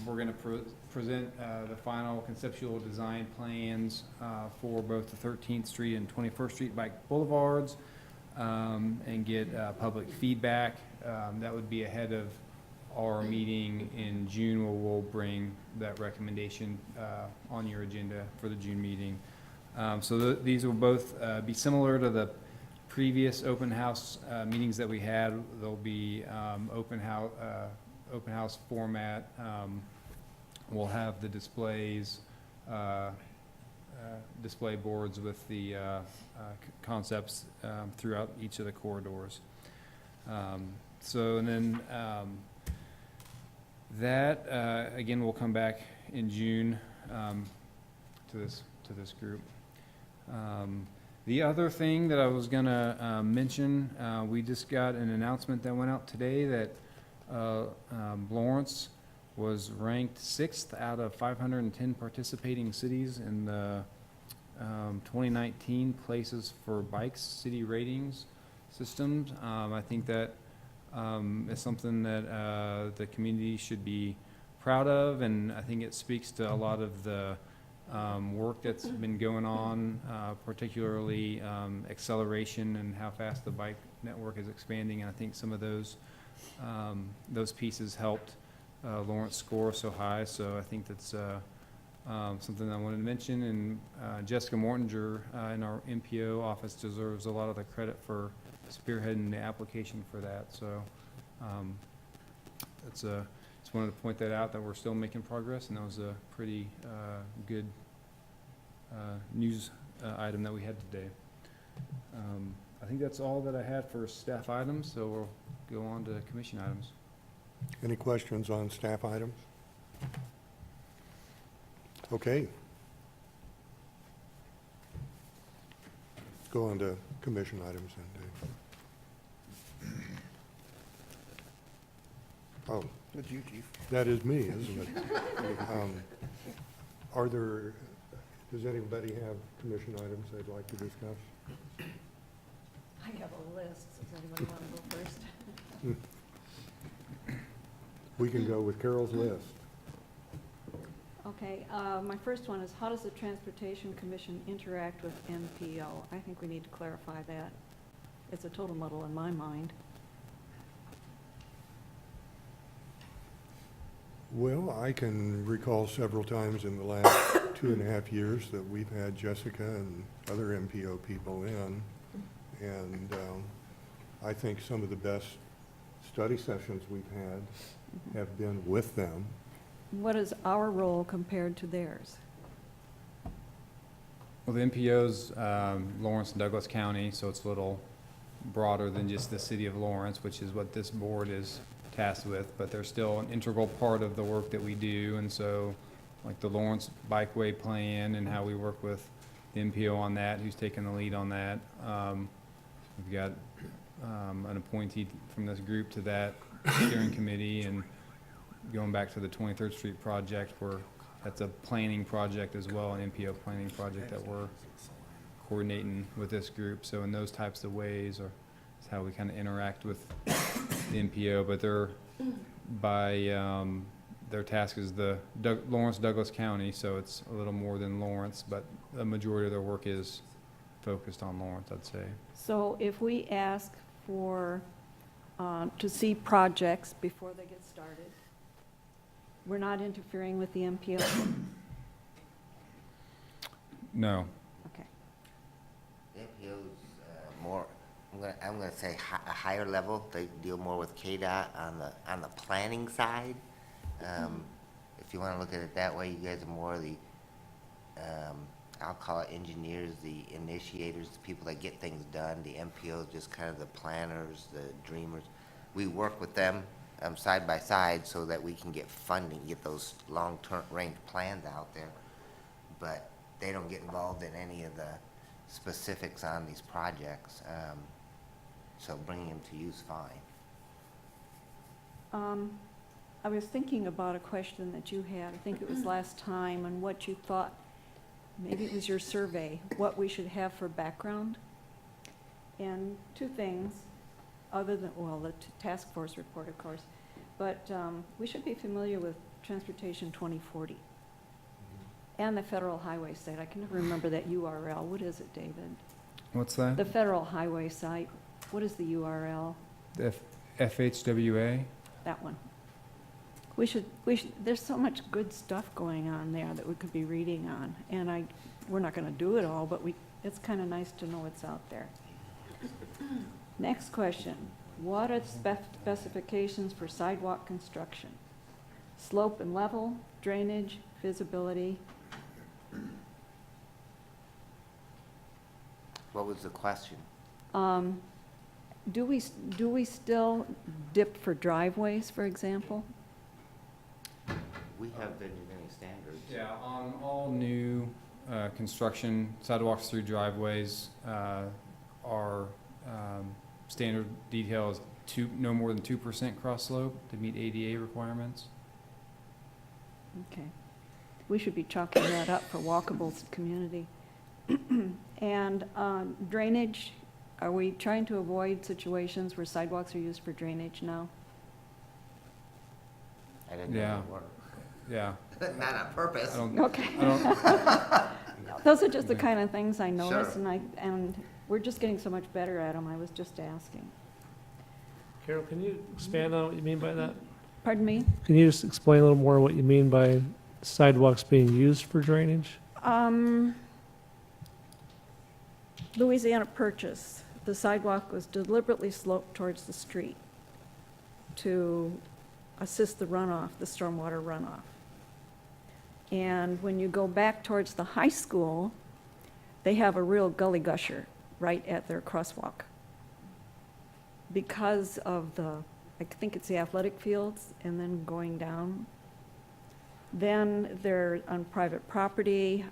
we're going to present the final conceptual design plans for both the 13th Street and 21st Street bike boulevards, and get public feedback. That would be ahead of our meeting in June, where we'll bring that recommendation on your agenda for the June meeting. So these will both be similar to the previous open house meetings that we had. There'll be open house format. We'll have the displays, display boards with the concepts throughout each of the corridors. So, and then that again will come back in June to this group. The other thing that I was gonna mention, we just got an announcement that went out today that Lawrence was ranked 6th out of 510 participating cities in the 2019 Places for Bikes City Ratings Systems. I think that is something that the community should be proud of, and I think it speaks to a lot of the work that's been going on, particularly acceleration and how fast the bike network is expanding. And I think some of those pieces helped Lawrence score so high. So I think that's something I wanted to mention. And Jessica Mortinger in our MPO office deserves a lot of the credit for spearheading the application for that. So just wanted to point that out, that we're still making progress, and that was a pretty good news item that we had today. I think that's all that I had for staff items, so we'll go on to commission items. Any questions on staff items? Okay. Let's go on to commission items then, Dave. Oh, That's you, Chief. that is me, isn't it? Does anybody have commission items they'd like to discuss? I have a list. Does anybody want to go first? We can go with Carol's list. Okay, my first one is, how does the Transportation Commission interact with MPO? I think we need to clarify that. It's a total muddle in my mind. Well, I can recall several times in the last 2.5 years that we've had Jessica and other MPO people in, and I think some of the best study sessions we've had have been with them. What is our role compared to theirs? Well, the MPO's Lawrence and Douglas County, so it's a little broader than just the city of Lawrence, which is what this board is tasked with, but they're still an integral part of the work that we do. And so, like the Lawrence Bikeway plan and how we work with the MPO on that, who's taking the lead on that. We've got an appointee from this group to that steering committee, and going back to the 23rd Street project, where that's a planning project as well, an MPO planning project that we're coordinating with this group. So in those types of ways is how we kind of interact with the MPO, but their task is the Lawrence Douglas County, so it's a little more than Lawrence, but the majority of their work is focused on Lawrence, I'd say. So if we ask for, to see projects before they get started, we're not interfering with the MPO? No. Okay. The MPO's more, I'm gonna say a higher level. They deal more with KDOT on the planning side. If you wanna look at it that way, you guys are more the, I'll call it engineers, the initiators, the people that get things done. The MPO is just kind of the planners, the dreamers. We work with them side by side so that we can get funding, get those long-term range plans out there. But they don't get involved in any of the specifics on these projects. So bringing them to you is fine. I was thinking about a question that you had, I think it was last time, and what you thought, maybe it was your survey, what we should have for background. And two things, other than, well, the task force report, of course, but we should be familiar with Transportation 2040 and the federal highway site. I can never remember that URL. What is it, David? What's that? The federal highway site. What is the URL? The FHWA? That one. There's so much good stuff going on there that we could be reading on, and we're not gonna do it all, but it's kinda nice to know it's out there. Next question, what are the specifications for sidewalk construction? Slope and level, drainage, visibility? What was the question? Do we still dip for driveways, for example? We have engineering standards. Yeah, on all new construction, sidewalks through driveways, our standard detail is no more than 2% cross slope to meet ADA requirements. Okay. We should be chalking that up for walkable community. And drainage, are we trying to avoid situations where sidewalks are used for drainage now? I didn't know that word. Yeah. Not on purpose. Okay. Those are just the kind of things I notice, and we're just getting so much better at them. I was just asking. Carol, can you expand on what you mean by that? Pardon me? Can you just explain a little more what you mean by sidewalks being used for drainage? Louisiana Purchase, the sidewalk was deliberately sloped towards the street to assist the runoff, the stormwater runoff. And when you go back towards the high school, they have a real gully gusher right at their crosswalk. Because of I think it's the athletic fields, and then going down. Then they're on private property.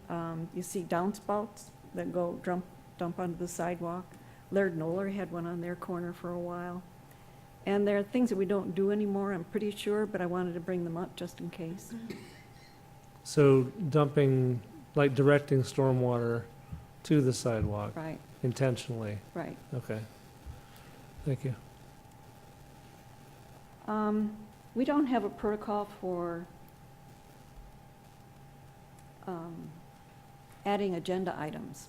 You see downspouts that go dump onto the sidewalk. Laird Noller had one on their corner for a while. And there are things that we don't do anymore, I'm pretty sure, but I wanted to bring them up just in case. So dumping, like directing stormwater to the sidewalk? Right. Intentionally? Right. Okay. Thank you. We don't have a protocol for adding agenda items.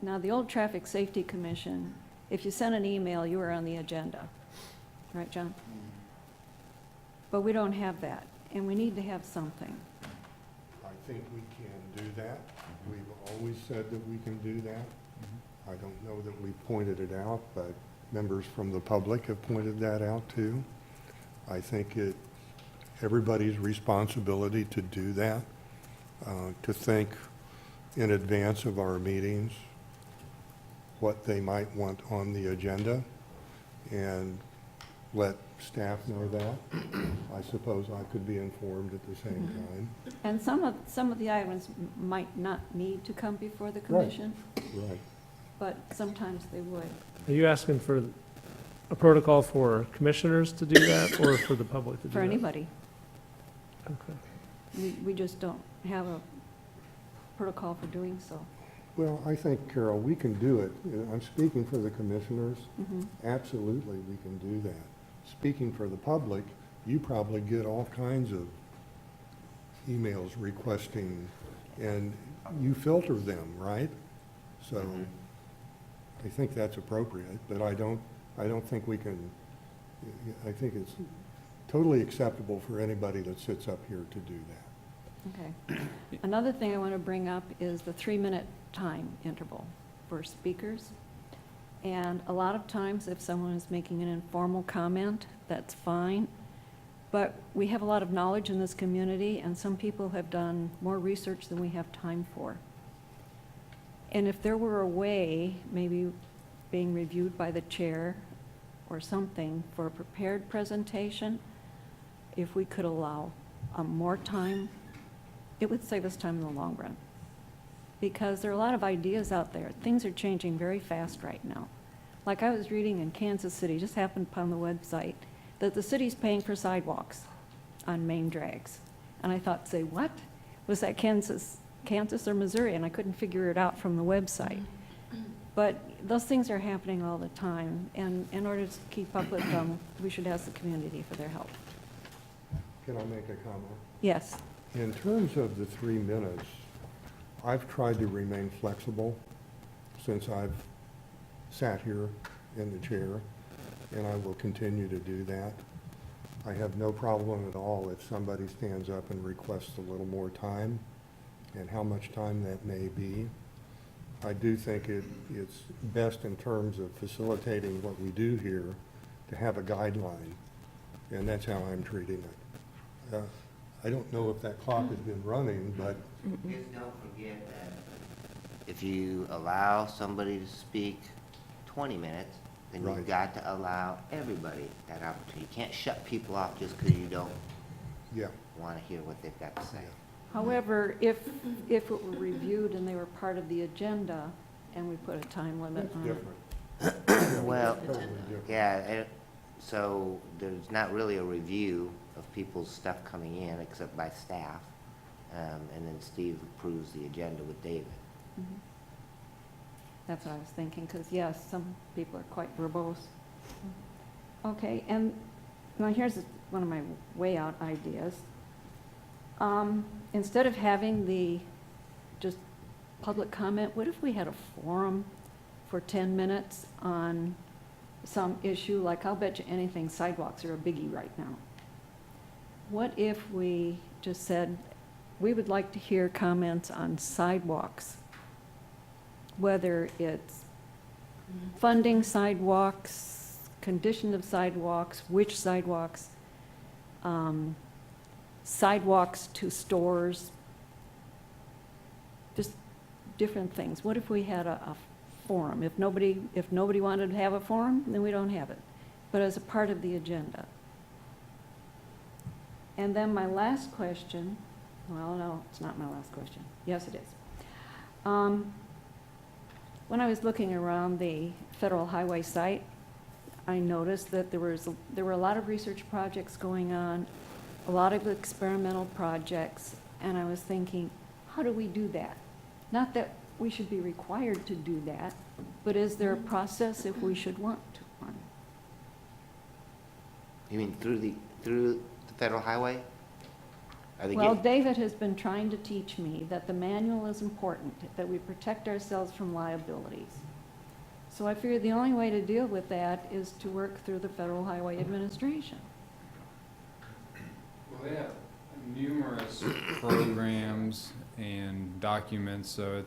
Now, the old Traffic Safety Commission, if you sent an email, you were on the agenda. Right, John? But we don't have that, and we need to have something. I think we can do that. We've always said that we can do that. I don't know that we pointed it out, but members from the public have pointed that out too. I think everybody's responsibility to do that, to think in advance of our meetings what they might want on the agenda, and let staff know that. I suppose I could be informed at the same time. And some of the items might not need to come before the commission, Right. but sometimes they would. Are you asking for a protocol for commissioners to do that or for the public to do that? For anybody. Okay. We just don't have a protocol for doing so. Well, I think, Carol, we can do it. I'm speaking for the commissioners. Mhm. Absolutely, we can do that. Speaking for the public, you probably get all kinds of emails requesting, and you filter them, right? So I think that's appropriate, but I don't think we can, I think it's totally acceptable for anybody that sits up here to do that. Okay. Another thing I want to bring up is the 3-minute time interval for speakers. And a lot of times, if someone is making an informal comment, that's fine. But we have a lot of knowledge in this community, and some people have done more research than we have time for. And if there were a way, maybe being reviewed by the chair or something for a prepared presentation, if we could allow more time, it would save us time in the long run. Because there are a lot of ideas out there. Things are changing very fast right now. Like I was reading in Kansas City, just happened upon the website, that the city's paying for sidewalks on main drags. And I thought, say, what? Was that Kansas or Missouri? And I couldn't figure it out from the website. But those things are happening all the time. And in order to keep up with them, we should ask the community for their help. Can I make a comment? Yes. In terms of the 3 minutes, I've tried to remain flexible since I've sat here in the chair, and I will continue to do that. I have no problem at all if somebody stands up and requests a little more time, and how much time that may be. I do think it's best in terms of facilitating what we do here to have a guideline, and that's how I'm treating it. I don't know if that clock has been running, but Just don't forget that if you allow somebody to speak 20 minutes, then Right. you've got to allow everybody that opportunity. You can't shut people off just because you don't yeah. want to hear what they've got to say. However, if it were reviewed and they were part of the agenda and we put a time limit That's on it. different. Well, Totally different. yeah, so there's not really a review of people's stuff coming in except by staff. And then Steve approves the agenda with David. Mhm. That's what I was thinking, because yes, some people are quite verbose. Okay, and now here's one of my way out ideas. Instead of having the just public comment, what if we had a forum for 10 minutes on some issue, like I'll bet you anything sidewalks are a biggie right now. What if we just said, we would like to hear comments on sidewalks, whether it's funding sidewalks, condition of sidewalks, which sidewalks, sidewalks to stores, just different things. What if we had a forum? If nobody wanted to have a forum, then we don't have it, but as a part of the agenda. And then my last question, well, no, it's not my last question. Yes, it is. When I was looking around the federal highway site, I noticed that there were a lot of research projects going on, a lot of experimental projects, and I was thinking, how do we do that? Not that we should be required to do that, but is there a process if we should want to one? You mean through the federal highway? Are they Well, get- David has been trying to teach me that the manual is important, that we protect ourselves from liabilities. So I figured the only way to deal with that is to work through the Federal Highway Administration. Well, they have numerous programs and documents, so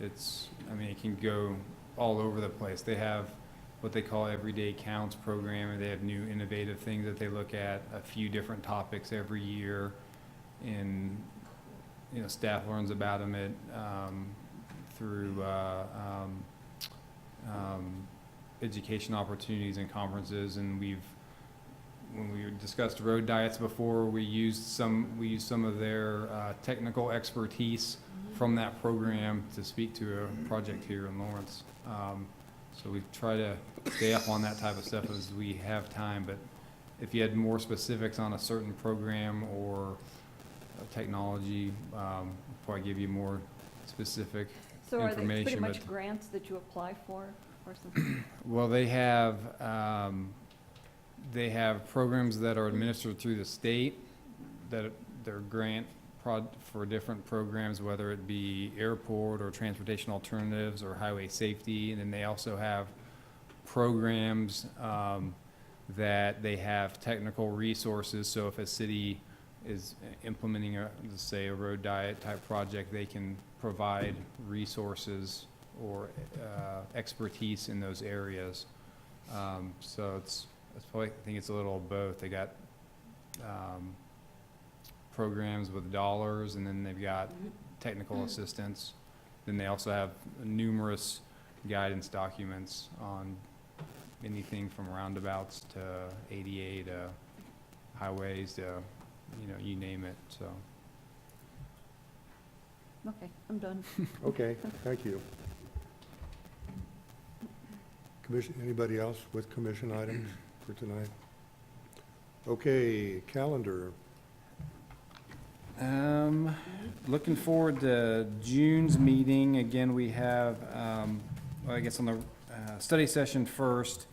I mean, it can go all over the place. They have what they call Everyday Counts program, and they have new innovative things that they look at, a few different topics every year, and, you know, staff learns about them through education opportunities and conferences, and when we discussed road diets before, we used some of their technical expertise from that program to speak to a project here in Lawrence. So we try to stay up on that type of stuff as we have time, but if you had more specifics on a certain program or a technology, probably give you more specific So are they pretty information. much grants that you apply for or something? Well, they have programs that are administered through the state that they're for different programs, whether it be airport or transportation alternatives or highway safety. And then they also have programs that they have technical resources. So if a city is implementing say a road diet type project, they can provide resources or expertise in those areas. So it's probably, I think it's a little of both. They got programs with dollars, and then they've got technical assistance. Then they also have numerous guidance documents on anything from roundabouts to ADA to highways to, you name it, so. Okay, I'm done. Okay, thank you. Commission, anybody else with commission items for tonight? Okay, calendar. Looking forward to June's meeting. Again, we have, well, I guess on the study session first,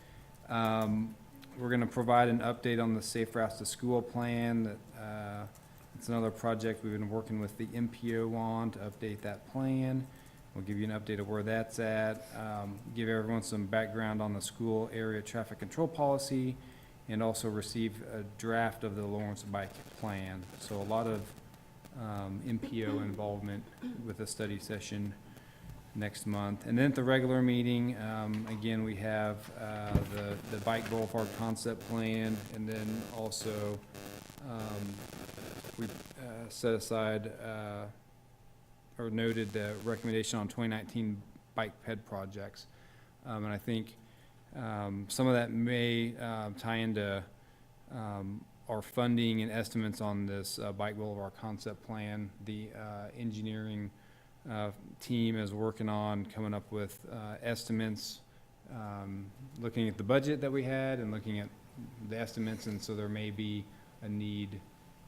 we're going to provide an update on the Safe Routes to School plan. That it's another project we've been working with the MPO on to update that plan. We'll give you an update of where that's at, give everyone some background on the school area traffic control policy, and also receive a draft of the Lawrence Bike Plan. So a lot of MPO involvement with a study session next month. And then at the regular meeting, again, we have the Bike Boulevard Concept Plan, and then also we set aside or noted the recommendation on 2019 bike ped projects. And I think some of that may tie into our funding and estimates on this Bike Boulevard Concept Plan. The engineering team is working on coming up with estimates, looking at the budget that we had and looking at the estimates, and so there may be a need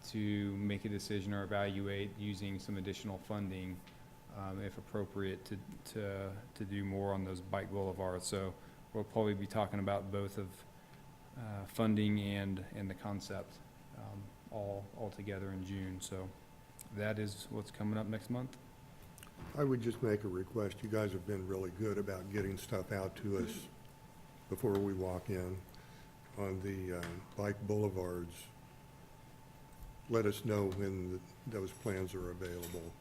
to make a decision or evaluate using some additional funding, if appropriate, to do more on those bike boulevards. So we'll probably be talking about both of funding and the concept all together in June. So that is what's coming up next month. I would just make a request. You guys have been really good about getting stuff out to us before we walk in on the bike boulevards. Let us know when those plans are available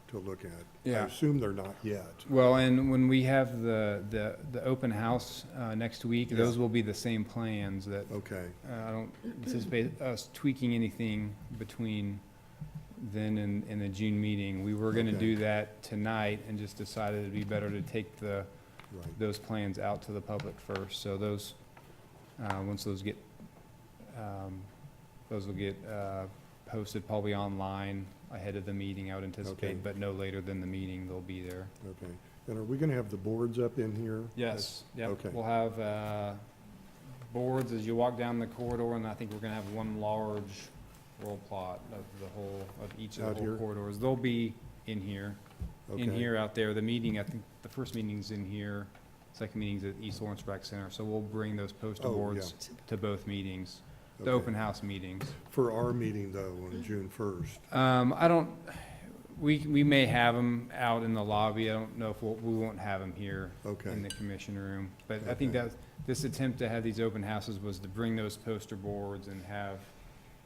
to look at. Yeah. I assume they're not yet. Well, and when we have the open house next week, Yeah. those will be the same plans that Okay, I don't anticipate us tweaking anything between then and the June meeting. We were gonna Okay. do that tonight and just decided it'd be better to take right. those plans out to the public first. So those, once those get, those will get posted probably online ahead of the meeting, I would anticipate, Okay. but no later than the meeting, they'll be there. Okay. And are we gonna have the boards up in here? Yes, yep. Okay. We'll have boards as you walk down the corridor, and I think we're gonna have one large roll plot of each of Out the whole here? corridors. They'll be in here, Okay. out there. The meeting, I think the first meeting's in here, second meeting's at East Lawrence Rec Center, so we'll bring those poster Oh, boards to both meetings, the Okay. open house meetings. For our meeting though, on June 1st. I don't, we may have them out in the lobby. I don't know if we won't have them here Okay. in the commission room. But I think Okay. that this attempt to have these open houses was to bring those poster boards and have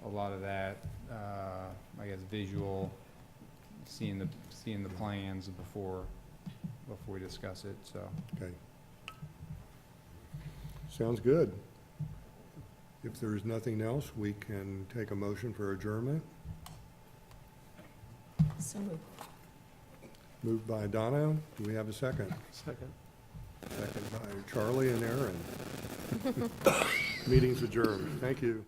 a lot of that, I guess, visual, seeing the plans before we discuss it, so. Okay. Sounds good. If there is nothing else, we can take a motion for adjournment. So moved. Moved by Donna. Do we have a second? Second. Second by Charlie and Aaron. Meeting's adjourned. Thank you.